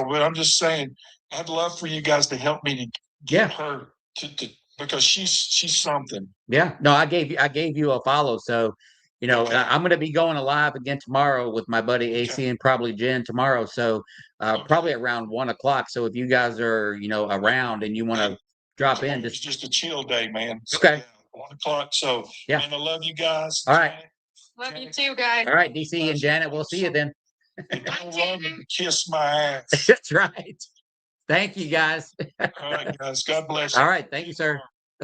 but I'm just saying, I'd love for you guys to help me to get her to because she's something. Yeah. No, I gave you a follow. So, I'm going to be going live again tomorrow with my buddy AC and probably Jen tomorrow. So, probably around 1:00. So if you guys are, around and you want to drop in, It's just a chill day, man. Okay. 1:00. So, yeah. Man, I love you guys. All right. Love you too, guys. All right, DC and Janet, we'll see you then. Kiss my ass. That's right. Thank you, guys. All right, guys. God bless you. All right. Thank you, sir.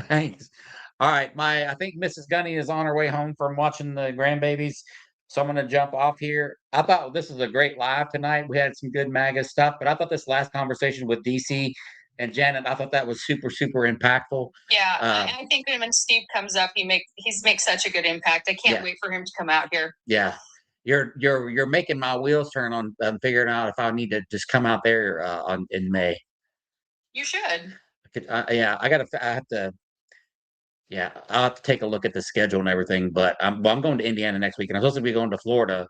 Thanks. All right. I think Mrs. Gunny is on her way home from watching the grandbabies. So I'm going to jump off here. I thought this was a great live tonight. We had some good MAGA stuff, but I thought this last conversation with DC and Janet, I thought that was super, super impactful. Yeah, I think when Steve comes up, he makes such a good impact. I can't wait for him to come out here. Yeah. You're making my wheels turn on figuring out if I need to just come out there in May. You should. Yeah, I'll have to take a look at the schedule and everything. But I'm going to Indiana next week, and I'm supposed to be going to Florida.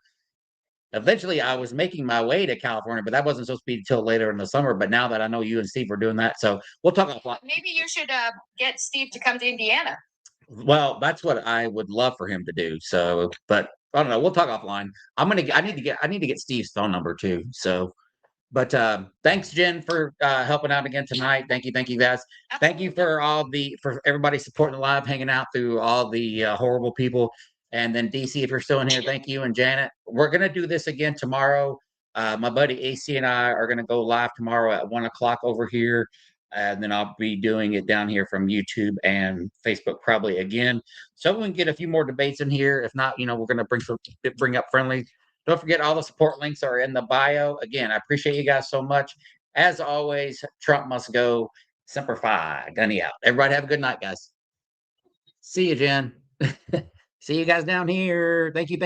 Eventually, I was making my way to California, but that wasn't supposed to be until later in the summer. But now that I know you and Steve are doing that, so we'll talk offline. Maybe you should get Steve to come to Indiana. Well, that's what I would love for him to do. So, but I don't know. We'll talk offline. I need to get Steve's phone number too. So, but thanks, Jen, for helping out again tonight. Thank you guys. Thank you for everybody supporting the live, hanging out through all the horrible people. And then DC, if you're still in here, thank you. And Janet, we're gonna do this again tomorrow. My buddy AC and I are gonna go live tomorrow at 1:00 over here. And then I'll be doing it down here from YouTube and Facebook probably again. So we can get a few more debates in here. If not, we're going to bring up friendly. Don't forget, all the support links are in the bio. Again, I appreciate you guys so much. As always, Trump must go. Semper Fi. Gunny out. Everybody have a good night, guys. See you, Jen. See you guys down here. Thank you.